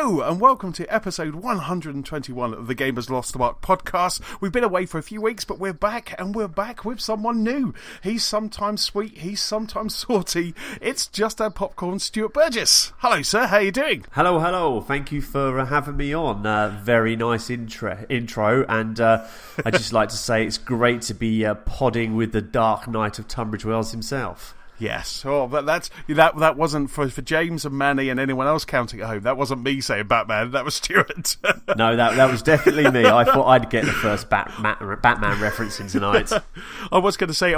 Hello and welcome to episode 121 of the Gamers Lost the Mark podcast. We've been away for a few weeks, but we're back, and we're back with someone new. He's sometimes sweet, he's sometimes salty. It's JustAddPopcorn, Stuart Burgess. Hello, sir. How are you doing? Hello. Thank you for having me on. Very nice intro, and I'd just like to say it's great to be podding with the Dark Knight of Tunbridge Wells himself. Yes. Oh, but that wasn't for James and Manny and anyone else counting at home. That wasn't me saying Batman. That was Stuart. No, that was definitely me. I thought I'd get the first Batman reference in tonight. I was going to say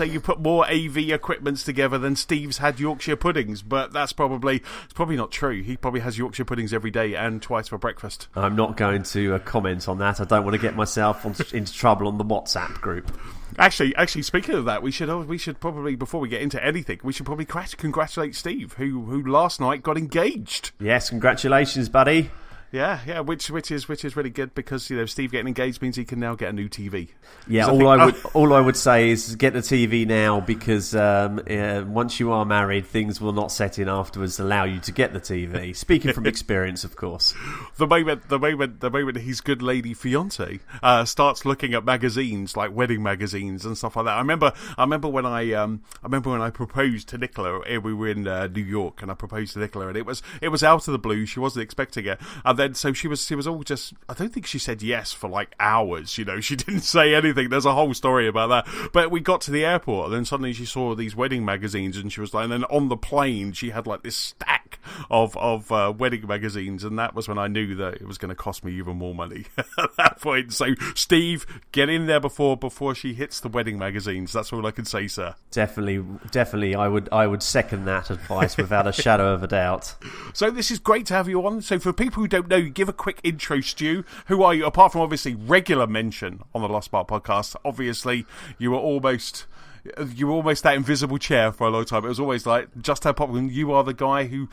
you put more AV equipments together than Steve's had Yorkshire puddings, but it's probably not true. He probably has Yorkshire puddings every day and twice for breakfast. I'm not going to comment on that. I don't want to get myself into trouble on the WhatsApp group. Actually, speaking of that, we should probably, before we get into anything, we should probably congratulate Steve, who last night got engaged. Yes, congratulations, buddy. Yeah, which is really good because Steve getting engaged means he can now get a new TV. Yeah, all I would say is get the TV now because once you are married, things will not set in afterwards to allow you to get the TV. Speaking from experience, of course. The moment his good lady fiance starts looking at magazines like wedding magazines and stuff like that. I remember when I proposed to Nicola. We were in New York, and I proposed to Nicola, and it was out of the blue. She wasn't expecting it. Then so she was all just, I don't think she said yes for like hours, she didn't say anything. There's a whole story about that. But we got to the airport, and then suddenly she saw these wedding magazines, and she was like, and then on the plane she had like this stack of wedding magazines, and that was when I knew that it was going to cost me even more money at that point. So Steve, get in there before she hits the wedding magazines. That's all I can say, sir. Definitely I would second that advice without a shadow of a doubt. So this is great to have you on. So for people who don't know, give a quick intro, Stu. Who are you? Apart from obviously regular mention on the Lost Bar podcast, obviously you were almost that invisible chair for a long time. It was always like, Just Have Popcorn, you are the guy who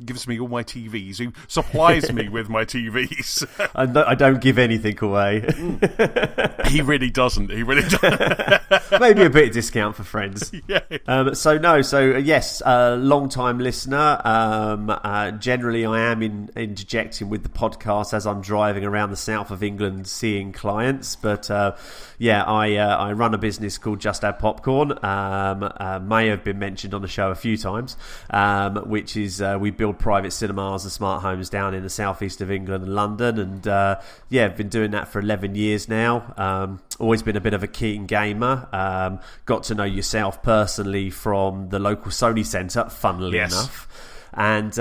gives me all my TVs, who supplies me with my TVs. I don't give anything away. He really doesn't. Maybe a bit of discount for friends. Yeah. Yes, long time listener. Generally, I am interjecting with the podcast as I'm driving around the south of England seeing clients. But I run a business called JustAddPopcorn. May have been mentioned on the show a few times, which is we build private cinemas and smart homes down in the southeast of England and London, and I've been doing that for 11 years now. Always been a bit of a keen gamer. Got to know yourself personally from the local Sony centre, funnily enough. And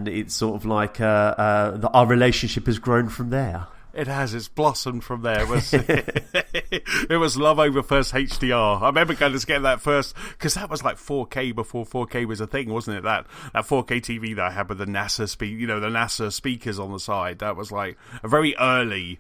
it's sort of like our relationship has grown from there. It has. It's blossomed from there. It was love over first HDR. I remember going to get that first, because that was like 4K before 4K was a thing, wasn't it? That 4K TV that I had with the NASA speakers on the side. That was like a very early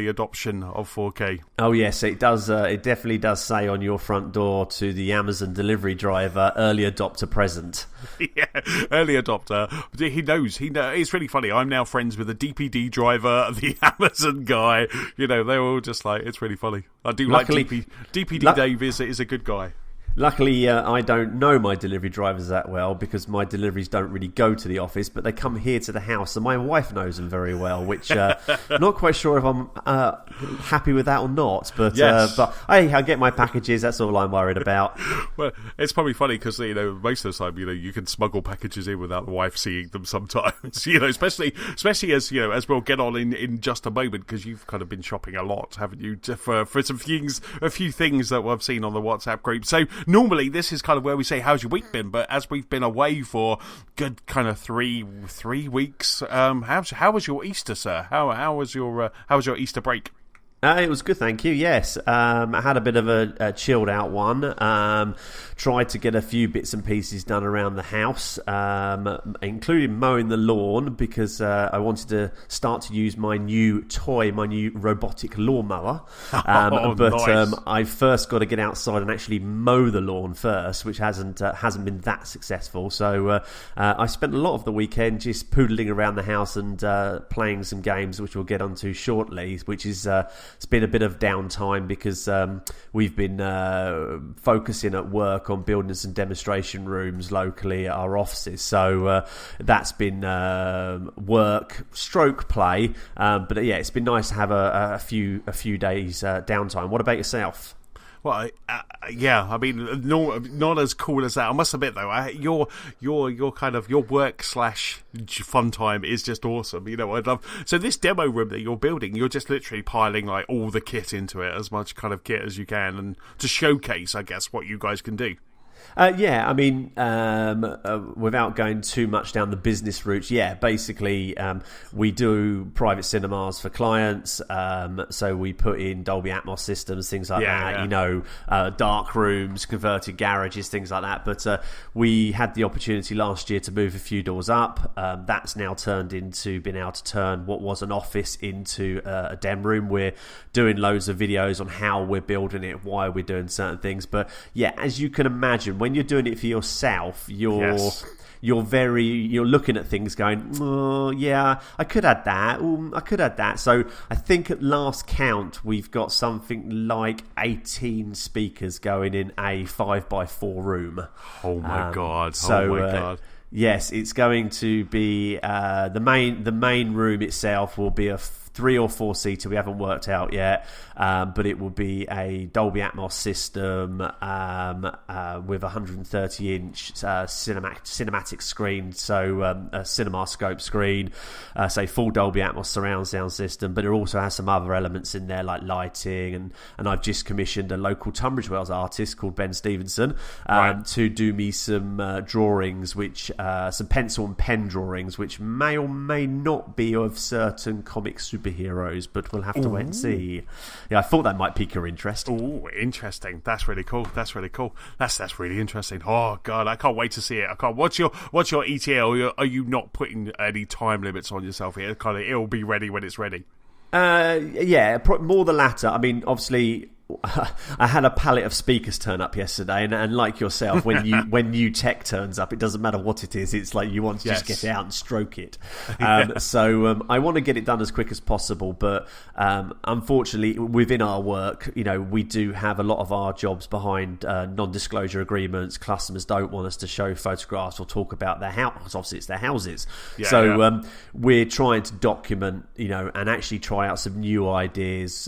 adoption of 4K. Oh yes, it does. It definitely does say on your front door to the Amazon delivery driver, "Early adopter present." Yeah, early adopter. He knows. It's really funny. I'm now friends with the DPD driver, the Amazon guy. They're all just like, it's really funny. I do luckily, like DPD Dave is a good guy. Luckily, I don't know my delivery drivers that well because my deliveries don't really go to the office, but they come here to the house, and my wife knows them very well, which not quite sure if I'm happy with that or not. But yes. But hey, I get my packages. That's all I'm worried about. Well, it's probably funny because most of the time you can smuggle packages in without the wife seeing them sometimes. Especially as we'll get on in just a moment, because you've kind of been shopping a lot, haven't you? For a few things that I've seen on the WhatsApp group. So. Normally, this is kind of where we say, how's your week been? But as we've been away for good kind of three weeks, how was your Easter, sir? How was your Easter break? It was good, thank you. Yes, I had a bit of a chilled out one. Tried to get a few bits and pieces done around the house, including mowing the lawn, because I wanted to start to use my new robotic lawnmower. Nice. I first got to get outside and actually mow the lawn first, which hasn't been that successful. So I spent a lot of the weekend just poodling around the house and playing some games, which we'll get onto shortly, which is it's been a bit of downtime because we've been focusing at work on building some demonstration rooms locally at our offices. So that's been work stroke play, but yeah, it's been nice to have a few days downtime. What about yourself? Well, yeah, I mean, not as cool as that. I must admit, though, your kind of your work / fun time is just awesome. You know, I love. So this demo room that you're building, you're just literally piling like all the kit into it, as much kind of kit as you can, and to showcase, I guess, what you guys can do. Yeah, I mean, without going too much down the business route, yeah, basically we do private cinemas for clients, so we put in Dolby Atmos systems, things like that, yeah. you know, dark rooms, converted garages, things like that. But we had the opportunity last year to move a few doors up. That's now turned into being able to turn what was an office into a dem room. We're doing loads of videos on how we're building it, why we're doing certain things. But yeah, as you can imagine, when you're doing it for yourself, you're looking at things going, oh yeah, I could add that. I could add that. So I think at last count we've got something like 18 speakers going in a 5x4 room. Oh my god! So, oh my god! Yes, it's going to be the main room itself will be a 3 or 4 seater. We haven't worked out yet, but it will be a Dolby Atmos system with 130-inch cinematic screen, so a CinemaScope screen, say full Dolby Atmos surround sound system. But it also has some other elements in there like lighting, and I've just commissioned a local Tunbridge Wells artist called Ben Stevenson to do me some drawings, which some pencil and pen drawings, which may or may not be of certain comic superheroes, but we'll have to wait and see. Yeah, I thought that might pique your interest. Oh, interesting. That's really cool. That's really interesting. Oh god, I can't wait to see it. I can't. What's your ETA? Are you not putting any time limits on yourself here? It'll be ready when it's ready. Yeah, more the latter. I mean, obviously, I had a pallet of speakers turn up yesterday, and like yourself, when new tech turns up, it doesn't matter what it is. It's like you want to just get it out and stroke it. So I want to get it done as quick as possible, but unfortunately, within our work, you know, we do have a lot of our jobs behind non-disclosure agreements. Customers don't want us to show photographs or talk about their house. Obviously, it's their houses. We're trying to document, you know, and actually try out some new ideas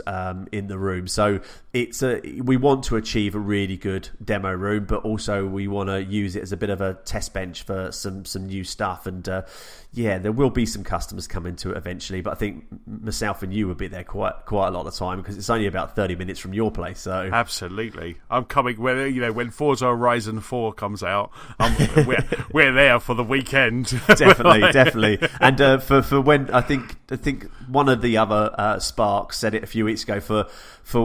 in the room. So we want to achieve a really good demo room, but also we want to use it as a bit of a test bench for some new stuff. And there will be some customers coming to it eventually, but I think myself and you will be there quite a lot of the time because it's only about 30 minutes from your place. So absolutely, I'm coming when Forza Horizon 4 comes out. We're there for the weekend. Definitely. And for when I think one of the other Sparks said it a few weeks ago for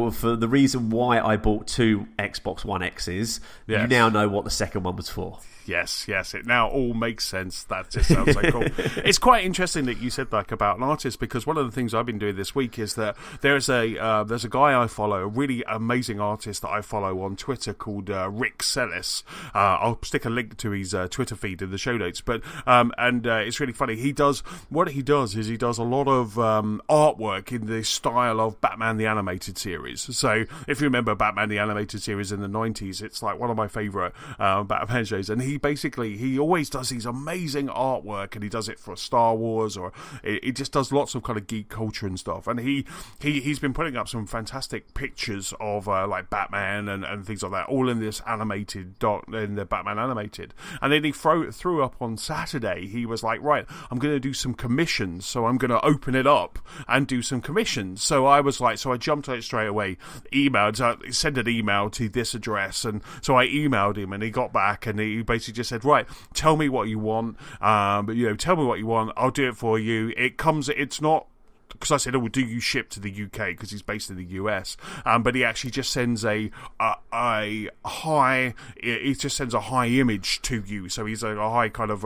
the reason why I bought 2 Xbox One X's. Yes. You now know what the second one was for. Yes, it now all makes sense. That just sounds so cool. It's quite interesting that you said that about an artist, because one of the things I've been doing this week is that there's a guy I follow, a really amazing artist that I follow on Twitter called Rick Sellis. I'll stick a link to his Twitter feed in the show notes. But it's really funny. He does a lot of artwork in the style of Batman the Animated Series. So if you remember Batman the Animated Series in the 90s, it's like one of my favourite Batman shows, and he always does these amazing artwork, and he does it for Star Wars, or he just does lots of kind of geek culture and stuff. And he's been putting up some fantastic pictures of like Batman and things like that, all in this animated in the Batman animated. And then he threw up on Saturday. He was like, right, I'm going to do some commissions, so I'm going to open it up and do some commissions. So I was like, I jumped on it straight away, sent an email to this address, and so I emailed him, and he got back, and he basically just said, right, tell me what you want. Tell me what you want. I'll do it for you. It's not, because I said, do you ship to the UK, because he's based in the US, but he actually just sends a high image to you. So he's a high kind of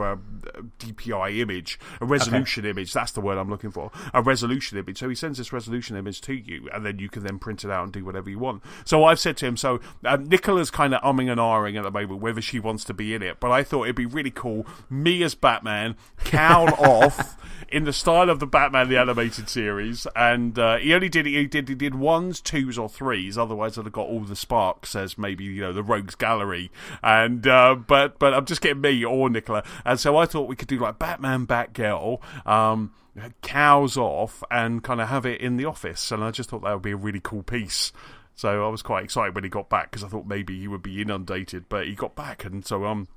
DPI image, a resolution image. That's the word I'm looking for, a resolution image. So he sends this resolution image to you, and then you can then print it out and do whatever you want. So I've said to him, Nicola's kind of umming and ahhing at the moment whether she wants to be in it, but I thought it'd be really cool, me as Batman, cowl off in the style of the Batman the Animated Series, series, and he did ones, twos, or threes. Otherwise, I'd have got all the sparks as maybe the Rogues Gallery, and but I'm just getting me or Nicola, and so I thought we could do like Batman, Batgirl. Cows off and kind of have it in the office, and I just thought that would be a really cool piece. So I was quite excited when he got back, because I thought maybe he would be inundated, but he got back, and so I'm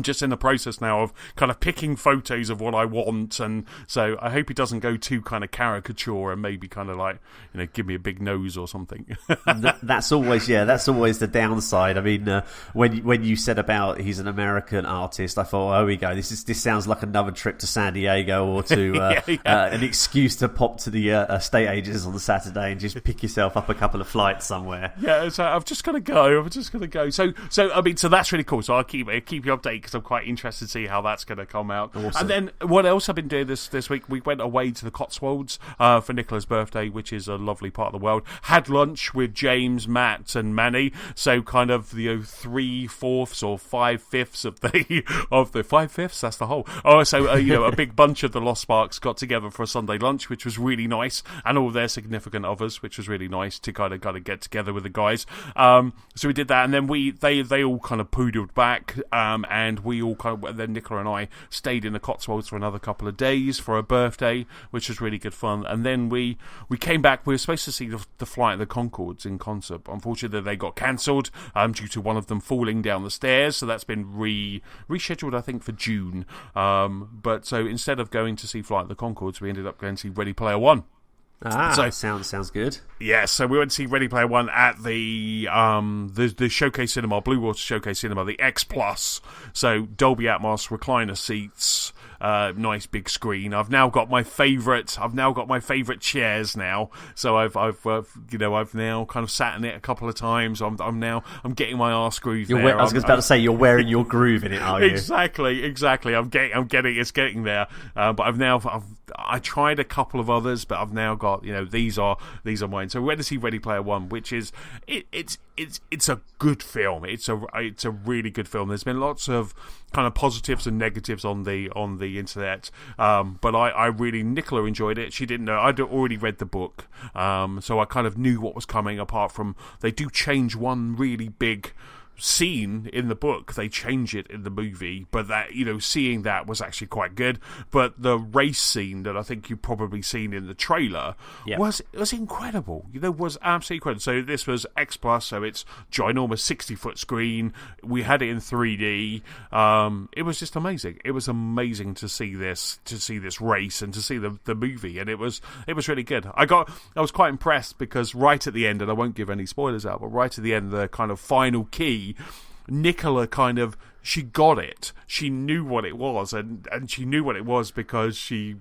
just in the process now of kind of picking photos of what I want, and so I hope he doesn't go too kind of caricature and maybe kind of like give me a big nose or something. That's always the downside. I mean, when you said about he's an American artist, I thought, oh, we go. This sounds like another trip to San Diego, or to an excuse to pop to the estate agents on the Saturday and just pick yourself up a couple of flights somewhere. Yeah, so I'm just gonna go. So I mean, so that's really cool. So I'll keep you updated, because I'm quite interested to see how that's going to come out. Awesome. And then what else I've been doing this week, we went away to the Cotswolds for Nicola's birthday, which is a lovely part of the world. Had lunch with James, Matt and Manny, so kind of 3/4 or 5/5 of the 5/5, that's the whole. So a big bunch of the Lost Sparks got together for a Sunday lunch, which was really nice, and all their significant others, which was really nice to kind of get together with the guys. So we did that, and then they all kind of poodled back, and we all then Nicola and I stayed in the Cotswolds for another couple of days for her birthday, which was really good fun. And then we came back. We were supposed to see the Flight of the Conchords in concert. Unfortunately, they got cancelled due to one of them falling down the stairs. So that's been rescheduled, I think, for June. But so instead of going to see Flight of the Conchords, we ended up going to see Ready Player One. So sounds good. Yeah, so we went to see Ready Player One at the Showcase Cinema, Blue Water Showcase Cinema, the X Plus. So Dolby Atmos, recliner seats, nice big screen. I've now got my favourite chairs now. So I've now kind of sat in it a couple of times. I'm getting my arse groove there. I was about to say, you're wearing your groove in it, are you? Exactly. It's getting there. But I tried a couple of others, but I've now got these are mine. So we went to see Ready Player One, which is it's a good film. It's a really good film. There's been lots of kind of positives and negatives on the internet, but I really, Nicola enjoyed it. She didn't know. I'd already read the book, so I kind of knew what was coming. Apart from they do change one really big scene in the book, they change it in the movie, but that seeing that was actually quite good. But the race scene that I think you've probably seen in the trailer was incredible. Was absolutely incredible. So this was X Plus, so it's ginormous 60-foot screen. We had it in 3D. It was just amazing. It was amazing to see this race and to see the movie, and it was really good. I was quite impressed, because right at the end, and I won't give any spoilers out, but right at the end, the kind of final key, Nicola she got it. She knew what it was, and she knew what it was because she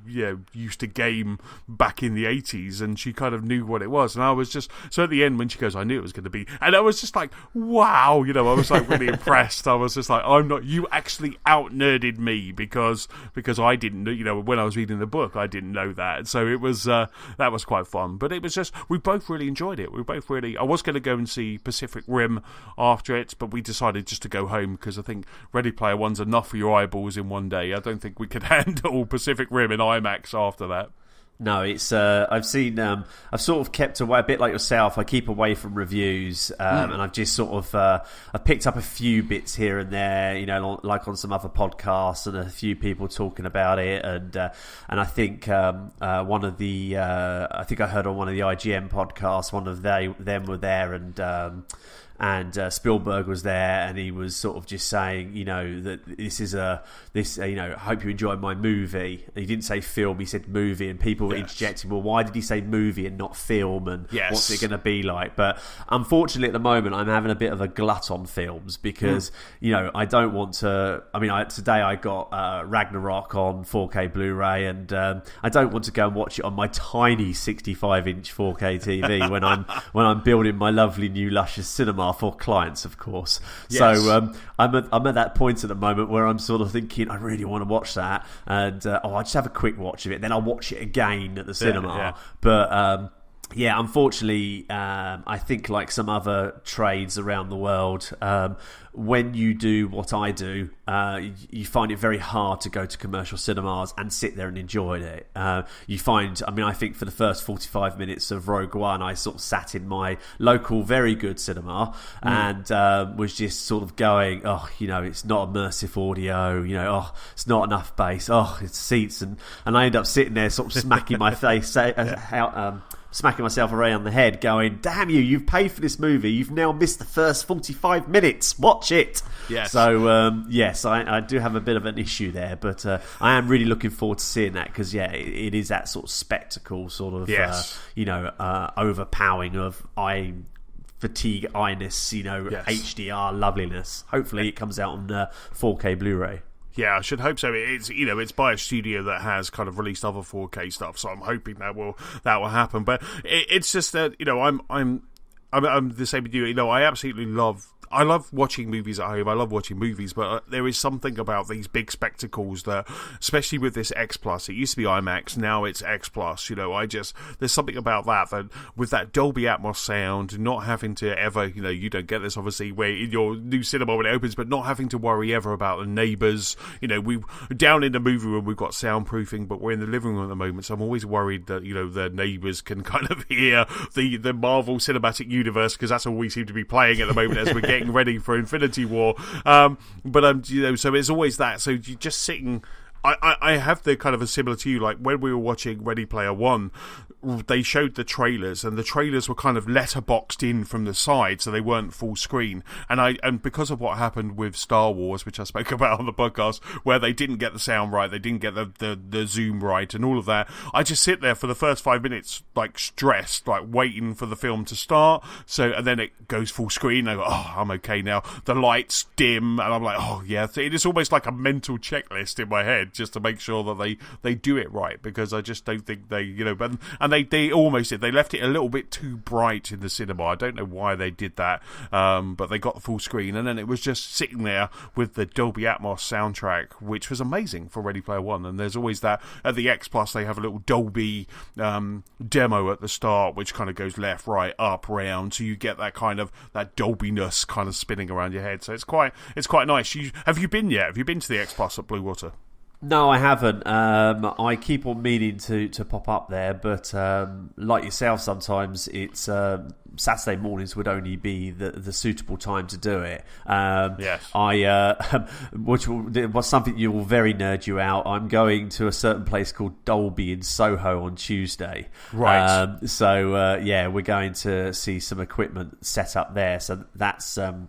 used to game back in the 80s, and she kind of knew what it was. And I was just, so at the end when she goes, I knew it was going to be, and I was just like, wow, I was like really impressed. I was just like, you actually out nerded me, because I didn't know, when I was reading the book, I didn't know that. So it was that was quite fun. But it was just, we both really enjoyed it. I was going to go and see Pacific Rim after it, but we decided just to go home, because I think Ready Player One's enough for your eyeballs in one day. I don't think we could handle Pacific Rim in IMAX after that. No, it's I've seen I've sort of kept away, a bit like yourself. I keep away from reviews, and I've just sort of I picked up a few bits here and there, like on some other podcasts, and a few people talking about it, and I think one of the I think I heard on one of the IGN podcasts, one of them were there, and Spielberg was there, and he was sort of just saying, that this is I hope you enjoy my movie. And he didn't say film, he said movie, and people were interjecting, well, why did he say movie and not film, and what's it going to be like? But unfortunately, at the moment, I'm having a bit of a glut on films, because I don't want to. I mean, today I got Ragnarok on 4K Blu-ray, and I don't want to go and watch it on my tiny 65-inch 4K TV when I'm building my lovely new luscious cinema for clients, of course. Yes. So I'm at that point at the moment where I'm sort of thinking, I really want to watch that, and I'll just have a quick watch of it, then I'll watch it again at the cinema. But Yeah, unfortunately, I think like some other trades around the world, when you do what I do, you find it very hard to go to commercial cinemas and sit there and enjoy it. You find, I mean, I think for the first 45 minutes of Rogue One, I sort of sat in my local very good cinema and was just sort of going, oh, you know, it's not immersive audio, you know, oh, it's not enough bass, oh, it's seats, and I end up sitting there sort of smacking my face smacking myself around the head going, damn you, you've paid for this movie, you've now missed the first 45 minutes, watch it. Yes. So yes, I do have a bit of an issue there, but I am really looking forward to seeing that, because yeah, it is that sort of spectacle, sort of overpowering of eye fatigue, eye-ness, you know, HDR loveliness. Hopefully it comes out on 4K Blu-ray. Yeah, I should hope so. It's, you know, it's by a studio that has kind of released other 4K stuff, so I'm hoping that will happen. But it's just that, you know, I'm the same with you. You know, I love watching movies at home. I love watching movies, but there is something about these big spectacles that, especially with this X Plus, it used to be IMAX, now it's X Plus. You know, there's something about that with that Dolby Atmos sound, not having to ever, you know, you don't get this obviously where in your new cinema when it opens, but not having to worry ever about the neighbours. You know, we down in the movie room we've got soundproofing, but we're in the living room at the moment, so I'm always worried that, you know, the neighbours can kind of hear the Marvel Cinematic Universe, because that's all we seem to be playing at the moment as we're getting ready for Infinity War, you know, so it's always that. So you're just sitting. I have the kind of a similar to you, like when we were watching Ready Player One, they showed the trailers, and the trailers were kind of letterboxed in from the side, so they weren't full screen. And because of what happened with Star Wars, which I spoke about on the podcast, where they didn't get the sound right, they didn't get the zoom right, and all of that, I just sit there for the first 5 minutes, like stressed, like waiting for the film to start. So, and then it goes full screen. I go, oh, I'm okay now. The lights dim, and I'm like, oh yeah. It is almost like a mental checklist in my head, just to make sure that they do it right, because I just don't think they, you know, and they almost did. They left it a little bit too bright in the cinema. I don't know why they did that, but they got the full screen, and then it was just sitting there with the Dolby Atmos soundtrack, which was amazing for Ready Player One. And there's always that at the X Plus, they have a little Dolby demo at the start, which kind of goes left, right, up, round, so you get that kind of that Dolby-ness kind of spinning around your head. So it's quite nice. Have you been yet? Have you been to the X Plus at Blue Water? No, I haven't. I keep on meaning to pop up there, but like yourself, sometimes it's Saturday mornings would only be the suitable time to do it. Yes. Which was something you will very nerd you out. I'm going to a certain place called Dolby in Soho on Tuesday. Right. So we're going to see some equipment set up there. So that's an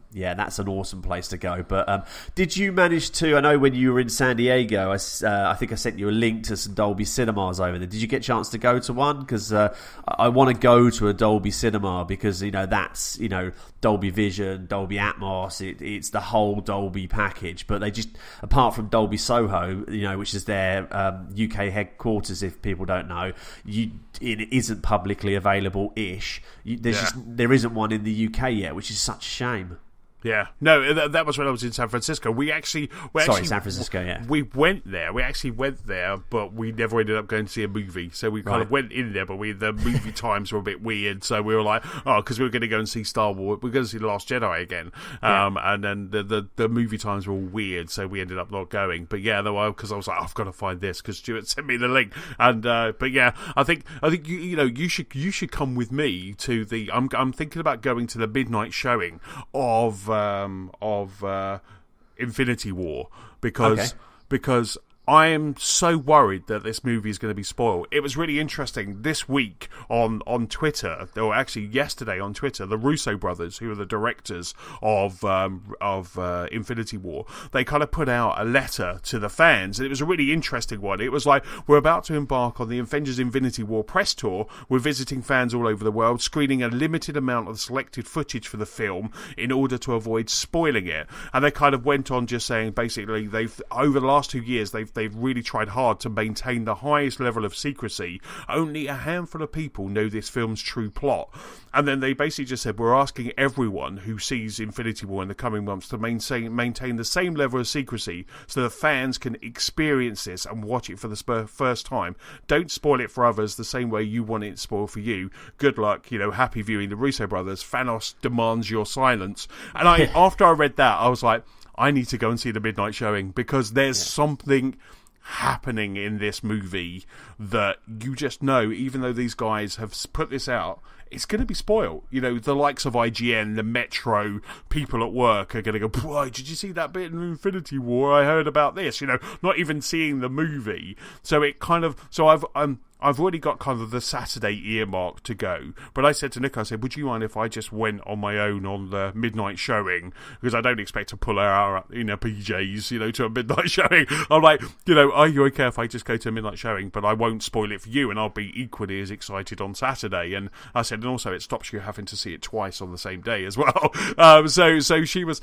awesome place to go. But did you manage to? I know when you were in San Diego, I think I sent you a link to some Dolby cinemas over there. Did you get a chance to go to one? Because I want to go to a Dolby cinema, because, you know, that's, you know, Dolby Vision, Dolby Atmos, it's the whole Dolby package. But they just, apart from Dolby Soho, you know, which is their UK headquarters, if people don't know, it isn't publicly available-ish. There isn't one in the UK yet, which is such a shame. Yeah, no, that was when I was in San Francisco. San Francisco, yeah. We went there. We actually went there, but we never ended up going to see a movie. So we kind of went in there, but the movie times were a bit weird. So we were like, because we were going to go and see Star Wars. We were going to see The Last Jedi again. And then the movie times were all weird, so we ended up not going. But yeah, because I was like, I've got to find this, because Stuart sent me the link. And but yeah, I think you should come with me to the. I'm thinking about going to the midnight showing of Infinity War, because I am so worried that this movie is going to be spoiled. It was really interesting this week on Twitter, or actually yesterday on Twitter, the Russo brothers, who are the directors of Infinity War, they kind of put out a letter to the fans, and it was a really interesting one. It was like, we're about to embark on the Avengers Infinity War press tour. We're visiting fans all over the world, screening a limited amount of selected footage for the film in order to avoid spoiling it. And they kind of went on just saying, basically, over the last 2 years, they've they've really tried hard to maintain the highest level of secrecy. Only a handful of people know this film's true plot. And then they basically just said, we're asking everyone who sees Infinity War in the coming months to maintain the same level of secrecy so the fans can experience this and watch it for the first time. Don't spoil it for others the same way you want it spoiled for you. Good luck, happy viewing the Russo brothers. Thanos demands your silence. And after I read that, I was like, I need to go and see the midnight showing, because there's something happening in this movie that you just know, even though these guys have put this out, it's going to be spoiled. The likes of IGN, the Metro, people at work are going to go, boy, did you see that bit in Infinity War? I heard about this, not even seeing the movie. So it kind of, I've already got kind of the Saturday earmark to go. But I said to Nick, would you mind if I just went on my own on the midnight showing? Because I don't expect to pull out PJs, to a midnight showing. I'm like, are you okay if I just go to a midnight showing? But I won't spoil it for you, and I'll be equally as excited on Saturday. And I said, and also it stops you having to see it twice on the same day as well. So she was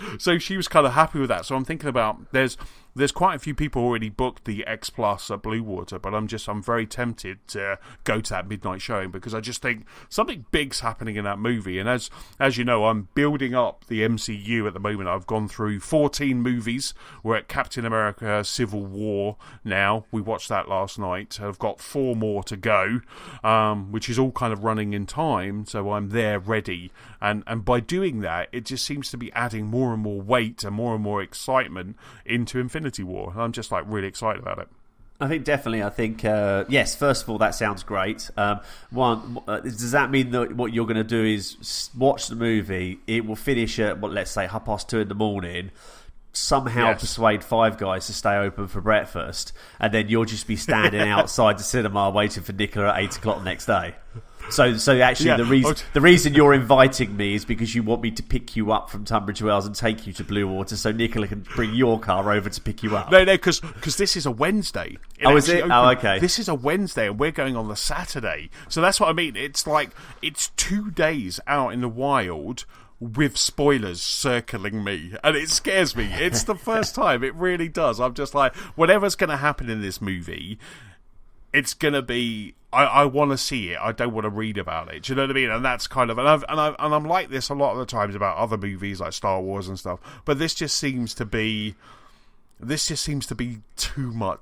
kind of happy with that. So I'm thinking about, there's quite a few people already booked the X Plus at Blue Water, but I'm very tempted to go to that midnight showing, because I just think something big's happening in that movie. And as you know, I'm building up the MCU at the moment. I've gone through 14 movies. We're at Captain America Civil War now. We watched that last night. I've got 4 more to go, which is all kind of running in time, so I'm there ready. And by doing that, it just seems to be adding more and more weight and more excitement into Infinity War. I'm just really excited about it. I think definitely. Yes. First of all, that sounds great. Does that mean that what you're going to do is watch the movie? It will finish at let's say 2:30 in the morning. Somehow persuade Five Guys to stay open for breakfast, and then you'll just be standing outside the cinema waiting for Nicola at 8:00 the next day. So actually, the reason you're inviting me is because you want me to pick you up from Tunbridge Wells and take you to Blue Water, so Nicola can bring your car over to pick you up. No, because this is a Wednesday. Is it? Oh, okay. This is a Wednesday, and we're going on the Saturday. So that's what I mean. It's it's 2 days out in the wild with spoilers circling me, and it scares me. It's the first time. It really does. I'm just like, whatever's going to happen in this movie, it's going to be, I want to see it. I don't want to read about it. Do you know what I mean? And that's kind of, and I'm like this a lot of the times about other movies like Star Wars and stuff. But this just seems to be too much.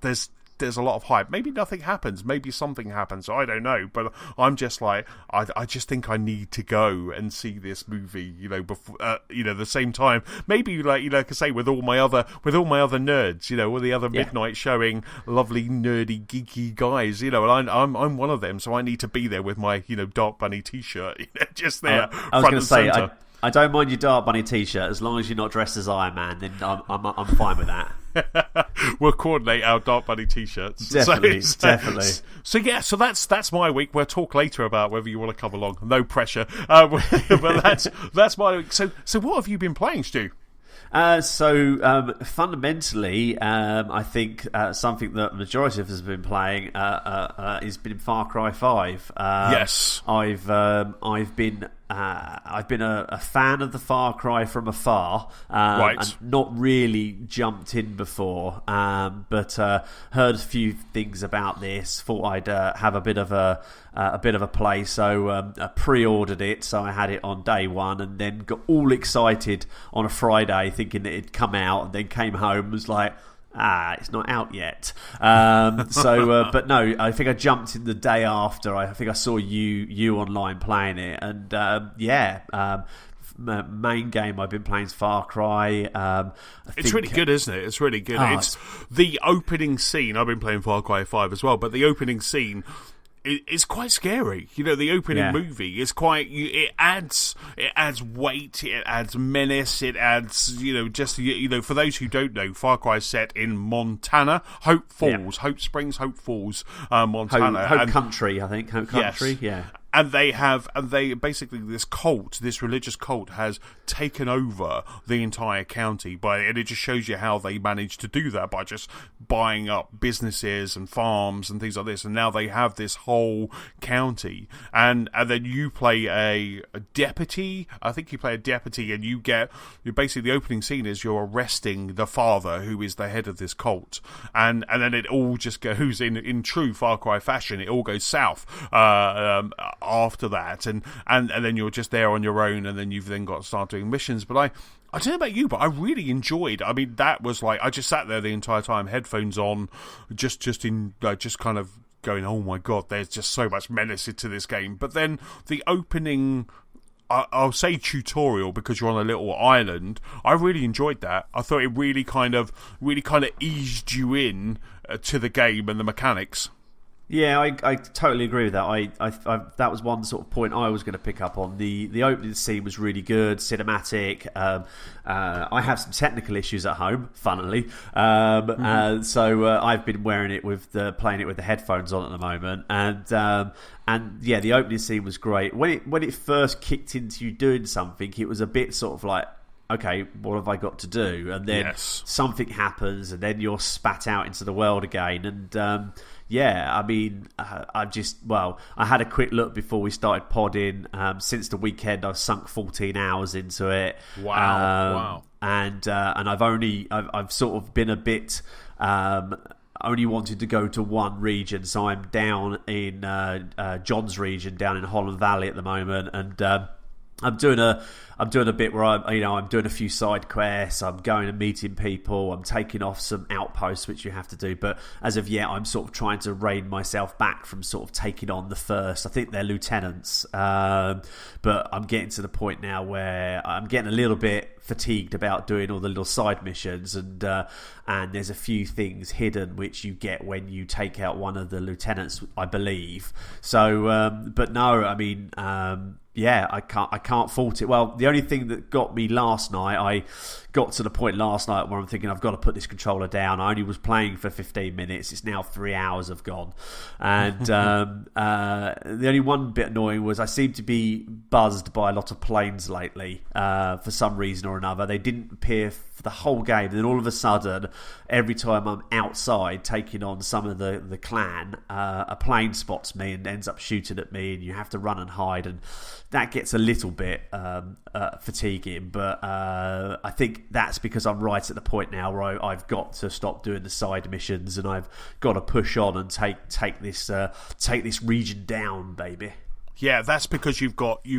There's a lot of hype. Maybe nothing happens. Maybe something happens. I don't know. But I'm just like, I just think I need to go and see this movie. Before the same time. Maybe like I say, with all my other nerds. All the other midnight showing, lovely nerdy geeky guys. And I'm one of them. So I need to be there with my Dark Bunny T-shirt. Just there. I was going to say, I don't mind your Dark Bunny T-shirt as long as you're not dressed as Iron Man. Then I'm fine with that. We'll coordinate our Dark Bunny T-shirts. Definitely. So that's my week. We'll talk later about whether you want to come along. No pressure. But that's my week. So what have you been playing, Stu? Fundamentally, I think something that the majority of us have been playing has been Far Cry 5. Yes, I've been a fan of the Far Cry from afar, and not really jumped in before, but heard a few things about this. Thought I'd have a bit of a play, so I pre-ordered it. So I had it on day one, and then got all excited on a Friday, thinking that it'd come out, and then came home and was like, it's not out yet. But no, I think I jumped in the day after. I think I saw you online playing it, and main game I've been playing is Far Cry. It's really good, isn't it? It's really good. It's the opening scene. I've been playing Far Cry 5 as well, but the opening scene, it's quite scary. The opening movie is quite. It adds weight. It adds menace. It adds, for those who don't know, Far Cry is set in Montana, Hope Falls, Hope Springs, Hope Falls, Montana, Hope Country, I think. Hope Country, yes. they basically, this religious cult has taken over the entire county and it just shows you how they managed to do that by just buying up businesses and farms and things like this, and now they have this whole county, and then you play a deputy. I think you play a deputy, and you basically, the opening scene is you're arresting the father who is the head of this cult, and then it all just goes in true Far Cry fashion. It all goes south after that, and then you're just there on your own, and then you've then got to start doing missions. But I don't know about you, but I really enjoyed. I mean, that was like, I just sat there the entire time, headphones on, just kind of going, oh my god, there's just so much menace to this game. But then the opening, I'll say tutorial, because you're on a little island, I really enjoyed that. I thought it really kind of eased you in to the game and the mechanics. Yeah, I totally agree with that. I that was one sort of point I was going to pick up on. The opening scene was really good, cinematic. I have some technical issues at home, funnily, so I've been wearing it playing it with the headphones on at the moment, and yeah, the opening scene was great. When it first kicked into you doing something, it was a bit sort of like, okay, what have I got to do? And then something happens, and then you're spat out into the world again. And yeah, I mean, I had a quick look before we started podding. Since the weekend, I've sunk 14 hours into it. Wow! And I've sort of been a bit. Only wanted to go to one region, so I'm down in John's region, down in Holland Valley at the moment, and I'm doing a bit where I'm doing a few side quests. I'm going and meeting people. I'm taking off some outposts, which you have to do. But as of yet, I'm sort of trying to rein myself back from sort of taking on the first. I think they're lieutenants, but I'm getting to the point now where I'm getting a little bit fatigued about doing all the little side missions, and there's a few things hidden which you get when you take out one of the lieutenants, I believe. So, but no, I mean. Yeah, I can't fault it. Well, the only thing that got me last night, I got to the point last night where I'm thinking I've got to put this controller down. I only was playing for 15 minutes. It's now 3 hours have gone. And the only one bit annoying was I seem to be buzzed by a lot of planes lately for some reason or another. They didn't appear for the whole game. And then all of a sudden, every time I'm outside taking on some of the clan, a plane spots me and ends up shooting at me, and you have to run and hide, and that gets a little bit fatiguing. But I think that's because I'm right at the point now where I've got to stop doing the side missions, and I've got to push on and take this region down, baby. Yeah, that's because you've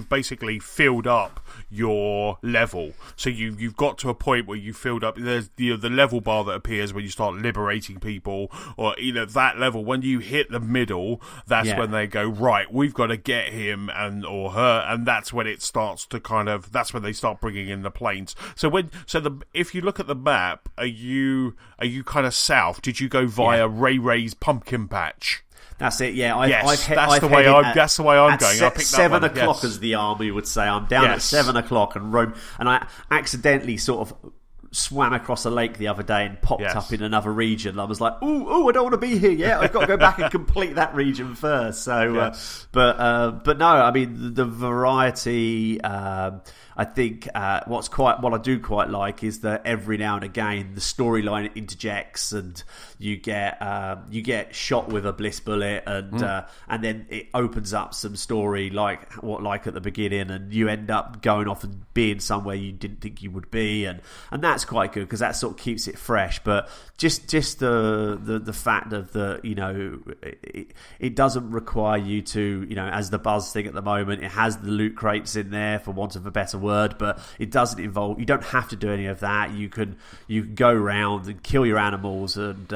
basically filled up your level. So you've got to a point where you filled up. There's the level bar that appears when you start liberating people, or that level. When you hit the middle, that's when they go, right, we've got to get him or her, and that's when it starts to that's when they start bringing in the planes. If you look at the map, are you kind of south? Did you go via Ray Ray's pumpkin patch? That's it. Yeah, that's the way I'm going. I picked 7 o'clock, as the army would say. I'm down at 7 o'clock and roam, and I accidentally sort of swam across a lake the other day and popped up in another region. I was like, "Ooh, I don't want to be here yet. I've got to go back and complete that region first." So, but no, I mean the variety. I think what I do quite like is that every now and again the storyline interjects, and you get shot with a bliss bullet, and then it opens up some story like at the beginning, and you end up going off and being somewhere you didn't think you would be, and that's quite good because that sort of keeps it fresh. But just the fact of it doesn't require you to, as the Buzz thing at the moment, it has the loot crates in there for want of a better word, but it doesn't involve, you don't have to do any of that. You can go around and kill your animals, and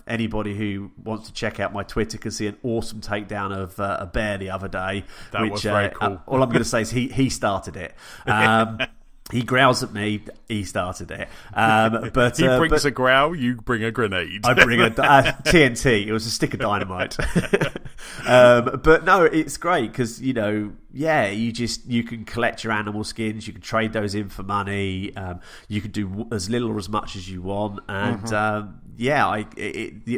anybody who wants to check out my Twitter can see an awesome takedown of a bear the other day. That was very cool. All I'm going to say is he started it. He growls at me. He started it. But he brings a growl. You bring a grenade. I bring a TNT. It was a stick of dynamite. But no, it's great because you can collect your animal skins, you can trade those in for money, you can do as little or as much as you want, and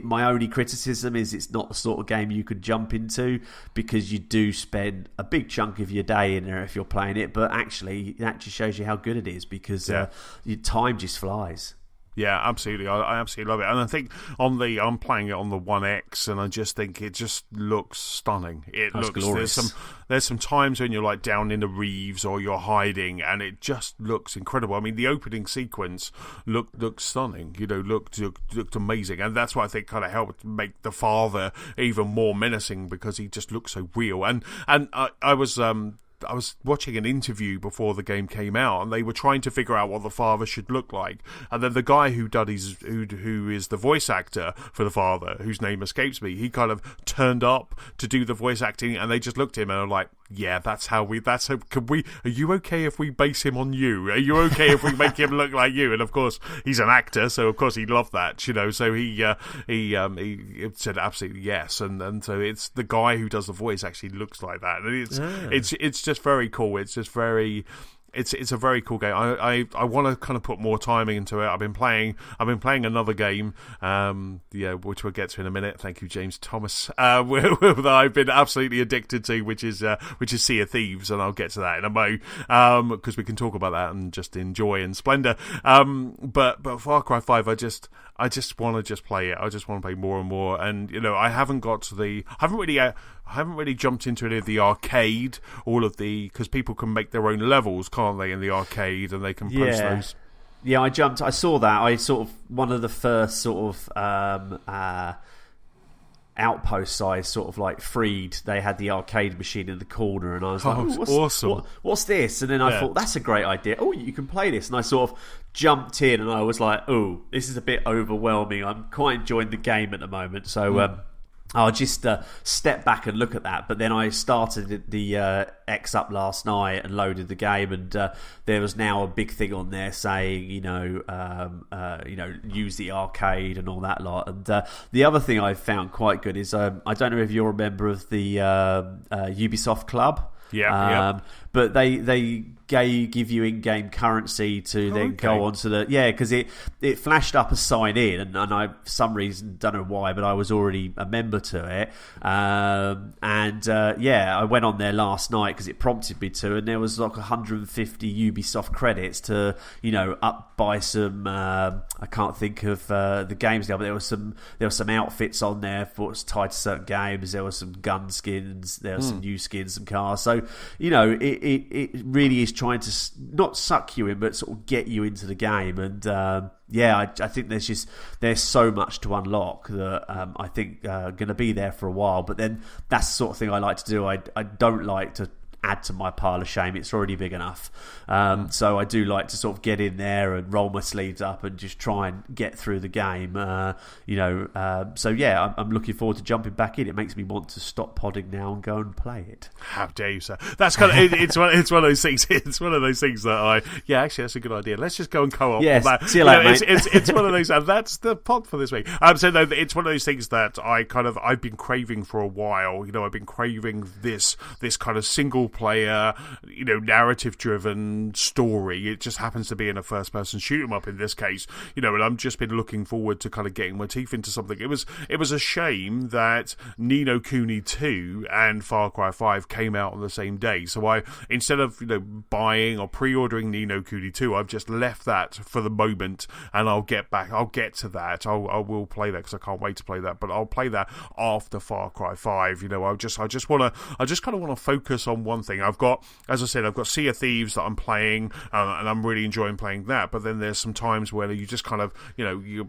my only criticism is it's not the sort of game you could jump into because you do spend a big chunk of your day in there if you're playing it. But actually, that just shows you how good it is because your time just flies. Yeah, absolutely. I absolutely love it, and I think I'm playing it on the One X, and I just think it just looks stunning. Looks glorious. There's some times when you're like down in the reefs or you're hiding, and it just looks incredible. I mean, the opening sequence looked stunning. Looked amazing, and that's what I think kind of helped make the father even more menacing because he just looks so real. And I was watching an interview before the game came out, and they were trying to figure out what the father should look like. And then the guy who is the voice actor for the father, whose name escapes me, he kind of turned up to do the voice acting, and they just looked at him and were like, "Yeah, are you okay if we base him on you? Are you okay if we make him look like you?" And of course, he's an actor, so of course he loved that, So he said absolutely yes, and so it's the guy who does the voice actually looks like that, and it's just very cool. It's just very. It's a very cool game. I want to kind of put more time into it. I've been playing another game, which we'll get to in a minute. Thank you, James Thomas. That I've been absolutely addicted to, which is Sea of Thieves, and I'll get to that in a mo, because we can talk about that and just enjoy and splendor. But Far Cry 5, I just want to just play it. I just want to play more and more, and I haven't really jumped into any of the arcade, because people can make their own levels, can't they, in the arcade, and they can post those. Yeah, I saw that. I sort of, one of the first sort of outpost size sort of like freed, they had the arcade machine in the corner, and I was like, awesome. What's this? And then I thought, that's a great idea. Oh, you can play this. And I sort of jumped in, and I was like, oh, this is a bit overwhelming. I'm quite enjoying the game at the moment. So I'll just step back and look at that. But then I started the X up last night and loaded the game, and there was now a big thing on there saying, use the arcade and all that lot. And the other thing I found quite good is I don't know if you're a member of the Ubisoft Club. Yeah. But they give you in-game currency to then go on to because it flashed up a sign in, and I, for some reason, don't know why, but I was already a member to it, I went on there last night because it prompted me to, and there was like 150 Ubisoft credits to buy some. I can't think of the games now, but there was some outfits on there for tied to certain games. There were some gun skins, there were some new skins, some cars. So it really is trying to not suck you in, but sort of get you into the game. And I think there's so much to unlock that I think going to be there for a while. But then that's the sort of thing I like to do. I don't like to add to my pile of shame. It's already big enough. So I do like to sort of get in there and roll my sleeves up and just try and get through the game. I'm looking forward to jumping back in. It makes me want to stop podding now and go and play it. How dare you, sir? That's kind of it's one of those things. It's one of those things that actually that's a good idea. Let's just go and co-op. Yes, on that. See you later, mate. It's one of those. And that's the pod for this week. So no, it's one of those things that I've been craving for a while. I've been craving this kind of single player, narrative driven story. It just happens to be in a first person shoot 'em up in this case, and I've just been looking forward to kind of getting my teeth into something. It was a shame that Ni no Kuni 2 and Far Cry 5 came out on the same day. So I, instead of buying or pre-ordering Ni no Kuni 2, I've just left that for the moment, and I'll get to that. I will play that because I can't wait to play that, but I'll play that after Far Cry 5. I just kind of want to focus on one thing. I've got Sea of Thieves that I'm playing, and I'm really enjoying playing that. But then there's some times where you just kind of, you're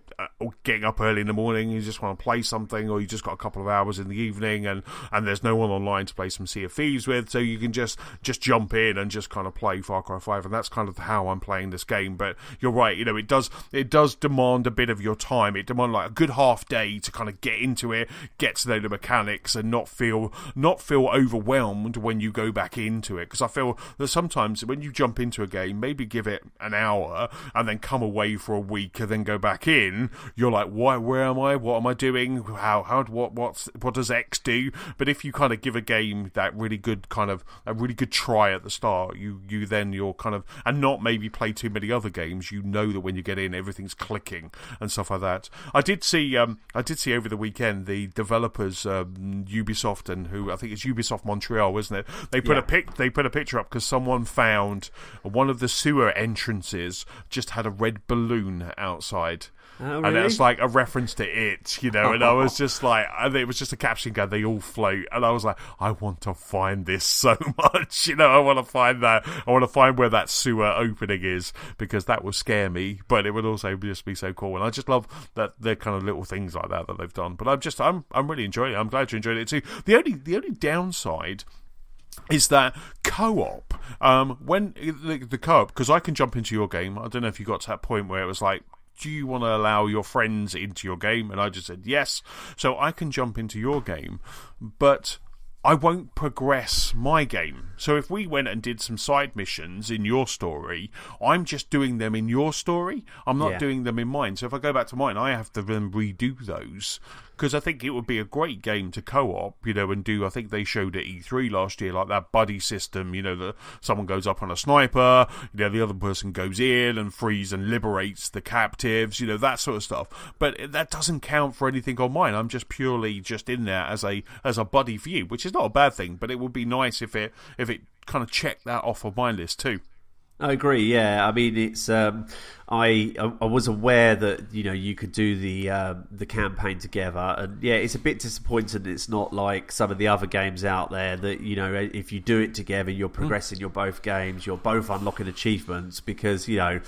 getting up early in the morning, you just want to play something, or you just got a couple of hours in the evening, and there's no one online to play some Sea of Thieves with, so you can just jump in and just kind of play Far Cry 5, and that's kind of how I'm playing this game. But you're right, it does demand a bit of your time. It demands like a good half day to kind of get into it, get to know the mechanics, and not feel overwhelmed when you go back into it, because I feel that sometimes when you jump into a game, maybe give it an hour and then come away for a week and then go back in, you're like, where am I? What am I doing? What does X do? But if you kind of give a game that really good try at the start, you're kind of, and not maybe play too many other games, you know that when you get in, everything's clicking and stuff like that. I did see over the weekend the developers, Ubisoft, and who I think it's Ubisoft Montreal, isn't it? They put a picture up because someone found one of the sewer entrances just had a red balloon outside. Oh, really? And it's like a reference to it, and I was just like, it was just a caption going, they all float, and I was like, I want to find this so much, I want to find that, I want to find where that sewer opening is, because that will scare me, but it would also just be so cool, and I just love that they're kind of little things like that they've done, but I'm really enjoying it. I'm glad you enjoyed it too. The only downside is that co-op, when the co-op, because I can jump into your game, I don't know if you got to that point where it was like, do you want to allow your friends into your game? And I just said yes. So I can jump into your game, but I won't progress my game. So if we went and did some side missions in your story, I'm just doing them in your story. I'm not doing them in mine. So if I go back to mine, I have to then redo those. Because I think it would be a great game to co-op, and do, I think they showed at E3 last year, like that buddy system, that someone goes up on a sniper, the other person goes in and frees and liberates the captives, that sort of stuff. But that doesn't count for anything on mine. I'm just purely just in there as a buddy for you, which is not a bad thing, but it would be nice if it kind of checked that off of my list too. I agree. Yeah, I mean, it's I was aware that you could do the campaign together, and it's a bit disappointing. It's not like some of the other games out there that if you do it together, you're progressing your both games, you're both unlocking achievements. Because personally,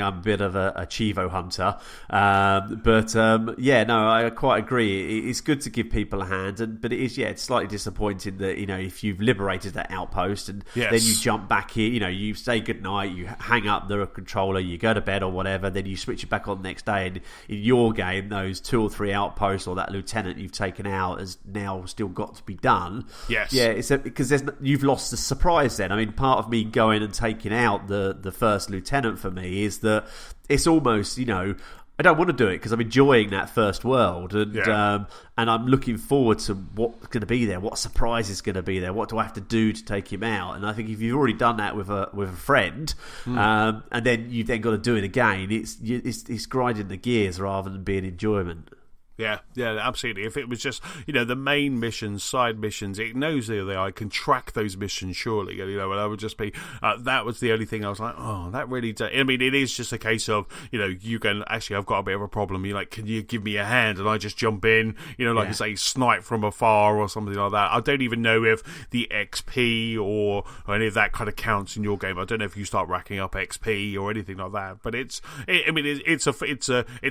I'm a bit of a Chivo hunter, but I quite agree. It's good to give people a hand, but it is it's slightly disappointing that if you've liberated that outpost and then you jump back in, you say goodnight, you hang up the controller, you go to bed or whatever, then you switch it back on the next day, and in your game those 2 or 3 outposts or that lieutenant you've taken out has now still got to be done. It's because you've lost the surprise then. I mean, part of me going and taking out the first lieutenant for me is that it's almost I don't want to do it because I'm enjoying that first world, and I'm looking forward to what's going to be there, what surprise is going to be there, what do I have to do to take him out. And I think if you've already done that with a friend, and then you've then got to do it again, it's grinding the gears rather than being enjoyment. Yeah, absolutely. If it was just, the main missions, side missions, it knows that I can track those missions, surely, and I would just be, that was the only thing I was like, oh, that really does. I mean, it is just a case of, you can, actually, I've got a bit of a problem. You're like, can you give me a hand? And I just jump in, I say, snipe from afar or something like that. I don't even know if the XP or any of that kind of counts in your game. I don't know if you start racking up XP or anything like that, but it's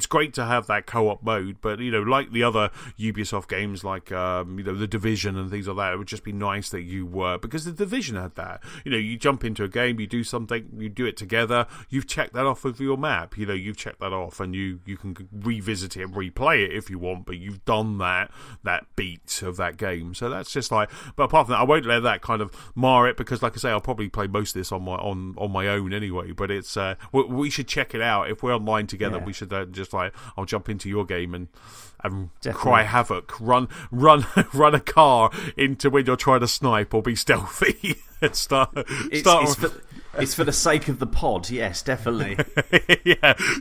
great to have that co-op mode, but, like the other Ubisoft games, like the Division and things like that, it would just be nice that you were, because the Division had that. You jump into a game, you do something, you do it together, you've checked that off of your map. You've checked that off, and you can revisit it and replay it if you want, but you've done that beat of that game. So that's just like, but apart from that, I won't let that kind of mar it, because like I say, I'll probably play most of this on my own anyway. But it's we should check it out if we're online together. We should just like, I'll jump into your game and cry havoc, run a car into when you're trying to snipe or be stealthy. It's for the sake of the pod, yes, definitely.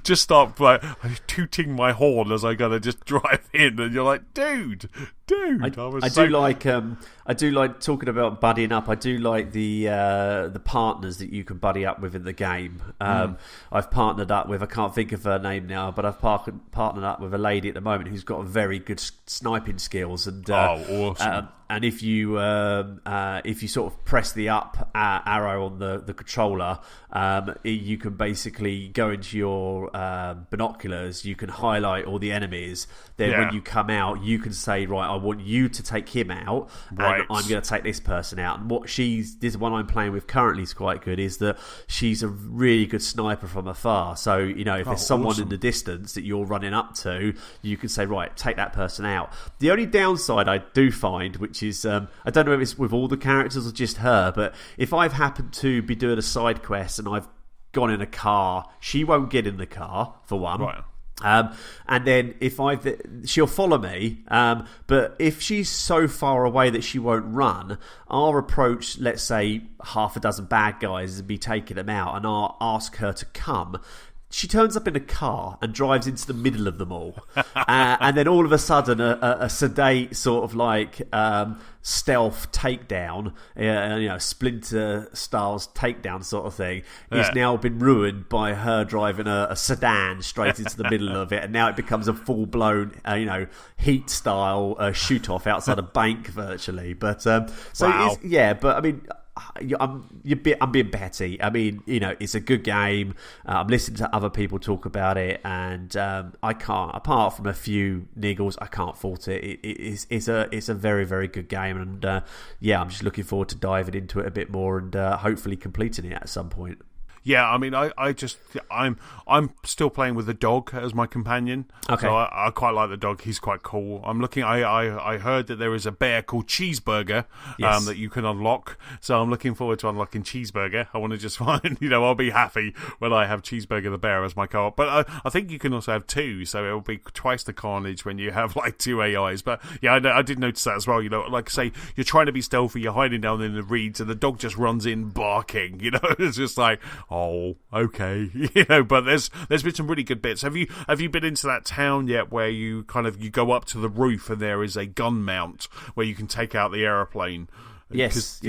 Just start like tooting my horn as I gotta just drive in, and you're like, dude. I do like talking about buddying up. I do like the partners that you can buddy up with in the game. I've partnered up with, I can't think of her name now, but I've partnered up with a lady at the moment who's got very good sniping skills, and awesome. And if you sort of press the up arrow on the control controller, you can basically go into your binoculars, you can highlight all the enemies, then when you come out you can say, right, I want you to take him out, and I'm going to take this person out. And this one I'm playing with currently is quite good, is that she's a really good sniper from afar. So if there's someone in the distance that you're running up to, you can say, right, take that person out. The only downside I do find, which is I don't know if it's with all the characters or just her, but if I've happened to be doing a side quest and I've gone in a car, she won't get in the car, for one. Right. And then she'll follow me, but if she's so far away that she won't run, I'll approach, let's say, half a dozen bad guys and be taking them out, and I'll ask her to come. She turns up in a car and drives into the middle of them all. And then all of a sudden, a sedate sort of like stealth takedown, Splinter Styles takedown sort of thing, is now been ruined by her driving a sedan straight into the middle of it. And now it becomes a full-blown, Heat style shoot-off outside a bank virtually. But wow. But I mean, I'm being petty. I mean, it's a good game. I'm listening to other people talk about it, and I can't, apart from a few niggles, I can't fault it. It's a very, very good game, and I'm just looking forward to diving into it a bit more and hopefully completing it at some point. Yeah, I mean, I'm still playing with the dog as my companion. Okay. So I quite like the dog. He's quite cool. I'm looking. I heard that there is a bear called Cheeseburger that you can unlock. So I'm looking forward to unlocking Cheeseburger. I want to just find, I'll be happy when I have Cheeseburger the bear as my co-op. But I think you can also have two, so it'll be twice the carnage when you have like two AIs. But yeah, I did notice that as well. Like say you're trying to be stealthy, you're hiding down in the reeds, and the dog just runs in barking. It's just like, oh, okay, but there's been some really good bits. Have you been into that town yet where you go up to the roof and there is a gun mount where you can take out the aeroplane? Yes,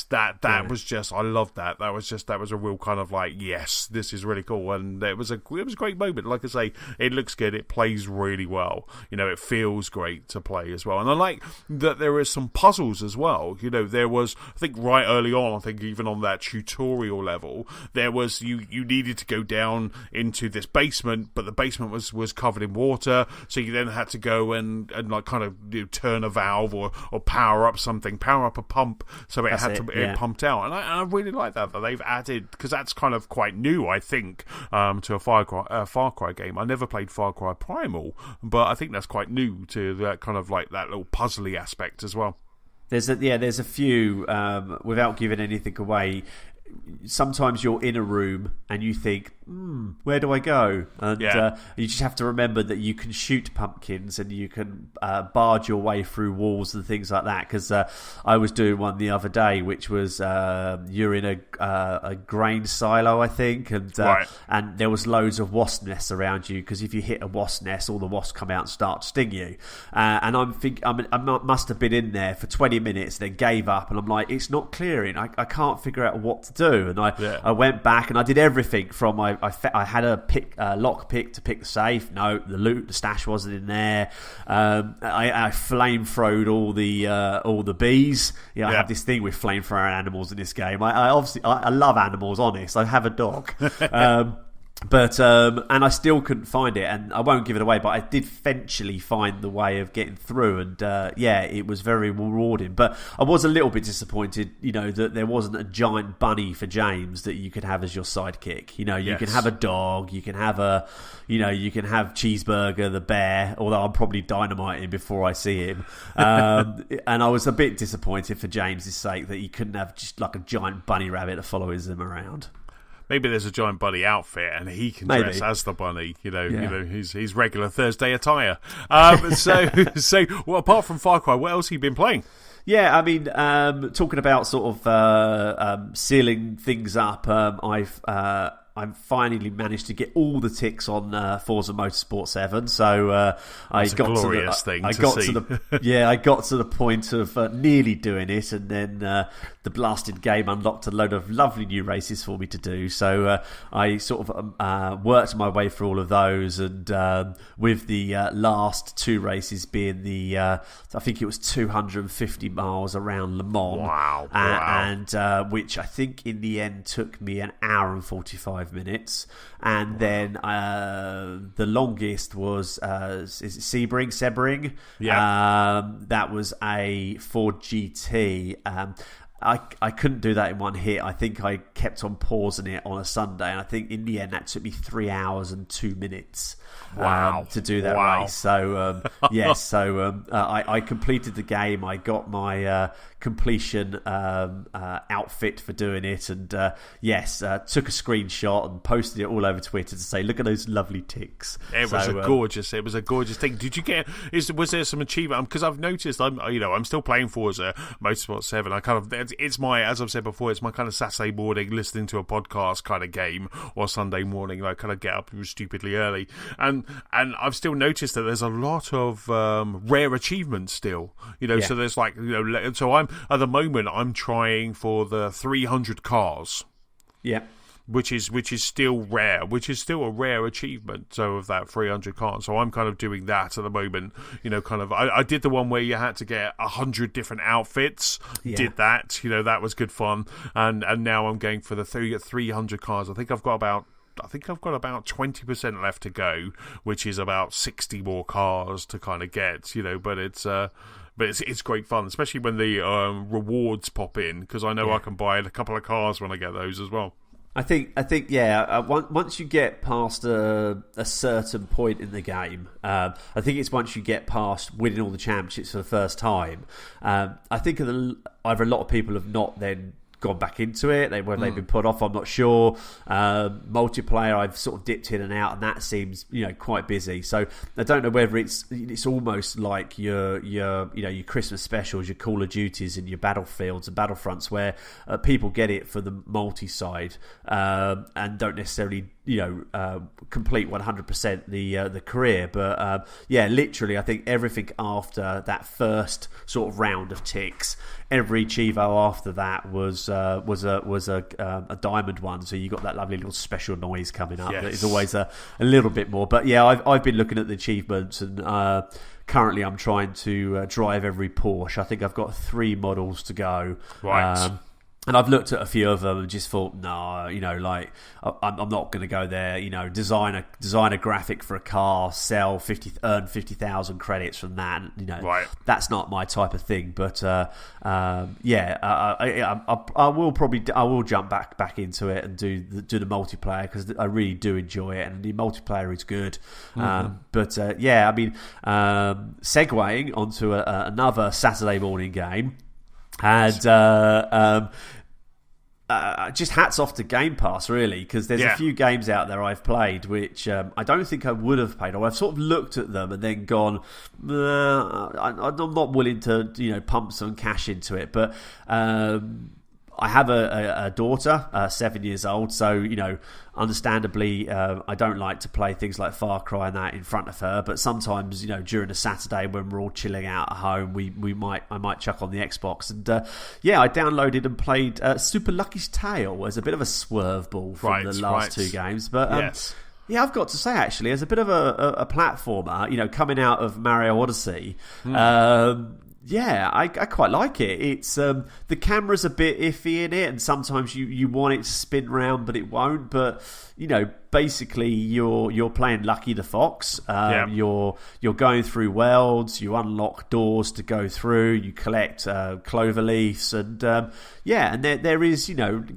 that was just, I loved that. That was a real kind of like, yes, this is really cool, and it was a great moment. Like I say, it looks good, it plays really well. It feels great to play as well, and I like that there is some puzzles as well. There was, I think right early on, I think even on that tutorial level, there was you needed to go down into this basement, but the basement was covered in water, so you then had to go and like kind of turn a valve or power up a pump, so it pumped out, and I really like that they've added, because that's kind of quite new, I think, to a Far Cry game. I never played Far Cry Primal, but I think that's quite new to that kind of like that little puzzly aspect as well. There's a few, without giving anything away. Sometimes you're in a room and you think, where do I go? And you just have to remember that you can shoot pumpkins and you can barge your way through walls and things like that. Because I was doing one the other day, which was you're in a grain silo, I think, and there was loads of wasp nests around you. Because if you hit a wasp nest, all the wasps come out and start to sting you. And I must have been in there for 20 minutes, then gave up, and I'm like, it's not clearing. I can't figure out what to do. And I went back and I did everything from I had a lock pick to pick the safe. No, the stash wasn't in there. I flame throwed all the bees. I have this thing with flame throwing animals in this game. I obviously love animals. Honest, I have a dog. But and I still couldn't find it, and I won't give it away, but I did eventually find the way of getting through, and it was very rewarding. But I was a little bit disappointed, that there wasn't a giant bunny for James that you could have as your sidekick. You can have a dog, you can have you can have Cheeseburger the bear, although I'm probably dynamiting before I see him. And I was a bit disappointed for James's sake that he couldn't have just like a giant bunny rabbit that follows him around. Maybe there's a giant bunny outfit and he can dress as the bunny, his regular Thursday attire. So well, apart from Far Cry, what else have you been playing? Yeah, I mean, talking about sort of sealing things up, I've I finally managed to get all the ticks on Forza Motorsport 7. So I got to the point of nearly doing it, and then the blasted game unlocked a load of lovely new races for me to do. So I sort of worked my way through all of those, and with the last two races being the I think it was 250 miles around Le Mans. Wow. And which I think in the end took me an hour and 45 minutes. And then the longest was is it Sebring? Yeah. That was a Ford GT. I couldn't do that in one hit. I think I kept on pausing it on a Sunday, and I think in the end that took me 3 hours and 2 minutes to do that race. So I completed the game. I got my completion outfit for doing it, and took a screenshot and posted it all over Twitter to say, look at those lovely ticks. It was a gorgeous thing. Did you get? Was there some achievement? Because I've noticed I'm still playing Forza Motorsport 7. I kind of it's my, as I've said before, it's my kind of Saturday morning listening to a podcast kind of game, or Sunday morning I kind of get up stupidly early, and I've still noticed that there's a lot of rare achievements still. So there's so I'm at the moment I'm trying for the 300 cars. Yeah. Which is still rare, which is still a rare achievement. So of that 300 cars, so I'm kind of doing that at the moment. I did the one where you had to get 100 different outfits. Yeah. Did that, that was good fun. And now I'm going for the 300 cars. I think I've got about 20% left to go, which is about 60 more cars to kind of get. But it's great fun, especially when the rewards pop in, because I know I can buy a couple of cars when I get those as well. I think, once you get past a certain point in the game, I think it's once you get past winning all the championships for the first time. I think either a lot of people have not then gone back into it, whether they've been put off, I'm not sure. Multiplayer, I've sort of dipped in and out, and that seems quite busy. So I don't know whether it's almost like your Christmas specials, your Call of Duties, and your Battlefields and Battlefronts, where people get it for the multi side and don't necessarily complete 100% the career. But literally, I think everything after that first sort of round of ticks, every Chivo after that was a diamond one. So you got that lovely little special noise coming up. Yes. That is always a little bit more. But yeah, I've been looking at the achievements, and currently I'm trying to drive every Porsche. I think I've got 3 models to go. Right. And I've looked at a few of them and just thought, no, I'm not going to go there. Design a graphic for a car, earn 50,000 credits from that. Right. That's not my type of thing. But I will jump back into it and do the multiplayer, because I really do enjoy it, and the multiplayer is good. Mm-hmm. Segueing onto another Saturday morning game. And just hats off to Game Pass, really, because there's a few games out there I've played which I don't think I would have played, or I've sort of looked at them and then gone, I'm not willing to pump some cash into it. But I have a daughter, 7 years old, so understandably, I don't like to play things like Far Cry and that in front of her. But sometimes, during a Saturday when we're all chilling out at home, I might chuck on the Xbox, and I downloaded and played Super Lucky's Tale as a bit of a swerve ball from the last two games. But yes. Yeah, I've got to say, actually, as a bit of a platformer, coming out of Mario Odyssey. I quite like it. It's the camera's a bit iffy in it, and sometimes you want it to spin round, but it won't. But basically, you're playing Lucky the Fox. You're going through worlds. You unlock doors to go through. You collect clover leaves, and and there is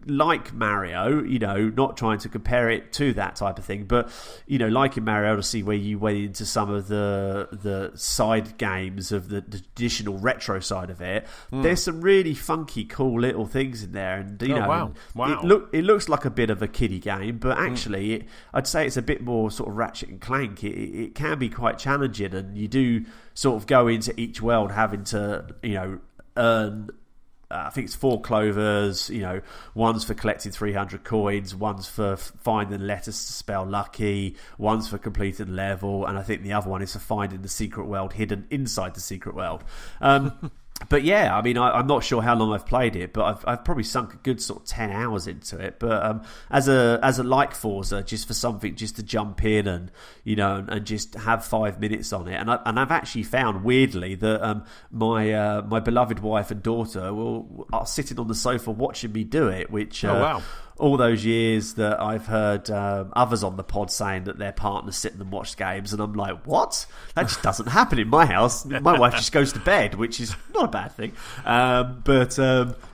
like Mario. Not trying to compare it to that type of thing, but like in Mario Odyssey, where you went into some of the side games of the traditional retro side of it. There's some really funky, cool little things in there, and wow. It looks like a bit of a kiddie game, but actually, I'd say it's a bit more sort of Ratchet and Clank. It can be quite challenging, and you do sort of go into each world having to earn I think it's 4 clovers, one's for collecting 300 coins, one's for finding letters to spell lucky, one's for completing the level, and I think the other one is for finding the secret world hidden inside the secret world. But yeah, I mean, I'm not sure how long I've played it, but I've probably sunk a good sort of 10 hours into it. But as a like Forza, just for something just to jump in and and just have 5 minutes on it, and I've actually found weirdly that my beloved wife and daughter are sitting on the sofa watching me do it, which wow. All those years that I've heard others on the pod saying that their partners sit and watch games, and I'm like, what? That just doesn't happen in my house. My wife just goes to bed, which is not a bad thing.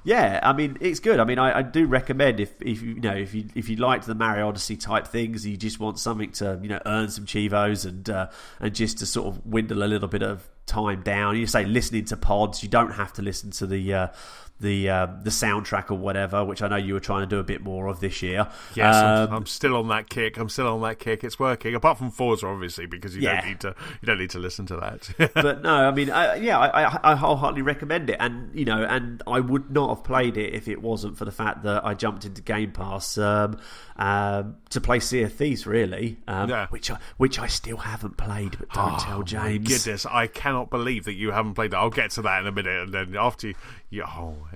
Yeah, I mean, it's good. I mean, I do recommend if you like the Mario Odyssey type things, you just want something to earn some chivos and just to sort of dwindle a little bit of time down. You say listening to pods, you don't have to listen to the soundtrack or whatever, which I know you were trying to do a bit more of this year. Yes, I'm still on that kick. It's working. Apart from Forza, obviously, because you don't need to listen to that. But no, I mean, I wholeheartedly recommend it, and I would not have played it if it wasn't for the fact that I jumped into Game Pass to play Sea of Thieves, really, which I still haven't played. But don't tell James. My goodness, I cannot believe that you haven't played that. I'll get to that in a minute, and then after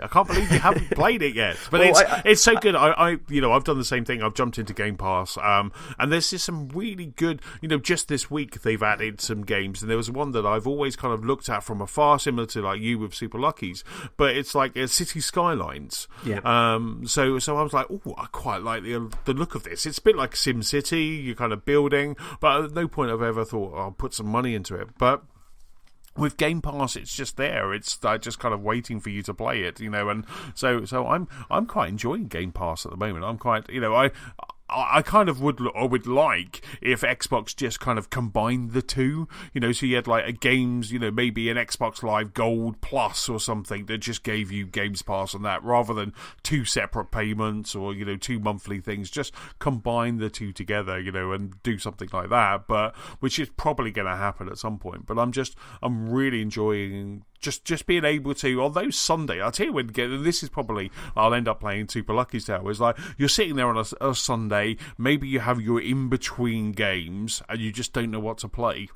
I can't believe you haven't played it yet. But it's so good. I've done the same thing. I've jumped into Game Pass, and there's just some really good. Just this week they've added some games, and there was one that I've always kind of looked at from afar, similar to like you with Super Luckies, but it's like City Skylines. Yeah. So I was like, oh, I quite like the look of this. It's a bit like Sim City. You're kind of building, but at no point have I ever thought I'll put some money into it, but. With Game Pass, it's just there. It's just kind of waiting for you to play it, and so I'm quite enjoying Game Pass at the moment. I'm quite, I kind of would like if Xbox just kind of combined the two, so you had like a games, maybe an Xbox Live Gold Plus or something that just gave you Games Pass on that, rather than 2 separate payments or 2 monthly things. Just combine the two together, and do something like that. But which is probably going to happen at some point. But I'm really enjoying. Just being able to, although Sunday, I'll tell you this is probably, I'll end up playing Super Lucky's Tale, is like, you're sitting there on a Sunday, maybe you have your in-between games, and you just don't know what to play.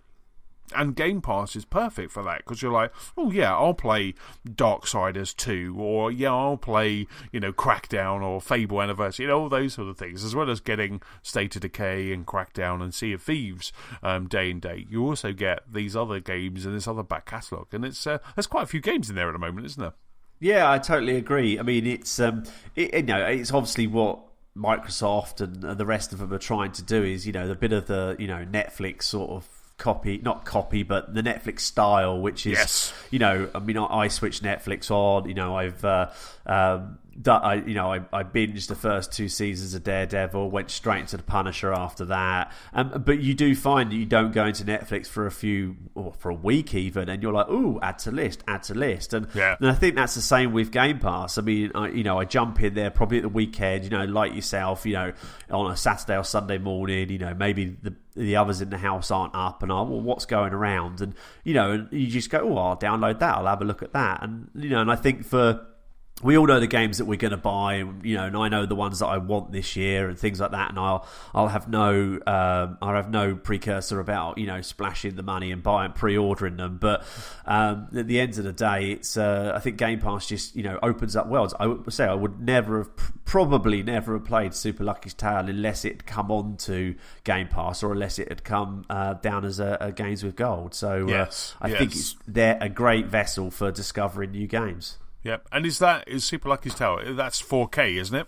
And Game Pass is perfect for that, because you're like, oh yeah, I'll play Darksiders 2, or yeah, I'll play, Crackdown or Fable Anniversary, all those sort of things, as well as getting State of Decay and Crackdown and Sea of Thieves day and day. You also get these other games and this other back catalogue, and it's there's quite a few games in there at the moment, isn't there? Yeah, I totally agree. I mean, it's it's obviously what Microsoft and the rest of them are trying to do is, the bit of the Netflix sort of not copy, but the Netflix style, which is, yes. I switched Netflix on. I binged the first 2 seasons of Daredevil, went straight into the Punisher after that. But you do find that you don't go into Netflix for a week even, and you're like, ooh, add to list. And I think that's the same with Game Pass. I mean, I jump in there probably at the weekend, like yourself, on a Saturday or Sunday morning, maybe the others in the house aren't up, and what's going around, and and you just go, oh, I'll download that, I'll have a look at that, and and I think we all know the games that we're going to buy, and I know the ones that I want this year and things like that, and I'll have no precursor about splashing the money and pre-ordering them. But at the end of the day, it's I think Game Pass just opens up worlds. I would say I would probably never have played Super Lucky's Tale unless it had come on to Game Pass, or unless it had come down as a Games with Gold. So I think they're a great vessel for discovering new games. Yep, and is Super Lucky's Tale? That's 4K, isn't it?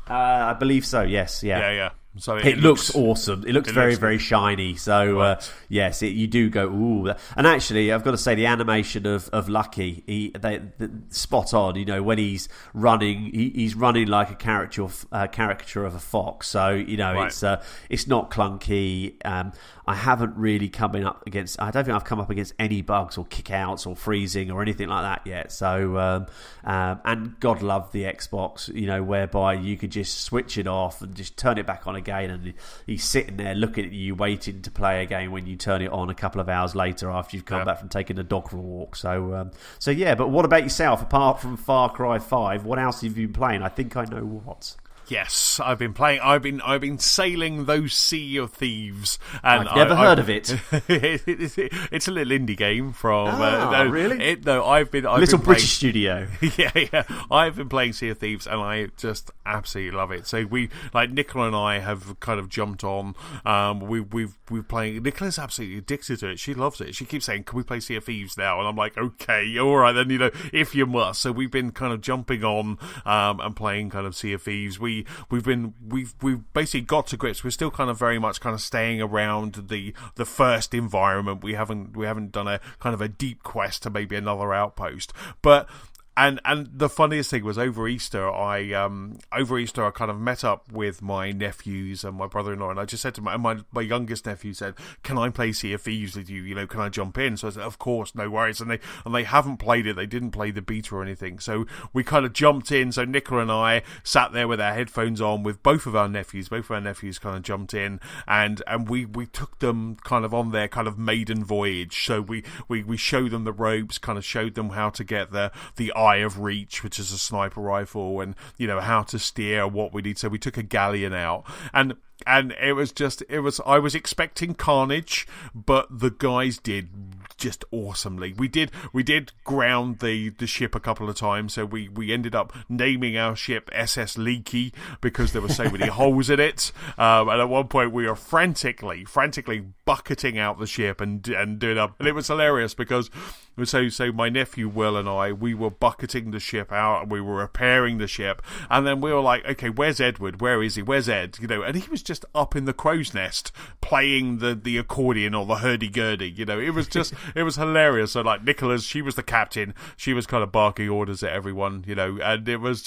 I believe so. Yes. Yeah. So it looks awesome. It looks very, very shiny. So yes, you do go ooh. And actually, I've got to say, the animation of Lucky, they spot on. When he's running, he's running like a caricature of a fox. So it's not clunky. I haven't really coming up against. I don't think I've come up against any bugs or kickouts or freezing or anything like that yet. So and God love the Xbox, whereby you could just switch it off and just turn it back on again, and he's sitting there looking at you, waiting to play again when you turn it on a couple of hours later after you've come back from taking the dog for a walk. So yeah. But what about yourself? Apart from Far Cry 5, what else have you been playing? I think I know what. Yes, I've been playing. I've been sailing those Sea of Thieves, and I've never heard of it. It's a little indie game from. Really? I've been little playing, British studio. Yeah. I've been playing Sea of Thieves, and I just absolutely love it. So Nicola and I have kind of jumped on. We've playing. Nicola's absolutely addicted to it. She loves it. She keeps saying, "Can we play Sea of Thieves now?" And I'm like, "Okay, all right then. If you must." So we've been kind of jumping on and playing kind of Sea of Thieves. We've basically got to grips. We're still kind of very much kind of staying around the first environment. We haven't done a kind of a deep quest to maybe another outpost, but. And the funniest thing was over Easter, I kind of met up with my nephews and my brother-in-law, and I just said to my youngest nephew said, "Can I play Sea of Thieves with you? Can I jump in?" So I said, "Of course, no worries." And they haven't played it. They didn't play the beta or anything. So we kind of jumped in. So Nicola and I sat there with our headphones on with both of our nephews. Both of our nephews kind of jumped in, and we took them kind of on their kind of maiden voyage. So we showed them the ropes, kind of showed them how to get the Eye of Reach, which is a sniper rifle, and how to steer, what we need. So we took a galleon out, and it was I was expecting carnage, but the guys did just awesomely. We did ground the ship a couple of times, so we ended up naming our ship SS Leaky because there were so many holes in it, and at one point we were frantically bucketing out the ship and doing up, and it was hilarious because so my nephew Will and I, we were bucketing the ship out and we were repairing the ship, and then we were like, okay, where's Edward? Where is he? Where's Ed? And he was just up in the crow's nest playing the accordion or the hurdy-gurdy. It was hilarious. So like Nicola's, she was the captain. She was kind of barking orders at everyone, and it was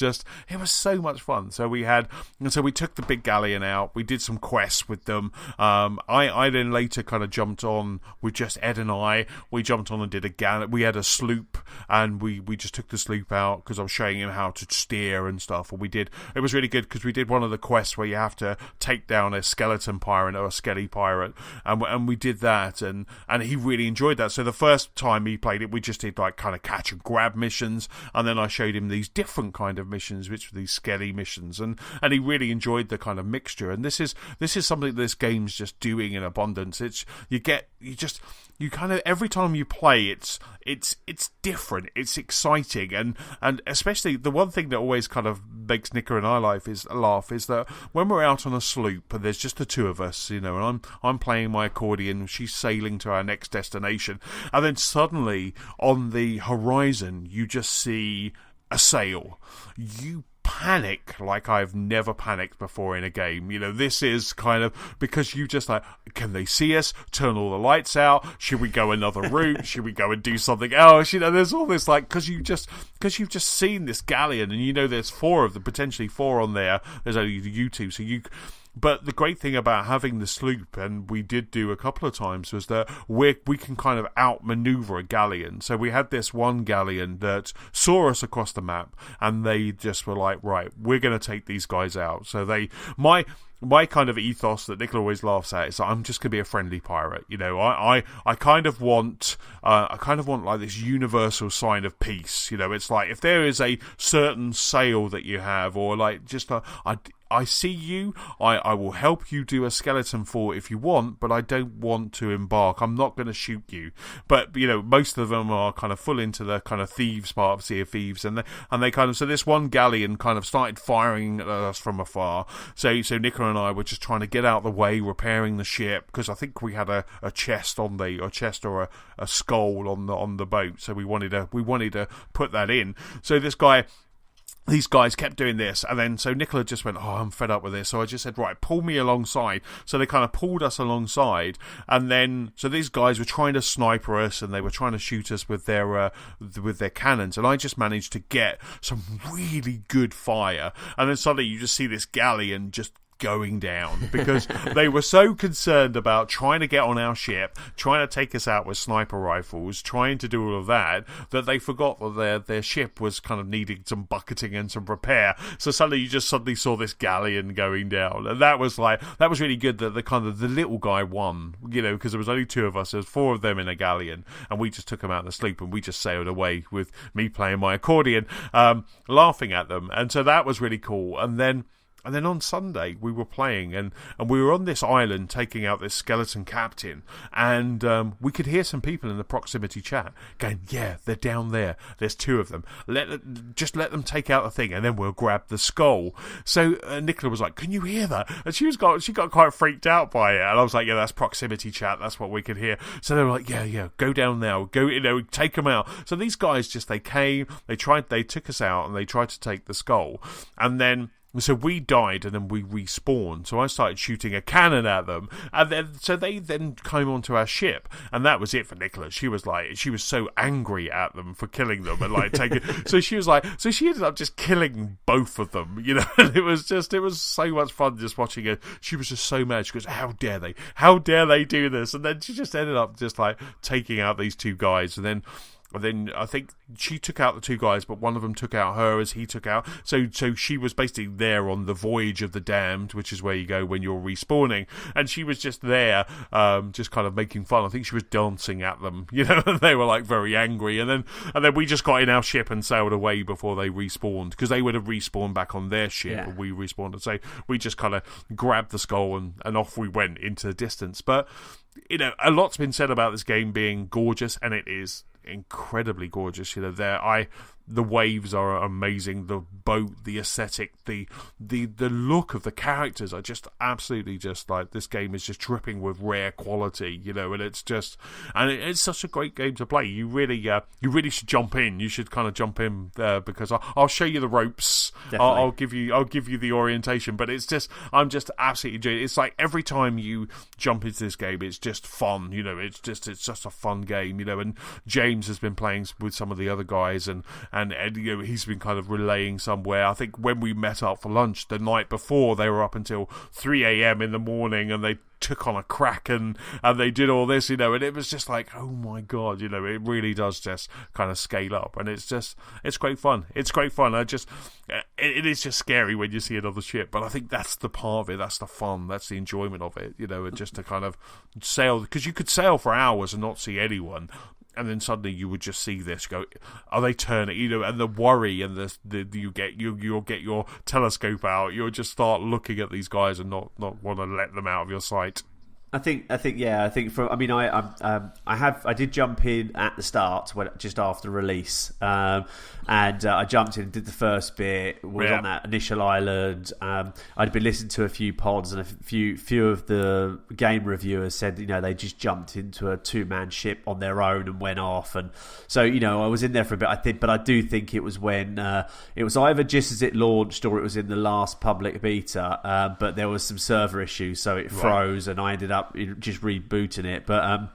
so much fun. So we took the big galleon out. We did some quests with them. I then later kind of jumped on with just Ed and I. We jumped on and did a galleon. We had a sloop, and we just took the sloop out because I was showing him how to steer and stuff. And it was really good because we did one of the quests where you have to take down a skeleton pirate or a skelly pirate, and we did that, and he really enjoyed that. So the first time he played it, we just did like kind of catch and grab missions, and then I showed him these different kind of missions, which were these skelly missions, and he really enjoyed the kind of mixture. And this is something this game's just doing in abundance. You kind of, every time you play, it's different, it's exciting, and especially the one thing that always kind of makes Nicola and I laugh is that when we're out on a sloop and there's just the two of us, and I'm playing my accordion, she's sailing to our next destination, and then suddenly on the horizon you just see a sail. You panic like I've never panicked before in a game. This is kind of because you just like, can they see us? Turn all the lights out. Should we go another route? Should we go and do something else? There's all this like, because you've just seen this galleon, and there's potentially four on there. There's only you two, so you. But the great thing about having the sloop, and we did do a couple of times, was that we can kind of outmaneuver a galleon. So we had this one galleon that saw us across the map, and they just were like, right, we're going to take these guys out. So my kind of ethos that Nicola always laughs at is that I'm just going to be a friendly pirate. I kind of want like this universal sign of peace. It's like if there is a certain sail that you have, or like just I see you, I will help you do a skeleton fall if you want, but I don't want to embark. I'm not going to shoot you. But, most of them are kind of full into the kind of thieves part of Sea of Thieves, and they kind of, so this one galleon kind of started firing at us from afar. So Nicola and I were just trying to get out of the way, repairing the ship, because I think we had a chest or a skull on the boat, so we wanted to put that in. So these guys kept doing this, and then so Nicola just went, oh, I'm fed up with this. So I just said, right, pull me alongside. So they kind of pulled us alongside, and then so these guys were trying to sniper us, and they were trying to shoot us with their cannons, and I just managed to get some really good fire. And then suddenly you just see this galleon just going down because they were so concerned about trying to get on our ship, trying to take us out with sniper rifles, trying to do all of that they forgot that their ship was kind of needing some bucketing and some repair. So suddenly you suddenly saw this galleon going down, and that was really good that the little guy won, because there was only two of us. There was four of them in a galleon, and we just took them out to sleep, and we just sailed away with me playing my accordion, laughing at them, and so that was really cool. And then on Sunday we were playing, and we were on this island taking out this skeleton captain, and we could hear some people in the proximity chat going, "Yeah, they're down there. There's two of them. Just let them take out the thing, and then we'll grab the skull." So Nicola was like, "Can you hear that?" And she got quite freaked out by it, and I was like, "Yeah, that's proximity chat. That's what we could hear." So they were like, "Yeah, go down now. Go, take them out." So these guys they came, they took us out, and they tried to take the skull, and then. So we died, and then we respawned. So I started shooting a cannon at them, and they came onto our ship, and that was it for Nicola. She was so angry at them for killing them and taking. So she ended up just killing both of them, And it was so much fun just watching her. She was just so mad. She goes, "How dare they? How dare they do this?" And then she just ended up just taking out these two guys, and then I think she took out the two guys, but one of them took out her as he took out. So she was basically there on the Voyage of the Damned, which is where you go when you're respawning. And she was just there, just kind of making fun. I think she was dancing at them, and they were very angry. And then we just got in our ship and sailed away before they respawned, because they would have respawned back on their ship, and we respawned. And so we just kind of grabbed the skull and off we went into the distance. But a lot's been said about this game being gorgeous, and it is incredibly gorgeous. The waves are amazing, the boat, the aesthetic, the look of the characters are just absolutely this game is just dripping with rare quality, and it's such a great game to play. You really should jump in. You should kind of jump in because I'll show you the ropes. I'll give you the orientation, but I'm just absolutely enjoying it. It's like every time you jump into this game, it's just fun. It's just a fun game. And James has been playing with some of the other guys, and he's been kind of relaying somewhere. I think when we met up for lunch the night before, they were up until 3 a.m. in the morning, and they took on a Kraken, and they did all this, and it was just oh my god, it really does just kind of scale up, and it's great fun. It's great fun. It is just scary when you see another ship, but I think that's the part of it, that's the fun, that's the enjoyment of it, and just to kind of sail, because you could sail for hours and not see anyone. And then suddenly you would just see this go, are they turning? And the worry, and you'll get your telescope out. You'll just start looking at these guys and not want to let them out of your sight. I think I did jump in at the start just after release, and I jumped in and did the first bit. Was on that initial island. I'd been listening to a few pods, and a few of the game reviewers said they just jumped into a 2-man ship on their own and went off, and so I was in there for a bit. But I do think it was when it was either just as it launched or it was in the last public beta, but there was some server issues, so it froze, and I ended up just rebooting it. But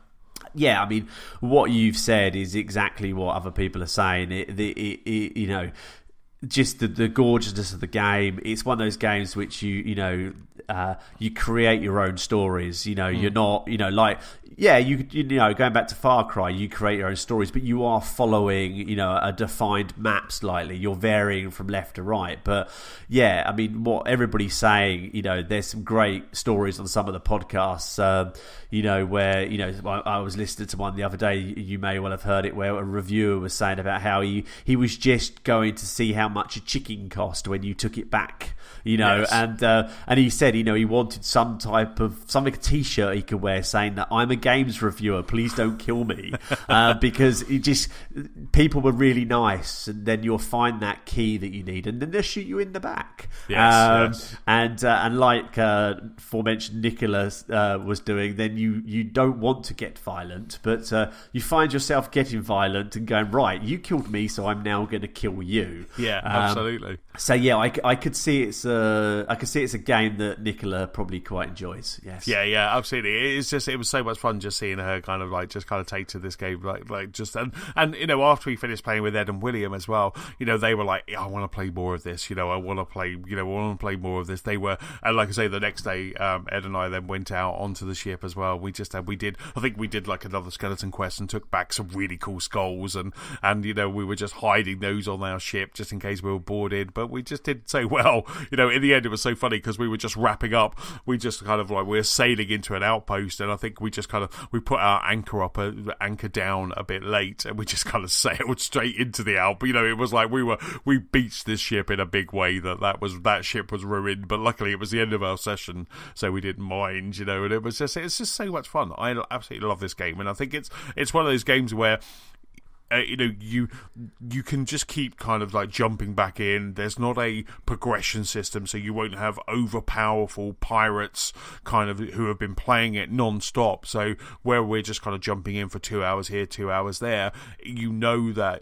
what you've said is exactly what other people are saying. Just the gorgeousness of the game. It's one of those games which you create your own stories. You're not going back to Far Cry, you create your own stories, but you are following a defined map slightly. You're varying from left to right. But what everybody's saying, there's some great stories on some of the podcasts. Where I was listening to one the other day. You may well have heard it, where a reviewer was saying about how he was just going to see how much a chicken cost when you took it back. Yes. And he said, he wanted some type of a T-shirt he could wear saying that I'm a games reviewer, please don't kill me, because people were really nice, and then you'll find that key that you need, and then they'll shoot you in the back. Yes. And like aforementioned Nicola was doing, then you don't want to get violent, but you find yourself getting violent and going, right, you killed me, so I'm now going to kill you. absolutely. So yeah, I could see it's a game that Nicola probably quite enjoys. Yes. Yeah, absolutely. It was so much fun just seeing her kind of take to this game, and after we finished playing with Ed and William as well, they were like, I want to play more of this. I want to play more of this. They were, and like I say, the next day, Ed and I then went out onto the ship as well. I think we did like another skeleton quest and took back some really cool skulls, and we were just hiding those on our ship just in case we were boarded. But we just did so well. In the end, it was so funny because we were just wrapping up. We just kind of like we were sailing into an outpost, and I think we just we put our anchor down a bit late, and we just kind of sailed straight into the outpost. It was like we beached this ship in a big way that ship was ruined, but luckily it was the end of our session, so we didn't mind. And it's just so much fun. I absolutely love this game, and I think it's one of those games where you can just keep kind of like jumping back in. There's not a progression system, so you won't have overpowerful pirates kind of who have been playing it non-stop. So where we're just kind of jumping in for 2 hours here, 2 hours there, that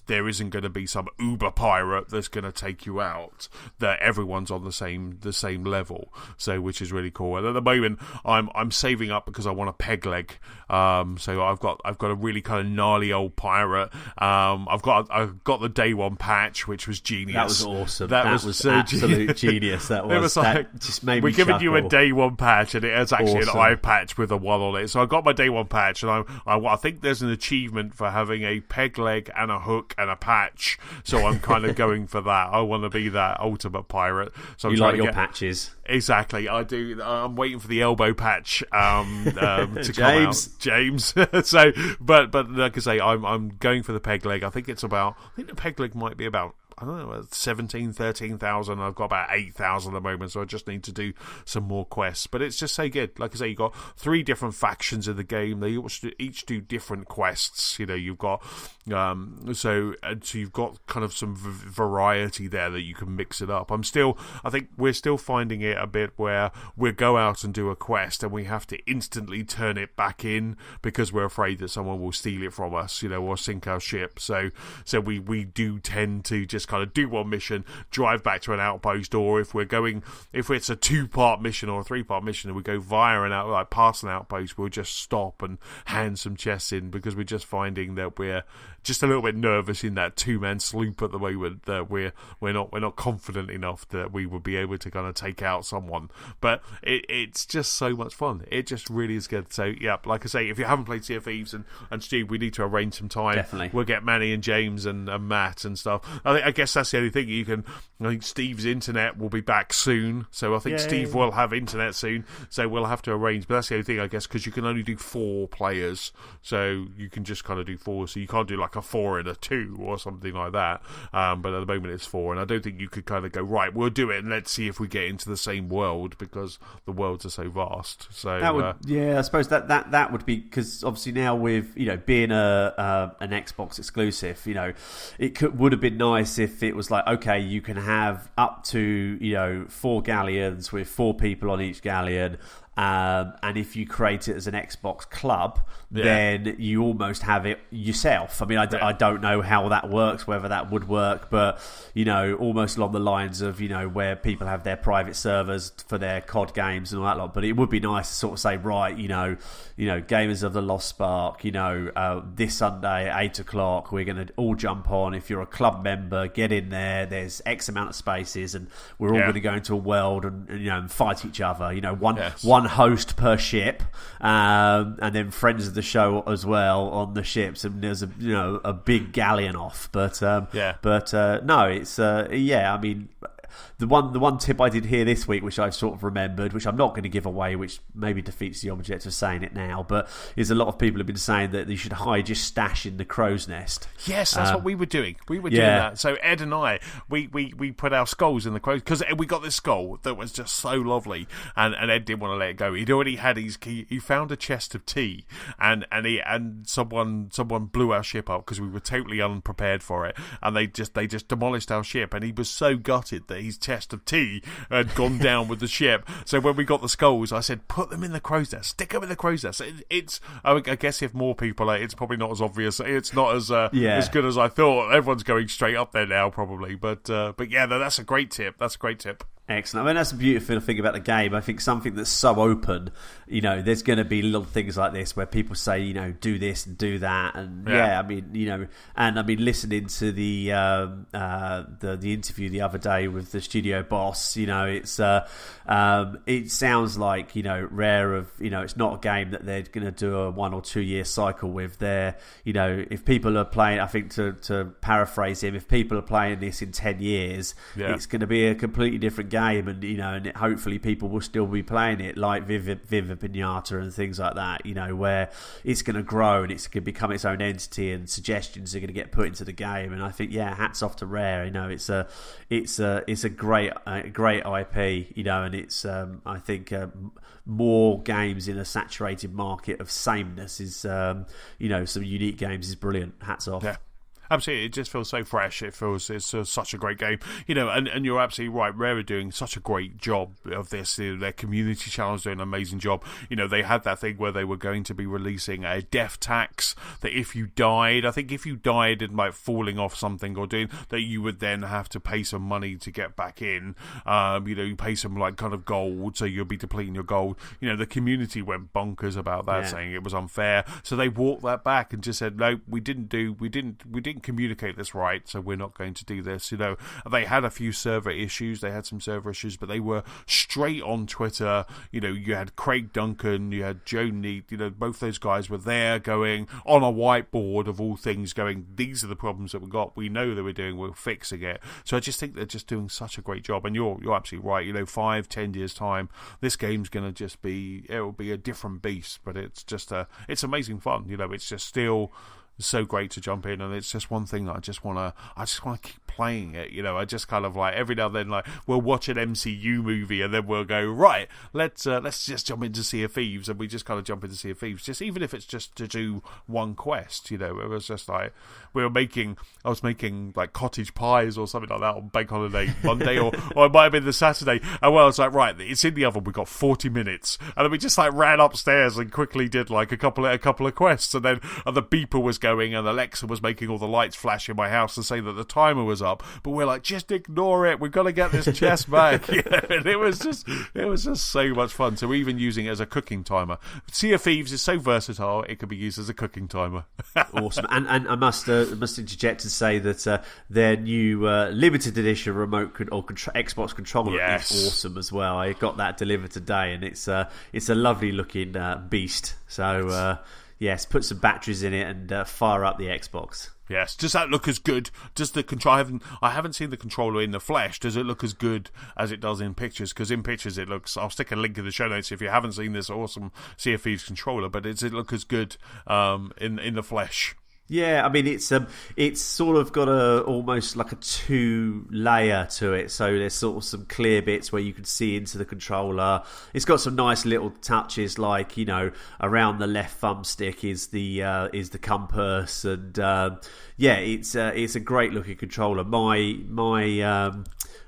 there isn't going to be some uber pirate that's going to take you out. That everyone's on the same level. So which is really cool. And at the moment, I'm saving up because I want a peg leg. So I've got a really kind of gnarly old pirate. I've got the day one patch, which was genius. That was awesome. That was so absolute genius. That was. It was like, that just made me we're giving chuckle. you a day one patch, and it is actually awesome. an eye patch with a 1 on it. So I got my day one patch, and I think there's an achievement for having a peg leg and a hook and a patch. So I'm kind of going for that. I want to be that ultimate pirate. So I'm you trying like to your patches? Exactly, I do. I'm waiting for the elbow patch to come out, James. So, but like I say, I'm going for the peg leg. I think the peg leg might be about, I don't know, 17,000, 13,000. I've got about 8,000 at the moment, so I just need to do some more quests. But it's just so good. Like I say, you've got 3 different factions in the game. They each do different quests. You've got so you've got kind of some variety there that you can mix it up. I think we're still finding it a bit where we go out and do a quest and we have to instantly turn it back in because we're afraid that someone will steal it from us, or sink our ship. So we do tend to just kind of do one mission, drive back to an outpost, or if it's a 2-part mission or a 3-part mission and we go via past an outpost, we'll just stop and hand some chests in because we're just finding that we're just a little bit nervous in that 2-man sloop at the moment, that we're not confident enough that we would be able to kind of take out someone. But it's just so much fun. It just really is good. So yeah, like I say, if you haven't played Sea of Thieves and Stu, we need to arrange some time. Definitely. We'll get Manny and James and Matt and stuff. I guess that's the only thing I think Steve's internet will be back soon, so I think Steve will have internet soon, so we'll have to arrange. But that's the only thing, I guess, because you can only do 4 players, so you can just kind of do 4, so you can't do like a 4 and a 2 or something like that. But at the moment it's 4, and I don't think you could kind of go, right, we'll do it and let's see if we get into the same world, because the worlds are so vast. So that would, I suppose that would be, because obviously now with being an Xbox exclusive, would have been nice if it was like, okay, you can have up to 4 galleons with 4 people on each galleon. And if you create it as an Xbox club, then you almost have it yourself. I mean, I don't know how that works, whether that would work, but, almost along the lines of, where people have their private servers for their COD games and all that lot. But it would be nice to sort of say, right, Gamers of the Lost Spark, this Sunday at 8 o'clock, we're going to all jump on. If you're a club member, get in there. There's X amount of spaces, and we're all going to go into a world and fight each other. One host per ship, and then friends of the show as well on the ships, and there's a big galleon off. But no, it's I mean, the one tip I did hear this week, which I've sort of remembered, which I'm not going to give away, which maybe defeats the object of saying it now, but is a lot of people have been saying that you should hide your stash in the crow's nest. Yes, that's what we were doing. We were doing that. So Ed and I, we put our skulls in the crow's, because we got this skull that was just so lovely, and Ed didn't want to let it go. He'd already had he found a chest of tea, and someone blew our ship up because we were totally unprepared for it, and they just demolished our ship, and he was so gutted that his chest of tea had gone down with the ship. So when we got the skulls, I said, put them in the crow's nest, stick them in the crow's nest. I guess if more people, it's probably not as obvious. It's not as good as I thought. Everyone's going straight up there now, probably. But yeah, that's a great tip. That's a great tip. Excellent. I mean, that's a beautiful thing about the game. I think something that's so open, there's going to be little things like this where people say, do this and do that, and listening to the interview the other day with the studio boss, it sounds like Rare it's not a game that they're going to do a 1 or 2 year cycle with. They're if people are playing, I think to paraphrase him, if people are playing this in 10 years, it's going to be a completely different game. And hopefully people will still be playing it, like Viva Pinata and things like that, where it's going to grow and it's going to become its own entity, and suggestions are going to get put into the game. And I think, hats off to Rare. It's a great IP, and it's I think more games in a saturated market of sameness is some unique games is brilliant. Hats off. Yeah. Absolutely, it just feels so fresh. It's such a great game, and you're absolutely right. Rare are doing such a great job of this. Their community channel is doing an amazing job. They had that thing where they were going to be releasing a death tax, that if you died, I think if you died in like falling off something or doing that, you would then have to pay some money to get back in. You pay some like kind of gold, so you'll be depleting your gold. The community went bonkers about that, saying it was unfair. So they walked that back and just said, no, we didn't communicate this right, so we're not going to do this. They had a few server issues, but they were straight on Twitter. You had Craig Duncan, you had Joe Neat, both those guys were there going on a whiteboard of all things, going, these are the problems that we got, we know that we're fixing it. So I just think they're just doing such a great job, and you're absolutely right. 5-10 years time, this game's going to just be, it'll be a different beast, but it's just it's amazing fun. It's just still so great to jump in, and it's just one thing that I just want to keep playing it. I just kind of like every now and then, like, we'll watch an MCU movie and then we'll go, right, let's just jump into Sea of Thieves, and we just kind of jump into Sea of Thieves, just even if it's just to do one quest. It was just like I was making like cottage pies or something like that on Bank Holiday Monday, or it might have been the Saturday, and I was like, right, it's in the oven, we've got 40 minutes, and then we just like ran upstairs and quickly did like a couple of quests, and then the beeper was going, and Alexa was making all the lights flash in my house and say that the timer was up, but we're like, just ignore it, we've got to get this chest back. And it was just so much fun. So we're even using it as a cooking timer. Sea of Thieves is so versatile, it can be used as a cooking timer. Awesome. And I must interject to say that their new limited edition remote Xbox controller is awesome as well. I got that delivered today, and it's a lovely looking beast. So yes, put some batteries in it and fire up the Xbox. Yes, does that look as good? Does the control? I haven't seen the controller in the flesh. Does it look as good as it does in pictures? Because in pictures it looks. I'll stick a link in the show notes if you haven't seen this awesome Sea of Thieves controller. But does it look as good in the flesh? Yeah, I mean it's sort of got almost like a 2-layer to it. So there's sort of some clear bits where you can see into the controller. It's got some nice little touches, like around the left thumbstick is the compass, and it's a great looking controller.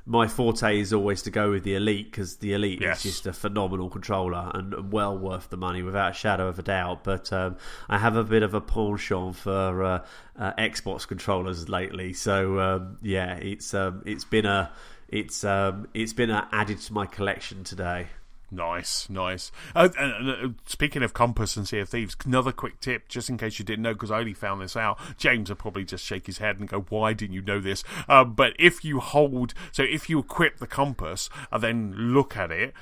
My forte is always to go with the Elite, because the Elite is just a phenomenal controller and well worth the money without a shadow of a doubt. But I have a bit of a penchant for Xbox controllers lately, so it's been added to my collection today. Nice. And speaking of compass and Sea of Thieves, another quick tip, just in case you didn't know, because I only found this out. James will probably just shake his head and go, why didn't you know this? But if you equip the compass and then look at it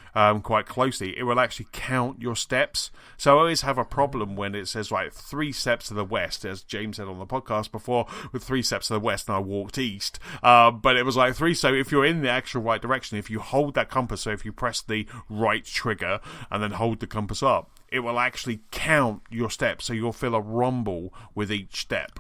quite closely, it will actually count your steps. So I always have a problem when it says, right, 3 steps to the west, as James said on the podcast before, with 3 steps to the west, and I walked east. But it was like 3, so if you're in the actual right direction, if you hold that compass, so if you press the right trigger and then hold the compass up, it will actually count your steps, so you'll feel a rumble with each step.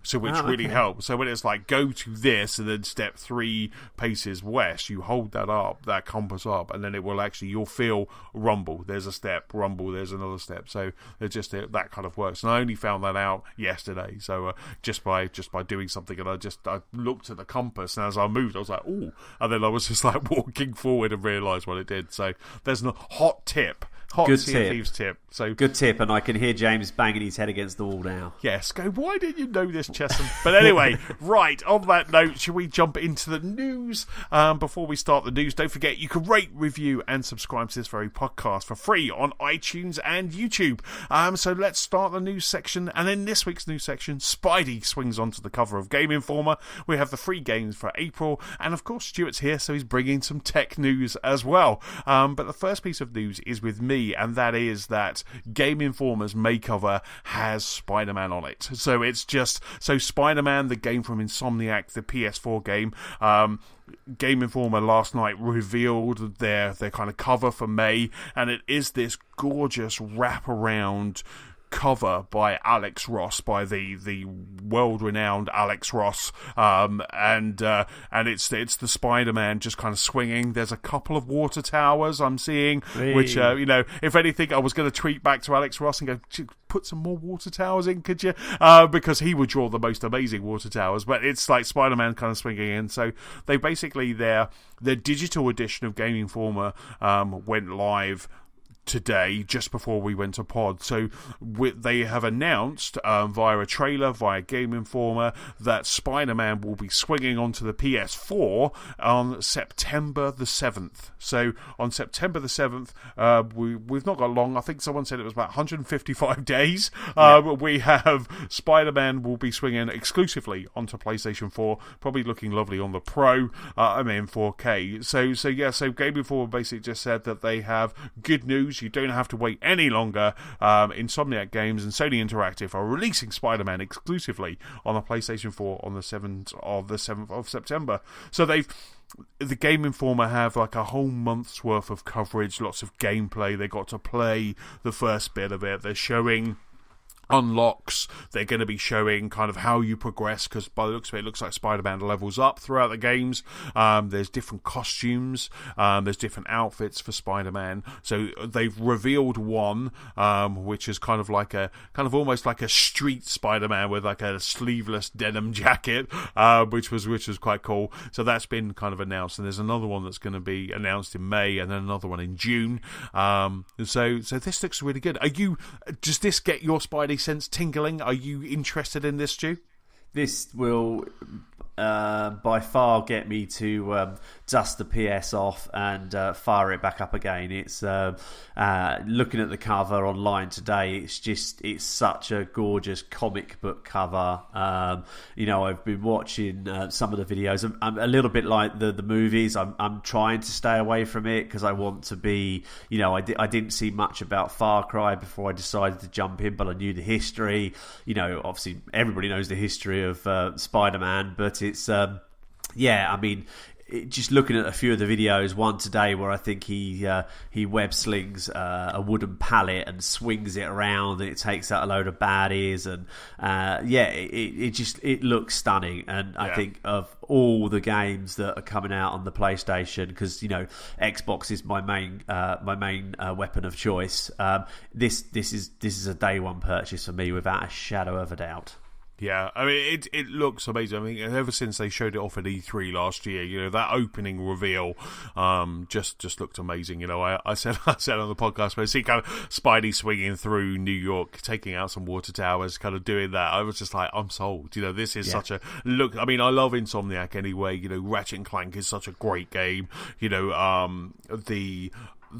So which really helps. So when it's like go to this and then step 3 paces west, you hold that compass up, and then it will actually, you'll feel rumble. There's a step, rumble. There's another step. So it just that kind of works. And I only found that out yesterday. So just by doing something, and I looked at the compass, and as I moved, I was like, ooh, and then I was just like walking forward and realised what it did. So there's a hot tip. Good Sea of Thieves tip. So good tip, and I can hear James banging his head against the wall now. Yes, why didn't you know this, Chesham? But anyway, right, on that note, shall we jump into the news? Before we start the news, don't forget you can rate, review, and subscribe to this very podcast for free on iTunes and YouTube. So let's start the news section, and in this week's news section, Spidey swings onto the cover of Game Informer. We have the free games for April, and of course Stuart's here, so he's bringing some tech news as well. But the first piece of news is with me, and that is that Game Informer's May cover has Spider-Man on it. So it's just Spider-Man, the game from Insomniac, the PS4 game. Game Informer last night revealed their kind of cover for May, and it is this gorgeous wraparound cover by Alex Ross, by the world-renowned Alex Ross, and it's the Spider-Man just kind of swinging. There's a couple of water towers I'm seeing, which if anything, I was going to tweet back to Alex Ross and go, put some more water towers in, could you? Because he would draw the most amazing water towers, but it's like Spider-Man kind of swinging in. So they basically their digital edition of Game Informer went live today, just before we went to pod. So they have announced via a trailer, via Game Informer, that Spider-Man will be swinging onto the PS4 on September the 7th. So on September the 7th, we've not got long. I think someone said it was about 155 days. We have Spider-Man will be swinging exclusively onto PlayStation 4, probably looking lovely on the Pro, 4K. So Game Informer basically just said that they have good news. You don't have to wait any longer. Insomniac Games and Sony Interactive are releasing Spider-Man exclusively on the PlayStation 4 on the 7th of September. So the Game Informer have like a whole month's worth of coverage, lots of gameplay. They got to play the first bit of it. They're showing unlocks. They're going to be showing kind of how you progress, because by the looks of it looks like Spider-Man levels up throughout the games. There's different costumes, there's different outfits for Spider-Man. So they've revealed one which is almost like a street Spider-Man with like a sleeveless denim jacket, which was quite cool. So that's been kind of announced, and there's another one that's going to be announced in May, and then another one in June. So this looks really good. Does this get your Spidey sense tingling? Are you interested in this, Stu? This will by far get me to dust the PS off and fire it back up again. It's looking at the cover online today, it's such a gorgeous comic book cover. I've been watching some of the videos. I'm a little bit like the movies. I'm trying to stay away from it because I want to be, I didn't see much about Far Cry before I decided to jump in, but I knew the history. Obviously everybody knows the history of Spider-Man, but it's just looking at a few of the videos, one today where I think he web slings a wooden pallet and swings it around, and it takes out a load of baddies, and it looks stunning. And I think of all the games that are coming out on the PlayStation, because Xbox is my main weapon of choice. This is a day one purchase for me without a shadow of a doubt. Yeah, I mean, it looks amazing. I mean, ever since they showed it off at E3 last year, that opening reveal just looked amazing. I said on the podcast, when I see kind of Spidey swinging through New York, taking out some water towers, kind of doing that, I was just like, I'm sold. This is such a look. I mean, I love Insomniac anyway. Ratchet and Clank is such a great game.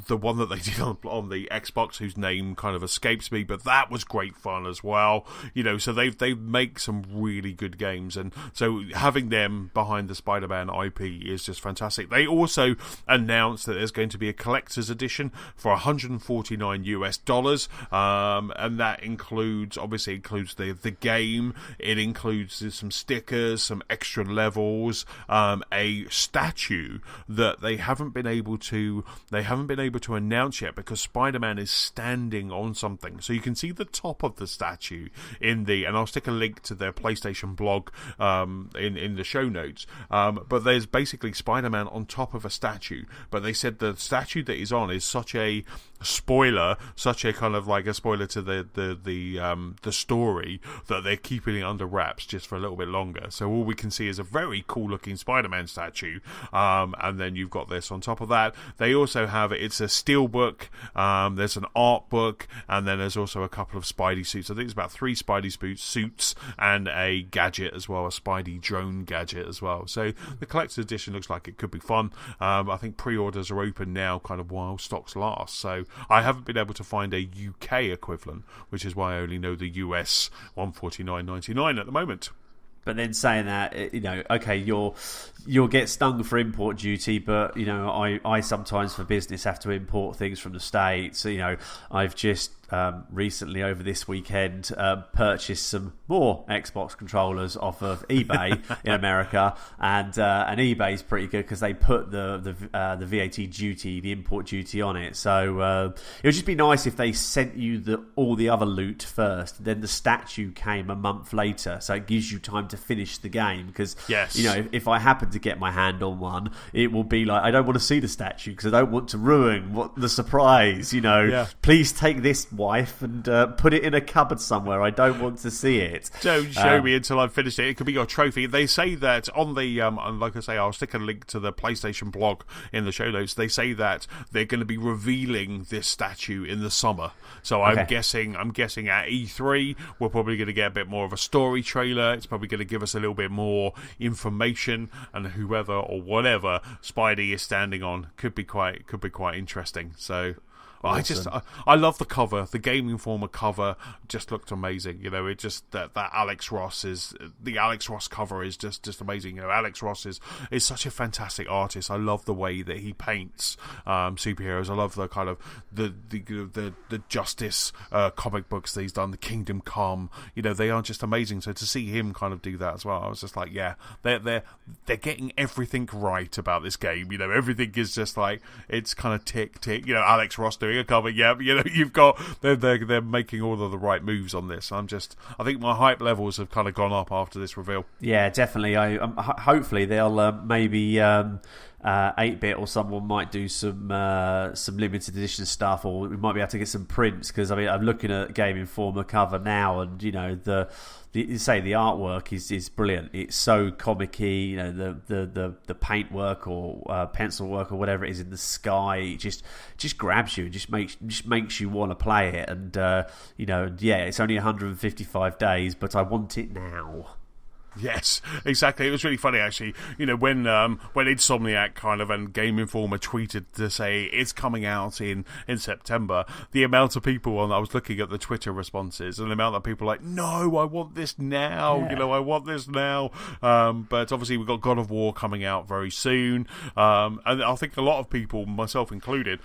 The one that they did on the Xbox, whose name kind of escapes me, but that was great fun as well. So they make some really good games, and so having them behind the Spider-Man IP is just fantastic. They also announced that there's going to be a collector's edition for $149, and that includes the game. It includes some stickers, some extra levels, a statue that they haven't been able to been able to announce yet because Spider-Man is standing on something. So you can see the top of the statue and I'll stick a link to their PlayStation blog in the show notes. But there's basically Spider-Man on top of a statue. But they said the statue that he's on is such a spoiler, such a kind of like a spoiler to the story, that they're keeping it under wraps just for a little bit longer. So all we can see is a very cool looking Spider-Man statue, and then you've got this on top of that. They also have, it's a steel book, there's an art book, and then there's also a couple of Spidey suits. I think it's about 3 Spidey suits and a gadget as well, a Spidey drone gadget as well. So the collector's edition looks like it could be fun. I think pre-orders are open now kind of while stocks last, so I haven't been able to find a UK equivalent, which is why I only know the US $149.99 at the moment. But then saying that, okay, you'll get stung for import duty, but I sometimes for business have to import things from the States. I've just recently over this weekend purchased some more Xbox controllers off of eBay in America, and eBay's pretty good because they put the VAT duty, the import duty on it. So it would just be nice if they sent you all the other loot first, then the statue came a month later, so it gives you time to finish the game. Because if I happen to get my hand on one, it will be like, I don't want to see the statue because I don't want to ruin the surprise. Please take this, wife, and put it in a cupboard somewhere. I don't want to see it. Don't show me until I've finished it. It could be your trophy. They say that on the like I say, I'll stick a link to the PlayStation blog in the show notes. They say that they're going to be revealing this statue in the summer. So I'm guessing at E3 we're probably going to get a bit more of a story trailer. It's probably going to give us a little bit more information, and whoever or whatever Spidey is standing on could be quite interesting. So awesome. I love the cover. The Game Informer cover just looked amazing. It just that Alex Ross cover is just amazing. Alex Ross is such a fantastic artist. I love the way that he paints superheroes. I love the kind of the Justice comic books that he's done, the Kingdom Come. They are just amazing. So to see him kind of do that as well, I was just like, yeah, they're getting everything right about this game. Everything is just like, it's kind of tick. Alex Ross doing a cover, you've got they're making all of the right moves on this. I think my hype levels have kind of gone up after this reveal. Yeah, definitely. Hopefully they'll maybe 8-bit or someone might do some limited edition stuff, or we might be able to get some prints, because I'm looking at Game Informer cover now, and the artwork is brilliant. It's so comic-y, the paint work or pencil work or whatever it is in the sky, it just grabs you, just makes you want to play it. And it's only 155 days, but I want it now. Yes, exactly. It was really funny, actually. When Insomniac kind of and Game Informer tweeted to say it's coming out in September, the amount of people I was looking at the Twitter responses, and the amount of people like, no, I want this now. Yeah. I want this now. But obviously we've got God of War coming out very soon, and I think a lot of people, myself included,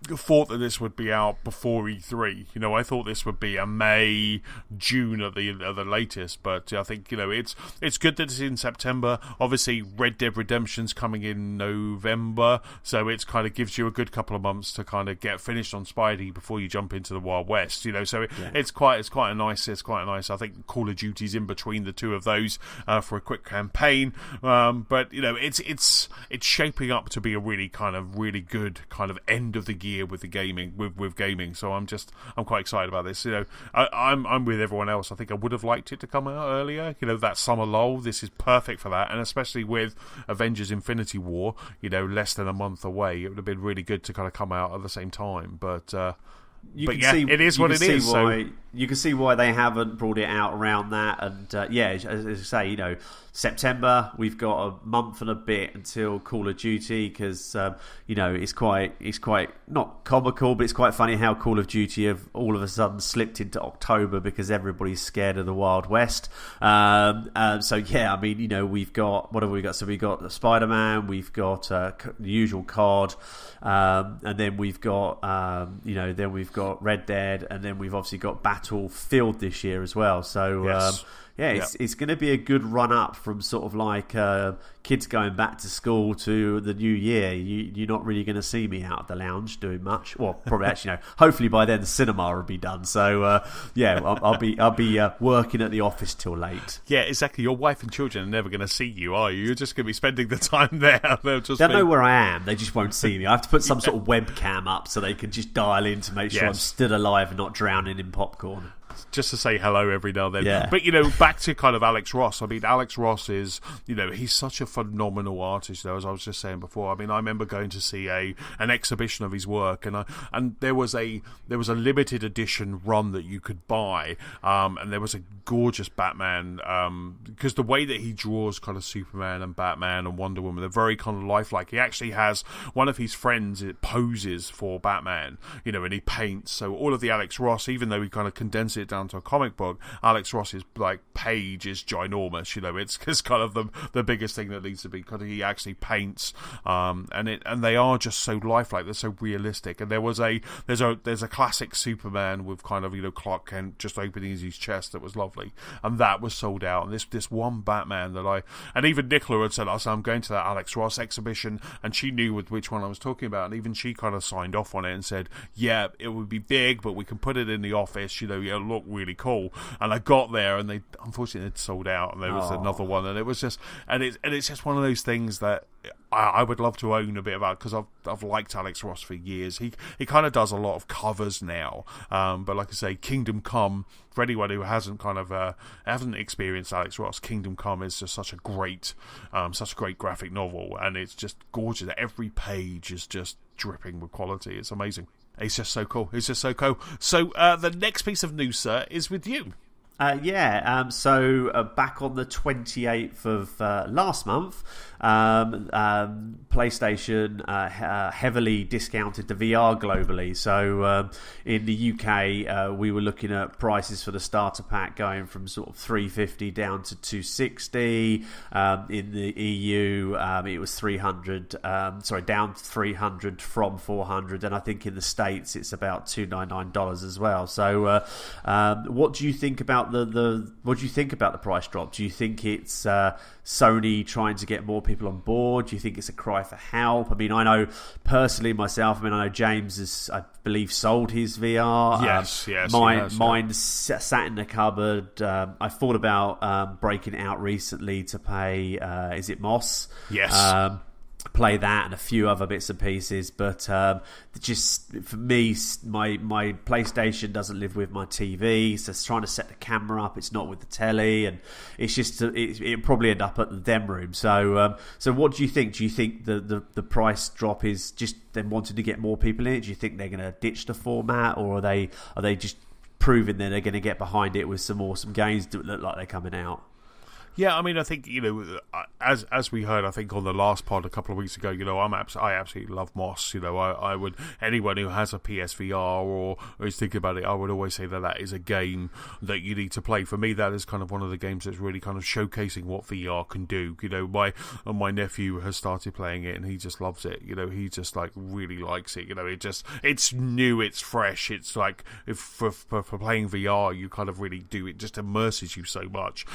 thought that this would be out before E3. I thought this would be a May, June at the latest, but I think it's good that it's in September. Obviously Red Dead Redemption's coming in November, so it's kind of gives you a good couple of months to kind of get finished on Spidey before you jump into the Wild West. So it's quite a nice. I think Call of Duty's in between the two of those for a quick campaign, but it's shaping up to be a really good kind of end of the year with the gaming, with gaming. So I'm quite excited about this. I'm with everyone else. I think I would have liked it to come out earlier. That summer lull. This is perfect for that, and especially with Avengers: Infinity War, less than a month away, it would have been really good to kind of come out at the same time. But it is what it is. You can see why they haven't brought it out around that. And as I say, September, we've got a month and a bit until Call of Duty, because it's quite not comical, but it's quite funny how Call of Duty have all of a sudden slipped into October because everybody's scared of the Wild West. We've got, what have we got? So we've got Spider-Man, we've got the usual COD, and then we've got Red Dead, and then we've obviously got Battlefield this year as well. So yes. It's going to be a good run up from sort of like kids going back to school to the new year. You're not really going to see me out of the lounge doing much. Well, probably actually, hopefully by then the cinema will be done. So I'll be working at the office till late. Yeah, exactly. Your wife and children are never going to see you, are you? You're just going to be spending the time there. They'll know where I am. They just won't see me. I have to put some sort of webcam up so they can just dial in to make sure I'm still alive and not drowning in popcorn. Just to say hello every now and then. Yeah. But, back to kind of Alex Ross. I mean, Alex Ross is, he's such a phenomenal artist, though, as I was just saying before. I mean, I remember going to see an exhibition of his work, and there was a limited edition run that you could buy, and there was a gorgeous Batman, because the way that he draws kind of Superman and Batman and Wonder Woman, they're very kind of lifelike. He actually has one of his friends poses for Batman, and he paints. So all of the Alex Ross, even though he kind of condenses it down to a comic book, Alex Ross's page is ginormous. It's kind of the biggest thing that needs to be, because he actually paints, and they are just so lifelike. They're so realistic. And there's a classic Superman with kind of Clark Kent just opening his chest that was lovely, and that was sold out. And this one Batman and even Nicola had said, I'm going to that Alex Ross exhibition, and she knew which one I was talking about, and even she kind of signed off on it and said, yeah, it would be big, but we can put it in the office. It'll look really cool. And I got there, and they unfortunately had sold out, and there was another one, and it was just, and it's just one of those things that I would love to own a bit about, because I've liked Alex Ross for years. He kind of does a lot of covers now, but like I say, Kingdom Come, for anyone who hasn't experienced Alex Ross, Kingdom Come is just such a great graphic novel, and it's just gorgeous. Every page is just dripping with quality. It's amazing. It's just so cool. So the next piece of news, sir, is with you. So back on the 28th of last month, PlayStation heavily discounted the VR globally. So in the UK, we were looking at prices for the starter pack going from sort of $350 down to $260. In the EU, it was $300. Down $300 from $400, and I think in the States it's about $299 as well. So, what do you think about what do you think about the price drop? Do you think it's Sony trying to get more people on board? Do you think it's a cry for help? I mean, I know personally myself, I know James has, I believe, sold his VR. Yes. Mine sat in the cupboard. I thought about breaking it out recently to pay, is it Moss? Yes. Play that and a few other bits and pieces, but just for me, my PlayStation doesn't live with my TV, so it's trying to set the camera up, it's not with the telly, and it's just it probably end up at the dem room. So what do you think? Do you think the price drop is just them wanting to get more people in it? Do you think they're going to ditch the format, or are they just proving that they're going to get behind it with some awesome games that look like they're coming out? Yeah, I mean, I think, as we heard, I think on the last pod a couple of weeks ago, I absolutely love Moss. I would, anyone who has a PSVR or is thinking about it, I would always say that is a game that you need to play. For me, that is kind of one of the games that's really kind of showcasing what VR can do. My nephew has started playing it and he just loves it. He just really likes it. It's new, it's fresh. It's like if for playing VR, you kind of really do, it just immerses you so much.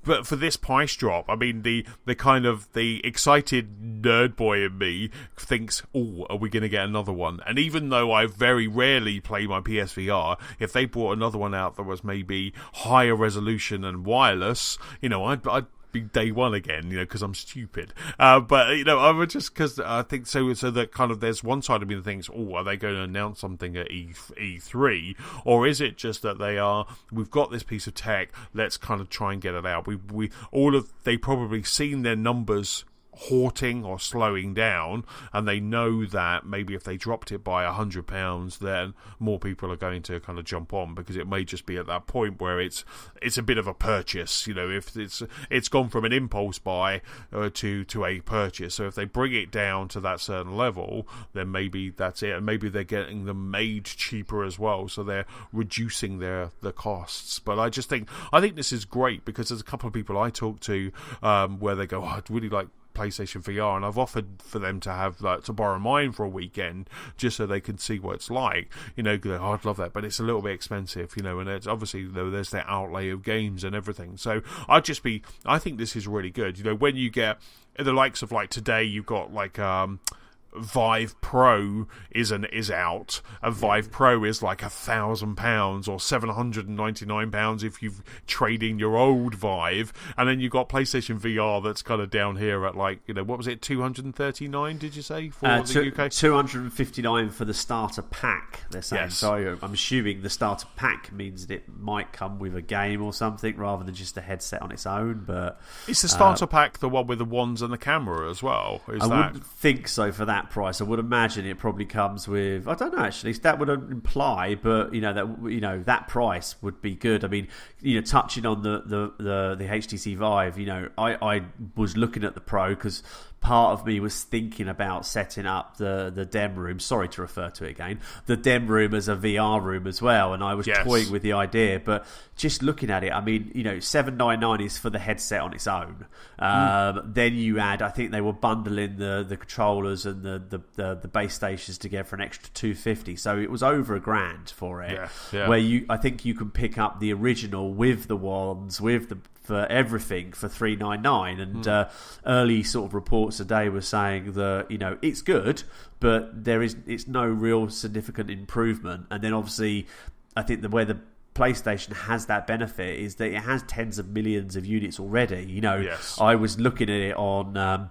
But for this price drop, I mean, the kind of the excited nerd boy in me thinks, oh, are we going to get another one? And even though I very rarely play my PSVR, if they brought another one out that was maybe higher resolution and wireless, I'd be day one again, because I'm stupid. But I would just, because I think so that kind of there's one side of me that thinks, oh, are they going to announce something at E3, or is it just that we've got this piece of tech, let's kind of try and get it out. They probably seen their numbers halting or slowing down, and they know that maybe if they dropped it by £100, then more people are going to kind of jump on, because it may just be at that point where it's a bit of a purchase. If it's gone from an impulse buy to a purchase. So if they bring it down to that certain level, then maybe that's it, and maybe they're getting them made cheaper as well, so they're reducing the costs. But I think this is great, because there's a couple of people I talk to where they go, I'd really like PlayStation VR, and I've offered for them to have to borrow mine for a weekend just so they can see what it's like. Oh, I'd love that, but it's a little bit expensive, and it's obviously there's that outlay of games and everything. So I think this is really good. When you get the likes of like today, you've got like Vive Pro is out, and Vive Pro is like £1,000 or £799 if you've trading your old Vive, and then you've got PlayStation VR that's kind of down here at like what was it, 239? Did you say for the UK? 259 for the starter pack. They're saying. Yes. So I'm assuming the starter pack means that it might come with a game or something rather than just a headset on its own. But is the starter pack the one with the wands and the camera as well? Wouldn't think so for that price. I would imagine it probably comes with, I don't know actually, that would imply, but that price would be good. I mean, touching on the HTC Vive, I was looking at the Pro because part of me was thinking about setting up the dem room, sorry to refer to it again, the dem room as a VR room as well, and I was toying with the idea, but just looking at it, I mean, $799 is for the headset on its own. Then you add, I think they were bundling the controllers and the base stations together for an extra $250, so it was over $1,000 for it. Where I think you can pick up the original with the wands, for everything for $399, and early sort of reports today were saying that it's good, but it's no real significant improvement. And then obviously, I think where the PlayStation has that benefit is that it has tens of millions of units already. I was looking at it on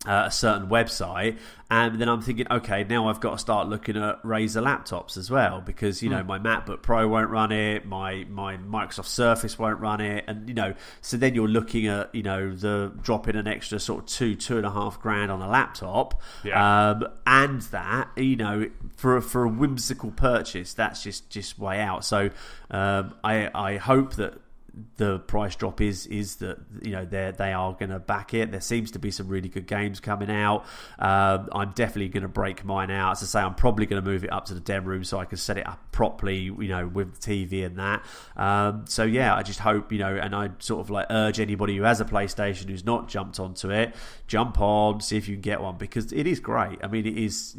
a certain website, and then I'm thinking, okay, now I've got to start looking at Razer laptops as well, because my MacBook Pro won't run it, my Microsoft Surface won't run it, and so then you're looking at the dropping an extra sort of $2.5 on a laptop, and that for a whimsical purchase, that's just way out. So I hope that the price drop is that they are going to back it. There seems to be some really good games coming out. I'm definitely going to break mine out. As I say, I'm probably going to move it up to the dem room so I can set it up properly, with the TV and that. So yeah, I just hope, and I sort of like urge anybody who has a PlayStation who's not jumped onto it, jump on, see if you can get one, because it is great. I mean, it is,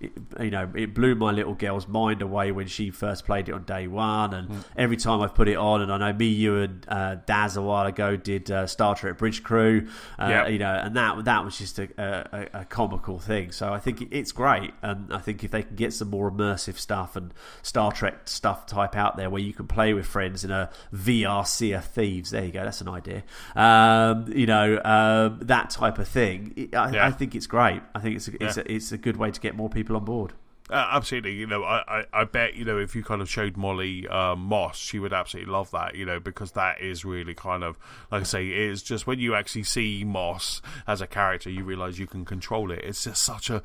it blew my little girl's mind away when she first played it on day one, and every time I've put it on, and I know me, you, and Daz a while ago did Star Trek Bridge Crew, and that was just a comical thing. So I think it's great, and I think if they can get some more immersive stuff and Star Trek stuff type out there where you can play with friends in a VR Sea of Thieves, there you go, that's an idea. That type of thing. I think it's great. I think it's a good way to get more people on board. Absolutely. I bet if you kind of showed Molly Moss, she would absolutely love that, because that is really kind of, like I say, it's just when you actually see Moss as a character, you realise you can control it. It's just such a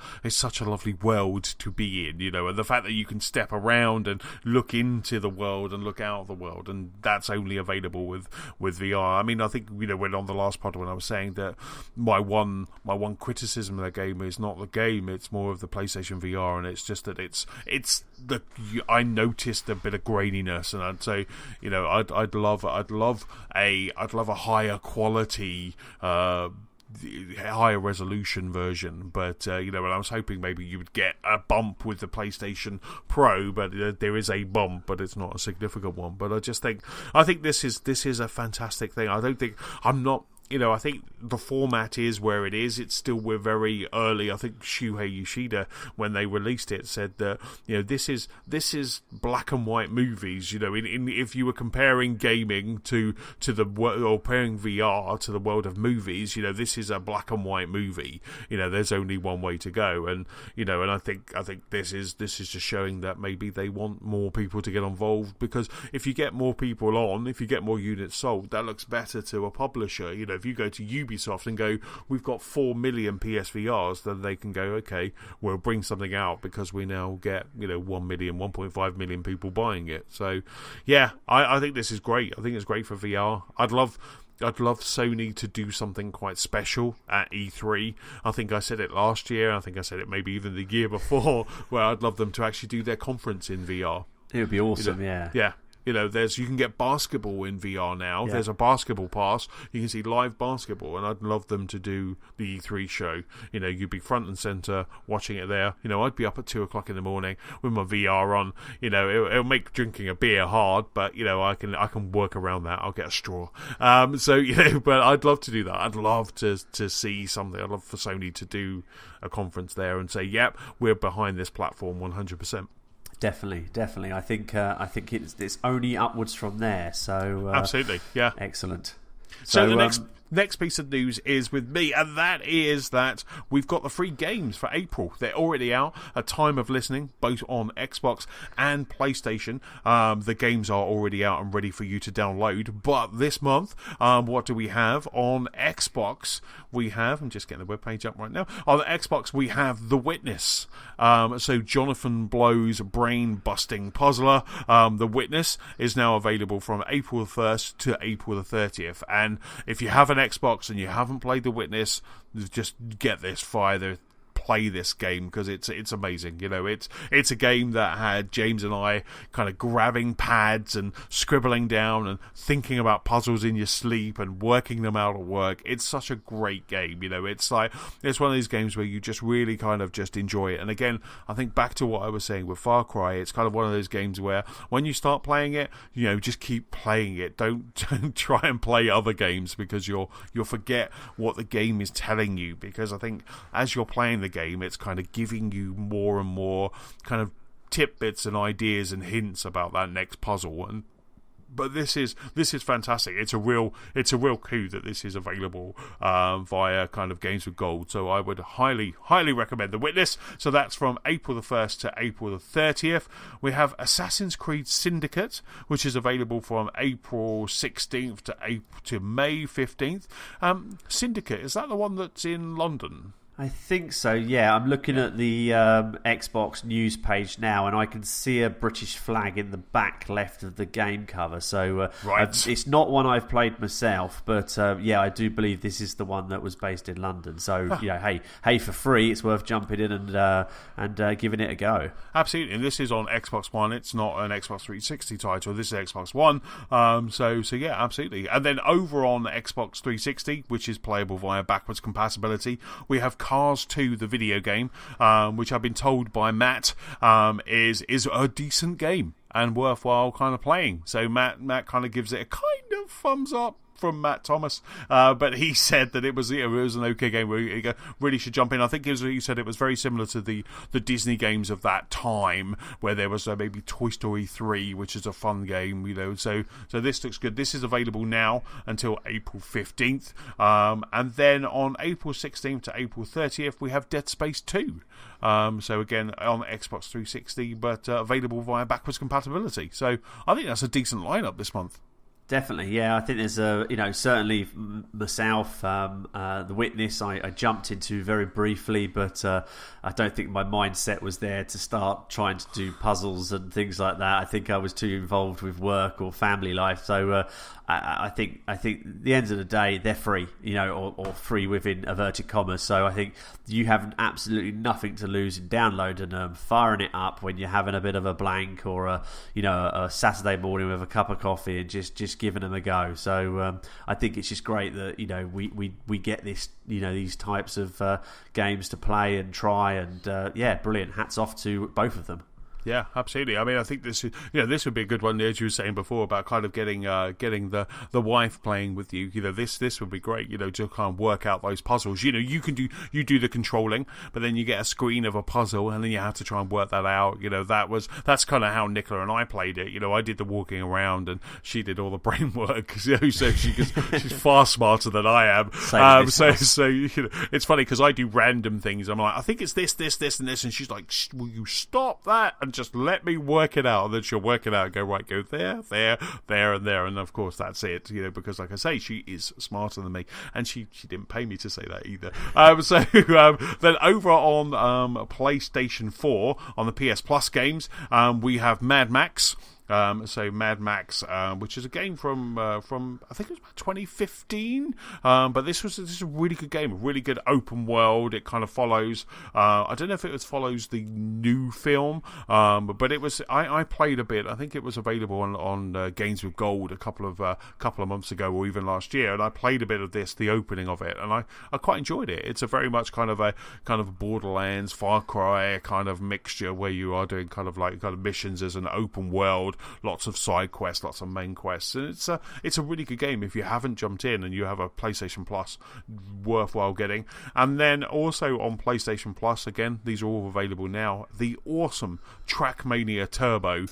lovely world to be in, and the fact that you can step around and look into the world and look out of the world, and that's only available with VR. I mean, I think when on the last pod when I was saying that my one criticism of the game is not the game, it's more of the PlayStation VR, and it's just that I noticed a bit of graininess, and I'd say I'd love a higher quality, higher resolution version, but and I was hoping maybe you would get a bump with the PlayStation Pro, but there is a bump, but it's not a significant one. But I think this is a fantastic thing. I think the format is where it is. We're very early. I think Shuhei Yoshida, when they released it, said that this is black and white movies. If you were comparing gaming to the or comparing VR to the world of movies, this is a black and white movie. There's only one way to go, and and I think this is just showing that maybe they want more people to get involved, because if you get more people on, if you get more units sold, that looks better to a publisher. If you go to Ubisoft and go, we've got 4 million PSVRs, then they can go, okay, we'll bring something out because we now get 1 million, 1.5 million people buying it. So yeah, I think this is great. I think it's great for VR. I'd love Sony to do something quite special at E3. I think I said it last year. I think I said it maybe even the year before, where I'd love them to actually do their conference in VR. It would be awesome, yeah. Yeah. you can get basketball in VR now. Yeah. There's a basketball pass. You can see live basketball, and I'd love them to do the E3 show. You'd be front and center watching it there. I'd be up at 2:00 in the morning with my VR on. It'll make drinking a beer hard, but I can work around that. I'll get a straw. But I'd love to do that. I'd love to see something. I'd love for Sony to do a conference there and say, "Yep, we're behind this platform 100%." Definitely. I think it's only upwards from there. So absolutely, yeah, excellent. So the next piece of news is with me, and that is that we've got the free games for April. They're already out at time of listening, both on Xbox and PlayStation. The games are already out and ready for you to download. But this month, what do we have on Xbox? We have, I'm just getting the webpage up right now. On Xbox, we have The Witness. So Jonathan Blow's brain-busting puzzler, The Witness, is now available from April 1st to April the 30th. And if you have an Xbox and you haven't played The Witness, just get this play this game, because it's amazing. It's a game that had James and I kind of grabbing pads and scribbling down and thinking about puzzles in your sleep and working them out at work. It's such a great game. It's one of these games where you just really kind of just enjoy it. And again, I think back to what I was saying with Far Cry, it's kind of one of those games where when you start playing it, just keep playing it. Don't try and play other games, because you'll forget what the game is telling you, because I think as you're playing the game, it's kind of giving you more and more kind of tidbits and ideas and hints about that next puzzle. But this is fantastic. It's a real coup that this is available via kind of Games with Gold. So I would highly recommend The Witness. So that's from April the 1st to April the 30th. We have Assassin's Creed Syndicate, which is available from April 16th to May 15th. Syndicate, is that the one that's in London? I think so, yeah. I'm looking at the Xbox news page now, and I can see a British flag in the back left of the game cover. So right. It's not one I've played myself, but I do believe this is the one that was based in London. So, hey, for free, it's worth jumping in and giving it a go. Absolutely, and this is on Xbox One. It's not an Xbox 360 title. This is Xbox One. So yeah, absolutely. And then over on Xbox 360, which is playable via backwards compatibility, we have Cars 2, the video game, which I've been told by Matt is a decent game and worthwhile kind of playing. So Matt kind of gives it a kind of thumbs up from Matt Thomas, but he said that it was an okay game where you really should jump in. I think he said it was very similar to the Disney games of that time, where there was maybe Toy Story 3, which is a fun game, so this looks good. This is available now until April 15th, and then on April 16th to April 30th we have Dead Space 2, so again on Xbox 360, but available via backwards compatibility. So I think that's a decent lineup this month. Definitely, yeah. I think there's certainly myself, The Witness, I jumped into very briefly, but I don't think my mindset was there to start trying to do puzzles and things like that. I think I was too involved with work or family life. So I think at the end of the day, they're free, or free within inverted commas. So I think you have absolutely nothing to lose in downloading them, firing it up when you're having a bit of a blank, or a Saturday morning with a cup of coffee, and just giving them a go. So I think it's just great that we get this these types of games to play and try, and brilliant. Hats off to both of them. Yeah, absolutely. I mean, I think this would be a good one, as you were saying before, about kind of getting the wife playing with you. This would be great. To kind of work out those puzzles. You do the controlling, but then you get a screen of a puzzle, and then you have to try and work that out. That's kind of how Nicola and I played it. I did the walking around, and she did all the brain work. So she's far smarter than I am. So it's funny because I do random things. I'm like, I think it's this, and this, and she's like, will you stop that? And just let me work it out. And then she'll work it out and go there, and there. And of course, that's it, because like I say, she is smarter than me. And she didn't pay me to say that either. Then over on PlayStation 4, on the PS Plus games, we have Mad Max. So Mad Max, which is a game from I think it was about 2015. But this is a really good game, a really good open world. It kind of follows. I don't know if it follows the new film, but it was. I played a bit. I think it was available on Games with Gold a couple of months ago, or even last year. And I played a bit of this, the opening of it, and I quite enjoyed it. It's a very much kind of a Borderlands, Far Cry kind of mixture where you are doing kind of missions as an open world, lots of side quests, lots of main quests, and it's a really good game. If you haven't jumped in and you have a PlayStation Plus, worthwhile getting. And then also on PlayStation Plus, again, these are all available now. The awesome Trackmania Turbo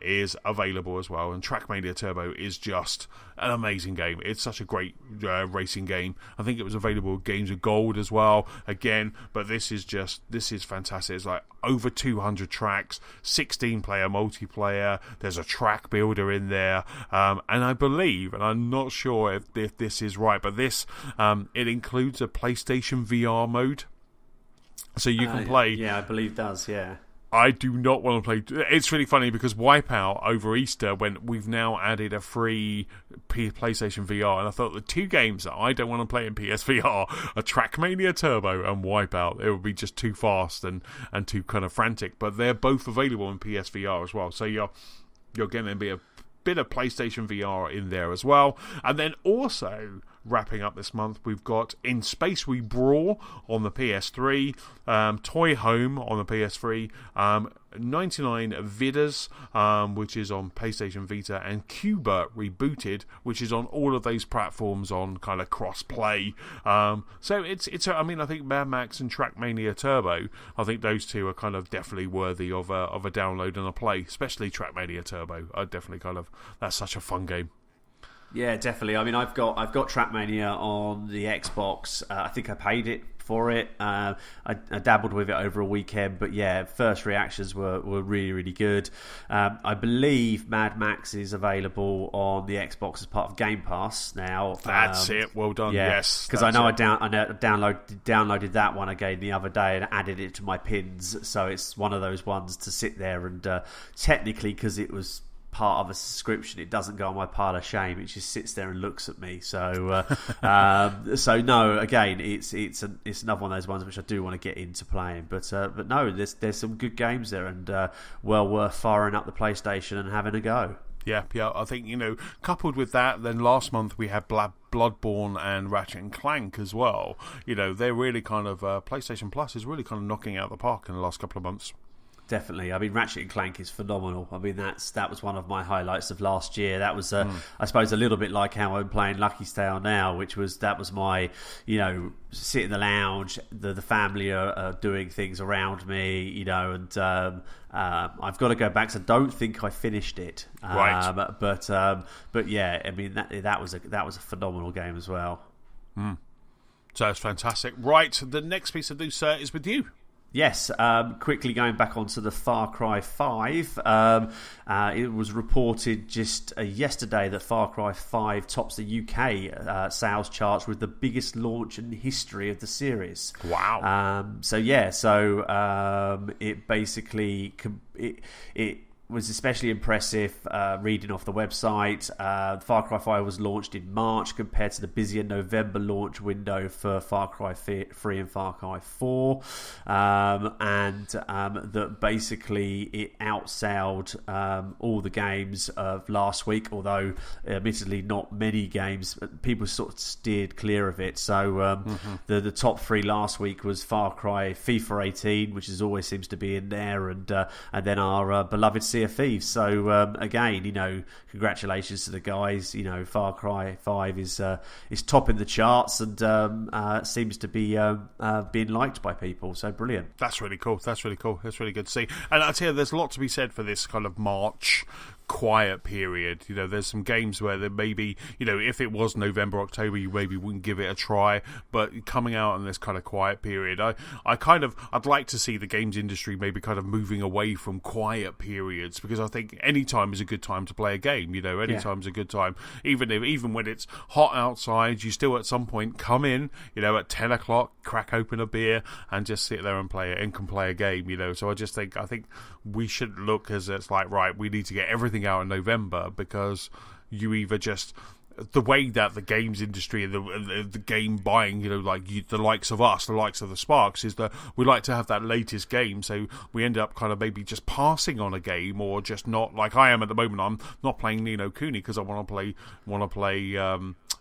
is available as well, and Trackmania Turbo is just an amazing game. It's such a great racing game. I think it was available at Games of Gold as well, again, but this is fantastic. It's like over 200 tracks, 16-player multiplayer. There's a track builder in there, and I believe, and I'm not sure if this is right, but this it includes a PlayStation VR mode, so you can play. Yeah, I believe it does. Yeah. I do not want to play. It's really funny because Wipeout over Easter, when we've now added a free PlayStation VR, and I thought the two games that I don't want to play in PSVR are Trackmania Turbo and Wipeout. It would be just too fast and too kind of frantic, but they're both available in PSVR as well. So you're going to be a bit of PlayStation VR in there as well. And then also wrapping up this month, we've got In Space We Brawl on the PS3, Toy Home on the PS3, 99 Vidas, which is on PlayStation Vita, and Cuba Rebooted, which is on all of those platforms on kind of cross-play. So I mean, I think Mad Max and Trackmania Turbo, I think those two are kind of definitely worthy of a download and a play, especially Trackmania Turbo. I definitely that's such a fun game. Yeah, definitely. I mean, I've got Trackmania on the Xbox. I think I paid it for it. I dabbled with it over a weekend, but yeah, first reactions were really, really good. I believe Mad Max is available on the Xbox as part of Game Pass now. That's it. Well done. Yeah, yes, because I downloaded that one again the other day and added it to my pins. So it's one of those ones to sit there and technically, because it was part of a subscription, it doesn't go on my pile of shame. It just sits there and looks at me. So no, again, it's another one of those ones which I do want to get into playing. But no, there's some good games there, and well worth firing up the PlayStation and having a go. Yeah. I think, coupled with that, then last month we had Bloodborne and Ratchet and Clank as well. They're really kind of PlayStation Plus is really kind of knocking out the park in the last couple of months. Definitely. I mean, Ratchet and Clank is phenomenal. I mean, that was one of my highlights of last year. That was, I suppose, a little bit like how I'm playing Lucky's Tale now, that was my, sit in the lounge. The family are doing things around me, and I've got to go back. So I don't think I finished it. Right. But yeah, I mean that was a phenomenal game as well. So it's fantastic. Right. The next piece of news, sir, is with you. Yes, quickly going back onto the Far Cry 5, it was reported just yesterday that Far Cry 5 tops the UK sales charts with the biggest launch in the history of the series. Wow. It basically it was especially impressive reading off the website. Far Cry 5 was launched in March compared to the busier November launch window for Far Cry 3 and Far Cry 4. That basically it outsold all the games of last week, although admittedly not many games. People sort of steered clear of it. So the top three last week was Far Cry, FIFA 18, which always seems to be in there, and then our beloved Sea of Thieves. So again, congratulations to the guys. Far Cry 5 is topping the charts and seems to be being liked by people. So brilliant. That's really cool. That's really good to see. And I tell you, there's a lot to be said for this kind of March quiet period. There's some games where there maybe, if it was November, October, you maybe wouldn't give it a try, but coming out in this kind of quiet period, I'd like to see the games industry maybe kind of moving away from quiet periods, because I think any time is a good time to play a game. Any time's a good time, even when it's hot outside, you still at some point come in, at 10 o'clock, crack open a beer and just sit there and play it and can play a game. So I think we should look as it's like, right, we need to get everything something out in November, because you either just, the way that the games industry and the game buying, the likes of us, the likes of the Sparks, is that we like to have that latest game, so we end up kind of maybe just passing on a game, or just not, like I am at the moment. I'm not playing Ni no Kuni because I want to play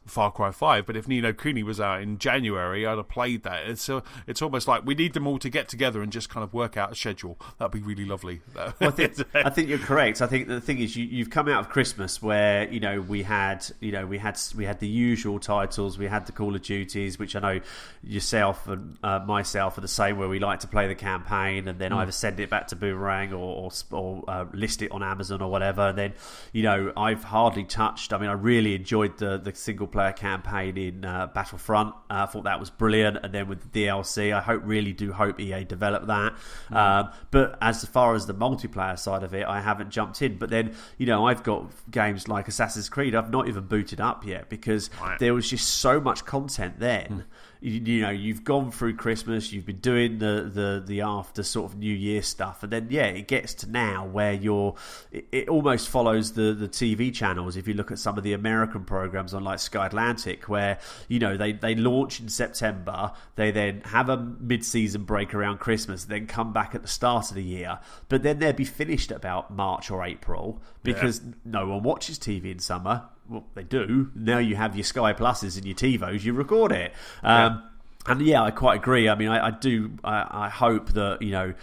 Far Cry 5, but if Ni no Kuni was out in January, I'd have played that. It's almost like we need them all to get together and just kind of work out a schedule. That'd be really lovely. Well, I think you're correct. I think the thing is, you've come out of Christmas where we had the usual titles. We had the Call of Duties, which I know yourself and myself are the same, where we like to play the campaign and then either send it back to Boomerang or list it on Amazon or whatever. And then I've hardly touched. I mean, I really enjoyed the single player campaign in Battlefront. I thought that was brilliant, and then with the DLC, I really do hope EA develop that. But as far as the multiplayer side of it, I haven't jumped in. But then I've got games like Assassin's Creed I've not even booted up yet, because there was just so much content then. You've gone through Christmas, you've been doing the after sort of New Year stuff, and then it gets to now where it almost follows the TV channels. If you look at some of the American programs on like Sky Atlantic, where they launch in September, they then have a mid-season break around Christmas, then come back at the start of the year, but then they'll be finished at about March or April, because no one watches TV in summer. Well, they do. Now you have your Sky Pluses and your TiVos, you record it. And I quite agree. I mean, I hope that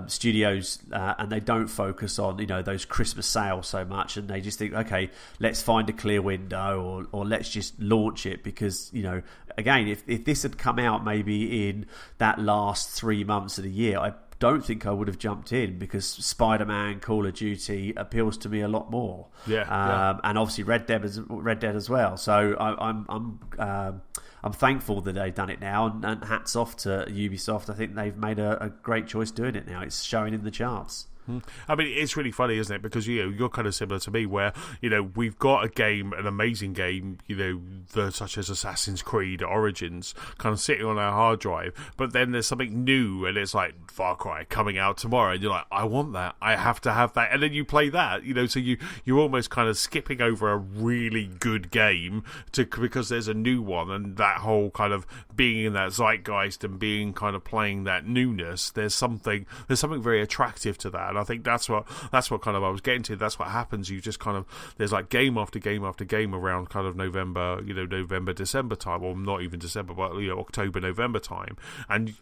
studios and they don't focus on those Christmas sales so much, and they just think, okay, let's find a clear window, or let's just launch it, because again, if this had come out maybe in that last 3 months of the year, I don't think I would have jumped in, because Spider-Man, Call of Duty appeals to me a lot more. And obviously Red Dead as well. So I'm thankful that they've done it now, and hats off to Ubisoft. I think they've made a great choice doing it now. It's showing in the charts. I mean, it's really funny, isn't it? Because you're kind of similar to me, where we've got a game, an amazing game, such as Assassin's Creed Origins, kind of sitting on our hard drive. But then there's something new, and it's like Far Cry coming out tomorrow, and you're like, I want that, I have to have that, and then you play that. So you're almost kind of skipping over a really good game because there's a new one, and that whole kind of being in that zeitgeist and being kind of playing that newness. There's something very attractive to that. And I think that's what kind of I was getting to. That's what happens. You just kind of, there's like game after game after game around kind of November, November, December time, or not even December, but October, November time, and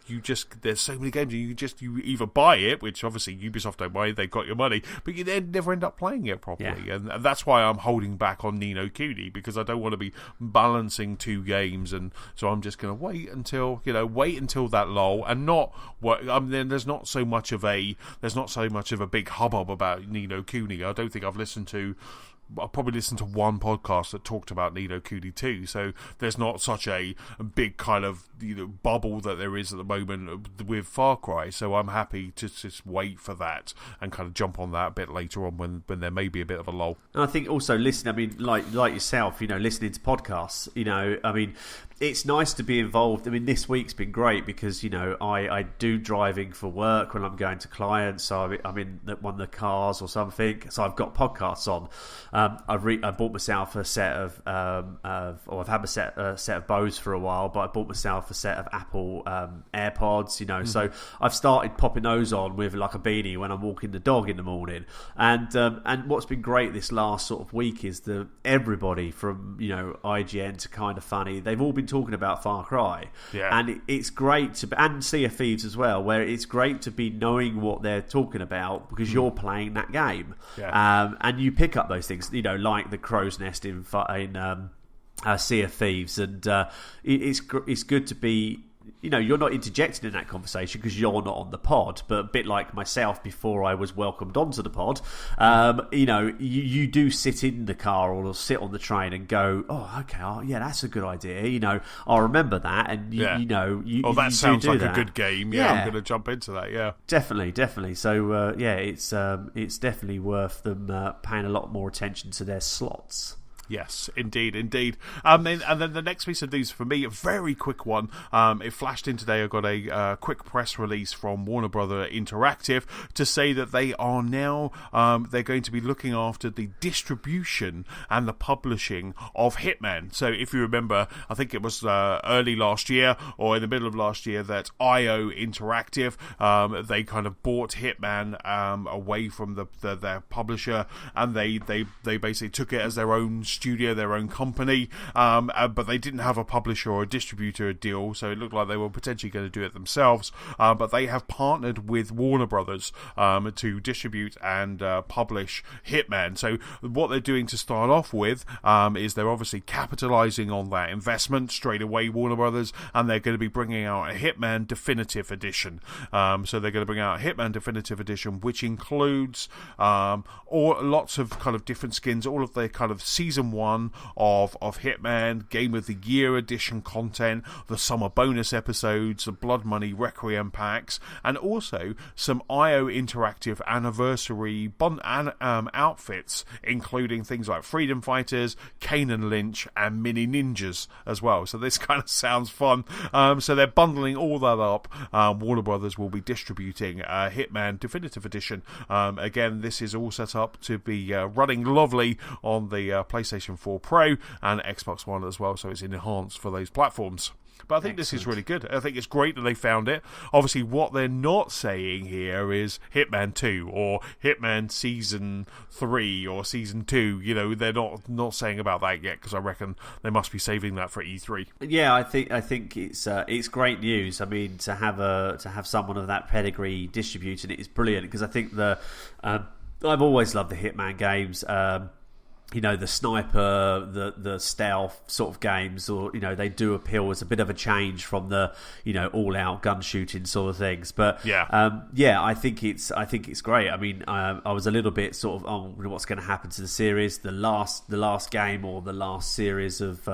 there's so many games, and you either buy it, which obviously Ubisoft don't buy, they've got your money, but you then never end up playing it properly, and that's why I'm holding back on Ni no Kuni, because I don't want to be balancing two games, and so I'm just going to wait until that lull, and not what. Then there's not so much of a big hubbub about Ni no Kuni. I don't think I've probably listened to one podcast that talked about Ni no Kuni 2, so there's not such a big kind of bubble that there is at the moment with Far Cry, so I'm happy to just wait for that and kind of jump on that a bit later on when there may be a bit of a lull. And I think also listening, I mean, like yourself, listening to podcasts, I mean, it's nice to be involved. I mean, this week's been great because, I do driving for work when I'm going to clients, so I'm in one of the cars or something, so I've got podcasts on. I bought myself a set of I've had a set of Bose for a while, but I bought myself a set of Apple AirPods, so I've started popping those on with like a beanie when I'm walking the dog in the morning. And what's been great this last sort of week is that everybody from, IGN to Kind of Funny, they've all been talking about Far Cry. And it's great and Sea of Thieves as well, where it's great to be knowing what they're talking about because you're playing that game. And you pick up those things, like the crow's nest in Sea of Thieves, and it's good to be, you're not interjecting in that conversation because you're not on the pod, but a bit like myself before I was welcomed onto the pod, you do sit in the car or sit on the train and go, oh, okay, that's a good idea, I'll remember that, and that sounds like a good game, I'm going to jump into that, definitely. So it's definitely worth them paying a lot more attention to their slots. Yes, indeed. And then the next piece of news for me, a very quick one. It flashed in today. I got a quick press release from Warner Brother Interactive to say that they are now they're going to be looking after the distribution and the publishing of Hitman. So if you remember, I think it was early last year or in the middle of last year that IO Interactive they kind of bought Hitman away from their publisher, and they basically took it as their own studio, their own company, but they didn't have a publisher or a distributor deal, so it looked like they were potentially going to do it themselves, but they have partnered with Warner Brothers to distribute and publish Hitman. So what they're doing to start off with is they're obviously capitalizing on that investment straight away, Warner Brothers, and they're going to be bringing out a Hitman Definitive Edition. So they're going to bring out a Hitman Definitive Edition, which includes lots of kind of different skins, all of the kind of Season 1 of Hitman, Game of the Year Edition content, the summer bonus episodes, the Blood Money Requiem packs, and also some IO Interactive anniversary outfits, including things like Freedom Fighters, Kane and Lynch, and Mini Ninjas as well. So this kind of sounds fun. So they're bundling all that up. Warner Brothers will be distributing Hitman Definitive Edition. Again, this is all set up to be running lovely on the PlayStation 4 Pro and Xbox One as well, so it's enhanced for those platforms. But I think this is really good. I think it's great that they found it. Obviously, what they're not saying here is Hitman 2 or Hitman Season 3 or Season 2. You know, they're not saying about that yet, because I reckon they must be saving that for E3. Yeah, I think it's great news. I mean, to have someone of that pedigree distributing it is brilliant, because I think I've always loved the Hitman games. You know, the sniper, the stealth sort of games, or, you know, they do appeal as a bit of a change from the, you know, all out gun shooting sort of things. But I think it's great. I mean, I was a little bit sort of, what's going to happen to the series? The last game, or the last series of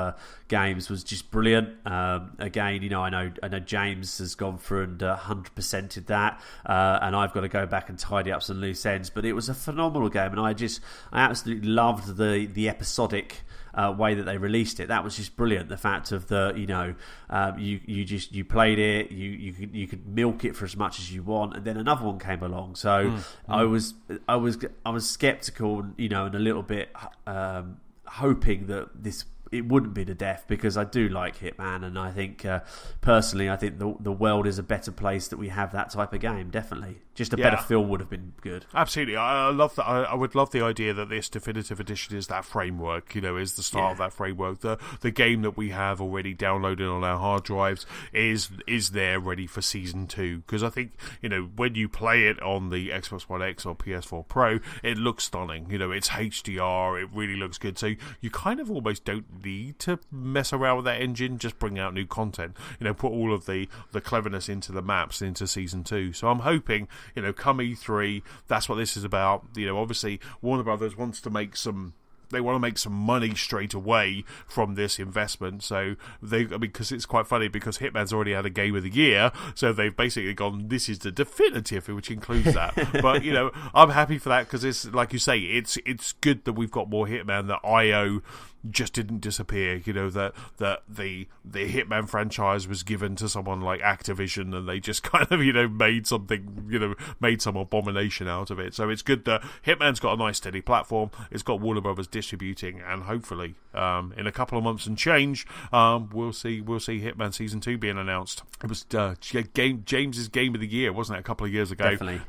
games, was just brilliant. Again, you know, I know James has gone through and 100%ed that, and I've got to go back and tidy up some loose ends. But it was a phenomenal game, and I absolutely loved the episodic way that they released it. That was just brilliant. The fact of you played it, you could milk it for as much as you want, and then another one came along. So I was skeptical, you know, and a little bit hoping that it wouldn't be to death, because I do like Hitman, and I think personally, I think the world is a better place that we have that type of game. Definitely, just a better film would have been good. Absolutely, I love that. I would love the idea that this definitive edition is that framework. You know, is the start of that framework. The game that we have already downloaded on our hard drives is there ready for Season 2. Because I think, you know, when you play it on the Xbox One X or PS4 Pro, it looks stunning. You know, it's HDR. It really looks good. So you kind of almost don't need to mess around with that engine. Just bring out new content. You know, put all of the cleverness into the maps into Season 2. So I'm hoping, you know, come E3, that's what this is about. You know, obviously Warner Brothers wants to make some money straight away from this investment. So because it's quite funny, because Hitman's already had a Game of the Year, so they've basically gone, this is the definitive, which includes that. But, you know, I'm happy for that, because it's, like you say, it's good that we've got more Hitman, that IO just didn't disappear. You know, that the Hitman franchise was given to someone like Activision, and they just kind of, you know, made some abomination out of it. So it's good that Hitman's got a nice steady platform. It's got Warner Brothers distributing, and hopefully in a couple of months and change, we'll see Hitman Season 2 being announced. It was James's Game of the Year, wasn't it, a couple of years ago? Definitely.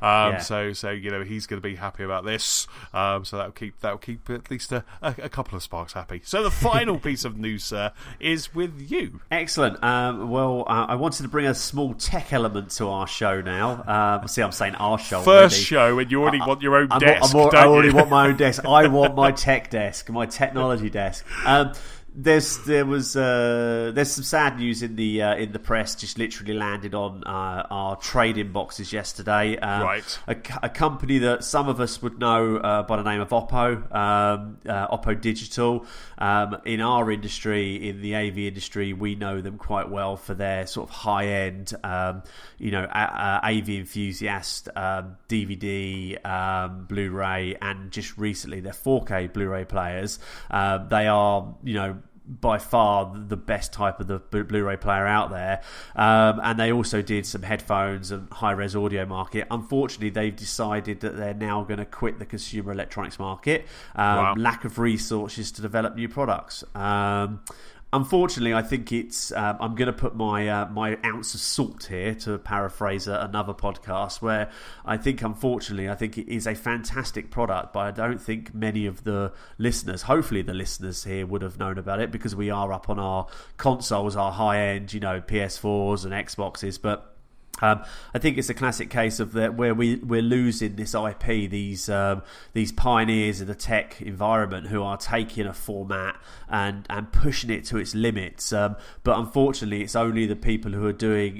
So you know, he's going to be happy about this. So that'll keep at least a couple of sparks happy. So the final piece of news, sir, is with you. Excellent. I wanted to bring a small tech element to our show now. See, I'm saying our show First already. Show, and you already want your own desk. I already want my own desk. I want my tech desk, my technology desk. there's some sad news in the press. Just literally landed on our trade inboxes yesterday. Right. A company that some of us would know by the name of Oppo, Oppo Digital. In our industry, in the AV industry, we know them quite well for their sort of high end, AV enthusiast DVD, Blu-ray, and just recently their 4K Blu-ray players. They are, by far the best type of the Blu-ray player out there, and they also did some headphones and high-res audio market. Unfortunately, they've decided that they're now going to quit the consumer electronics market. Wow. Lack of resources to develop new products. Unfortunately, I think it's. I'm going to put my ounce of salt here, to paraphrase another podcast, where I think, unfortunately, it is a fantastic product, but I don't think many of the listeners, hopefully the listeners here, would have known about it, because we are up on our consoles, our high-end, PS4s and Xboxes, but I think it's a classic case of that where we're losing this IP, these pioneers in the tech environment who are taking a format and pushing it to its limits. But unfortunately, it's only the people who are doing,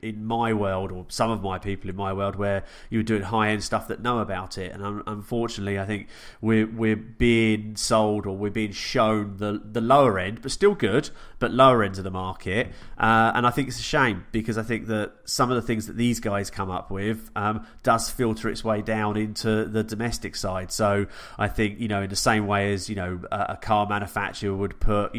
in my world, or some of my people in my world, where you're doing high end stuff, that know about it. And unfortunately, I think we're being sold, or we're being shown the lower end, but still good, but lower end of the market. And I think it's a shame, because I think that some of the things that these guys come up with does filter its way down into the domestic side. So I think, in the same way as, a car manufacturer would put,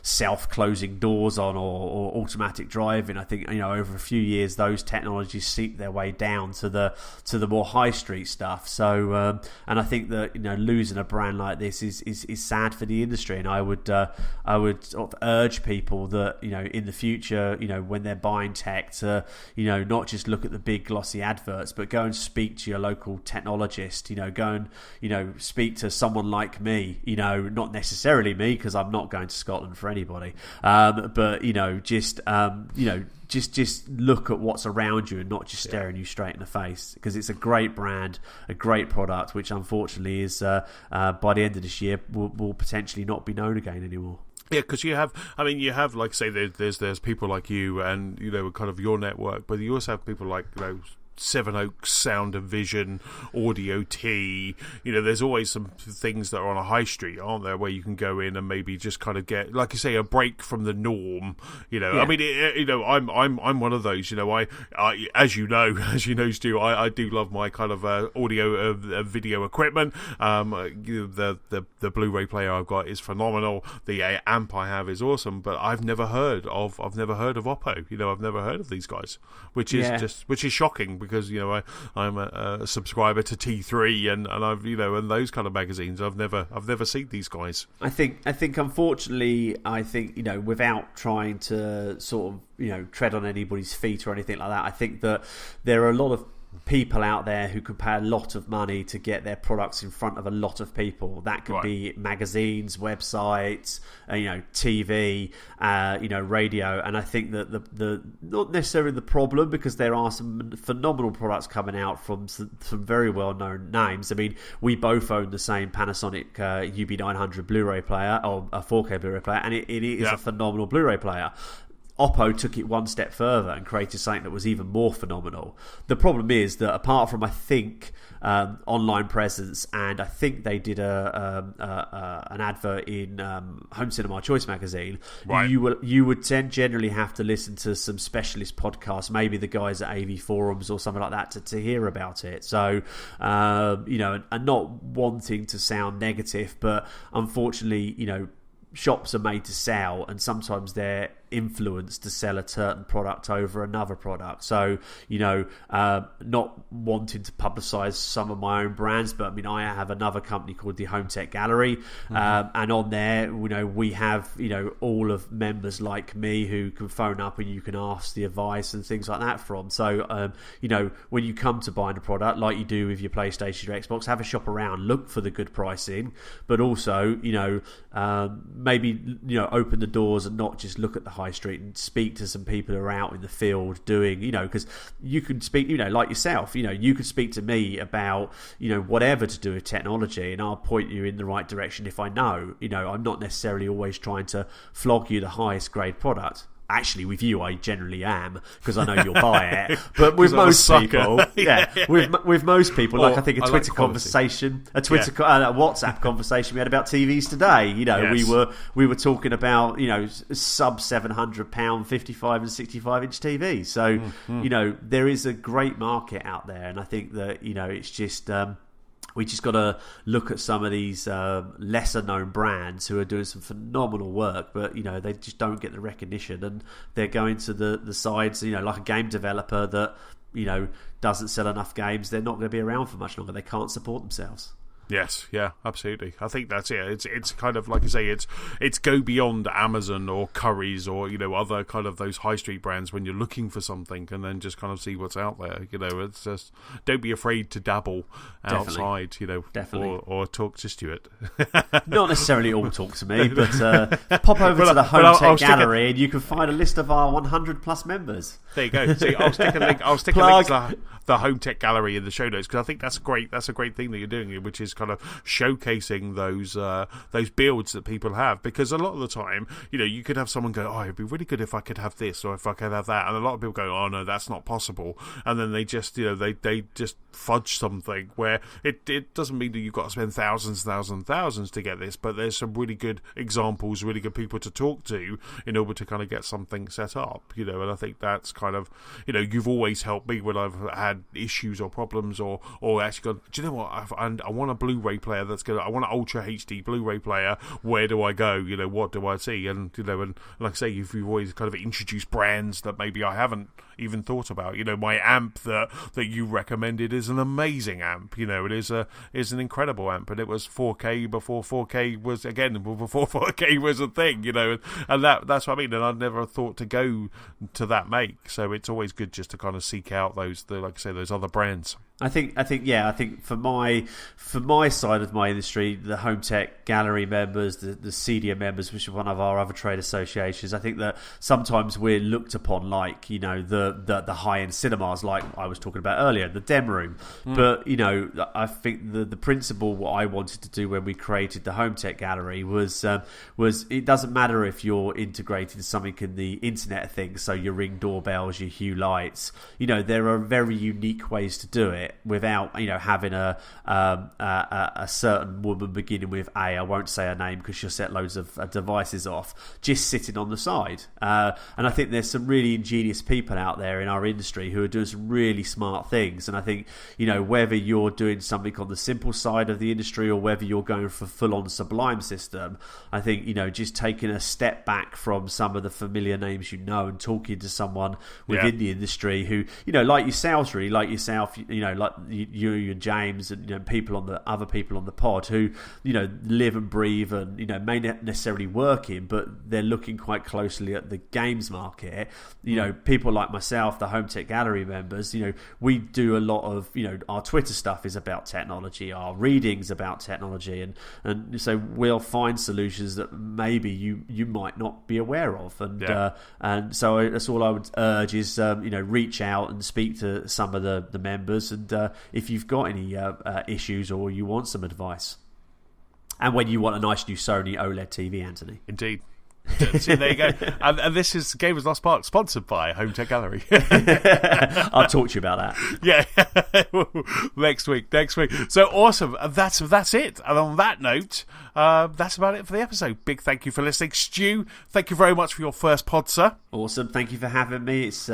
self-closing doors on, or automatic driving, I think, over a few years, those technologies seep their way down to the more high street stuff. So, and I think that, losing a brand like this is sad for the industry. And I would sort of urge people that, in the future, when they're buying tech, to, not just look at the big glossy adverts, but go and speak to your local technologist. Go and speak to someone like me. Not necessarily me, because I'm not going to Scotland for anybody. But just look at what's around you, and not just staring you straight in the face, because it's a great brand, a great product, which unfortunately is by the end of this year will potentially not be known again anymore. Yeah, because you have, like, say, there's people like you and, kind of your network, but you also have people like, Seven Oaks, Sound and Vision, Audio T. There's always some things that are on a high street, aren't there, where you can go in and maybe just kind of get, like you say, a break from the norm. Yeah. I'm one of those. I as you know, Stu, I do love my kind of audio video equipment. The Blu-ray player I've got is phenomenal. The amp I have is awesome, but I've never heard of Oppo. I've never heard of these guys, which is shocking. Because I'm a subscriber to T3 and I've and those kind of magazines. I've never seen these guys. I think unfortunately, without trying to sort of tread on anybody's feet or anything like that, I think that there are a lot of people out there who can pay a lot of money to get their products in front of a lot of people. That could be magazines, websites, TV, radio. And I think that the not necessarily the problem, because there are some phenomenal products coming out from some very well-known names. I mean, we both own the same Panasonic UB900 Blu-ray player, or a 4K Blu-ray player, and it is a phenomenal Blu-ray player. Oppo took it one step further and created something that was even more phenomenal. The problem is that, apart from, I think, online presence, and I think they did an advert in Home Cinema Choice magazine, you would then generally have to listen to some specialist podcasts, maybe the guys at AV Forums or something like that, to hear about it. So, and not wanting to sound negative, but unfortunately, shops are made to sell, and sometimes they're influenced to sell a certain product over another product. So, not wanting to publicise some of my own brands, but I have another company called the Home Tech Gallery, and on there, we have, all of members like me who can phone up and you can ask the advice and things like that from. So, when you come to buying a product, like you do with your PlayStation or Xbox, have a shop around, look for the good pricing, but also, maybe, open the doors and not just look at the high high street and speak to some people who are out in the field doing, because you can speak, like yourself, you could speak to me about, whatever to do with technology, and I'll point you in the right direction if I know. I'm not necessarily always trying to flog you the highest grade product. Actually, with you, I generally am, because I know you'll buy it. But with most people, with most people, like I think a Twitter conversation, a WhatsApp conversation we had about TVs today. We were talking about sub £700 55 and 65-inch TVs. So there is a great market out there, and I think that it's just. We just got to look at some of these lesser-known brands who are doing some phenomenal work, but they just don't get the recognition, and they're going to the sides. Like a game developer that doesn't sell enough games, they're not going to be around for much longer. They can't support themselves. Yes, yeah, absolutely. I think that's it. It's kind of like you say, it's go beyond Amazon or Currys or other kind of those high street brands when you're looking for something, and then just kind of see what's out there. It's just don't be afraid to dabble outside. Definitely. Or talk to Stuart. Not necessarily all talk to me, but pop over to the Home Tech Gallery and you can find a list of our 100 plus members. There you go. See, I'll stick a link. I'll stick a link to the Home Tech Gallery in the show notes, because I think that's great. That's a great thing that you're doing, which is kind of showcasing those builds that people have. Because a lot of the time, you could have someone go, "Oh, it'd be really good if I could have this or if I could have that," and a lot of people go, "Oh no, that's not possible," and then they just they just fudge something where it doesn't mean that you've got to spend thousands to get this, but there's some really good examples, really good people to talk to in order to kind of get something set up, and I think that's kind of you've always helped me when I've had issues or problems or actually gone, do you know what, I want a Blu-ray player I want an Ultra HD Blu-ray player, where do I go, what do I see, and and like I say, you've always kind of introduced brands that maybe I haven't even thought about. My amp that you recommended is an amazing amp. It is an incredible amp, and it was 4K before 4K was before 4K was a thing. And that's what I mean. And I'd never thought to go to that make. So it's always good just to kind of seek out those other brands. I think for my side of my industry, the Home Tech Gallery members, the CDA members, which is one of our other trade associations, I think that sometimes we're looked upon like the high end cinemas, like I was talking about earlier, the Dem Room. But I think the principle what I wanted to do when we created the Home Tech Gallery was it doesn't matter if you're integrating something in the Internet of Things, so your Ring doorbells, your Hue lights. There are very unique ways to do it without having a certain woman beginning with A, I won't say her name because she'll set loads of devices off, just sitting on the side. And I think there's some really ingenious people out there in our industry who are doing some really smart things. And I think whether you're doing something on the simple side of the industry or whether you're going for full-on Sublime system, I think just taking a step back from some of the familiar names and talking to someone within the industry who like yourself, like you and James and other people on the pod who live and breathe and may not necessarily work in, but they're looking quite closely at the games market. People like myself, the Home Tech Gallery members, we do a lot of our Twitter stuff is about technology, our readings about technology, and so we'll find solutions that maybe you might not be aware of, and so that's all I would urge is reach out and speak to some of the members, and if you've got any issues or you want some advice. And when you want a nice new Sony OLED TV, Anthony. Indeed. See, there you go. And this is Gamers Lost Park, sponsored by Home Tech Gallery. I'll talk to you about that. Yeah. next week. So awesome. That's it. And on that note, that's about it for the episode. Big thank you for listening. Stu, thank you very much for your first pod, sir. Awesome. Thank you for having me. It's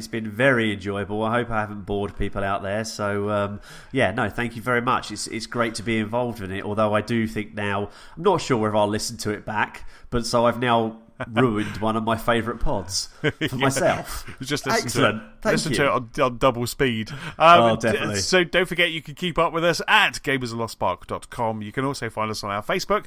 been very enjoyable. I hope I haven't bored people out there. So, thank you very much. It's great to be involved in it, although I do think now, I'm not sure whether I'll listen to it back, but so I've now ruined one of my favourite pods for myself. Just listen Excellent. Listen to it on double speed. Definitely. So don't forget you can keep up with us at gamersalostspark.com. You can also find us on our Facebook.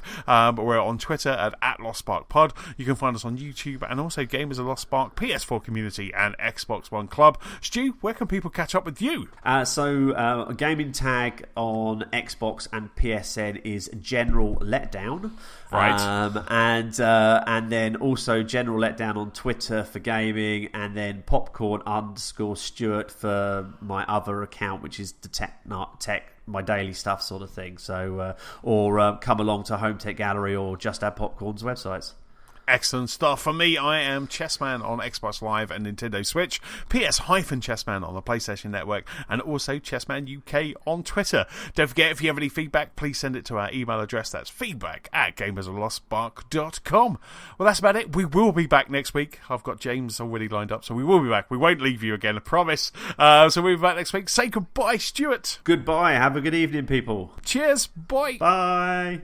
We're on Twitter at @LostSparkPod. You can find us on YouTube and also Gamers of Lost Spark PS4 Community and Xbox One Club. Stu, where can people catch up with you? A gaming tag on Xbox and PSN is General Letdown. Right. And then also General Letdown on Twitter for gaming, and then popcorn_Stuart for my other account, which is the tech, my daily stuff sort of thing. So, or come along to Home Tech Gallery or Just Add Popcorn's websites. Excellent stuff. For me, I am Chessman on Xbox Live and Nintendo Switch, PS-Chessman on the PlayStation Network, and also Chessman UK on Twitter. Don't forget, if you have any feedback, please send it to our email address. That's feedback@gamersoflostspark.com. Well, that's about it. We will be back next week. I've got James already lined up, so we will be back. We won't leave you again, I promise. So we'll be back next week. Say goodbye, Stuart. Goodbye. Have a good evening, people. Cheers. Bye. Bye.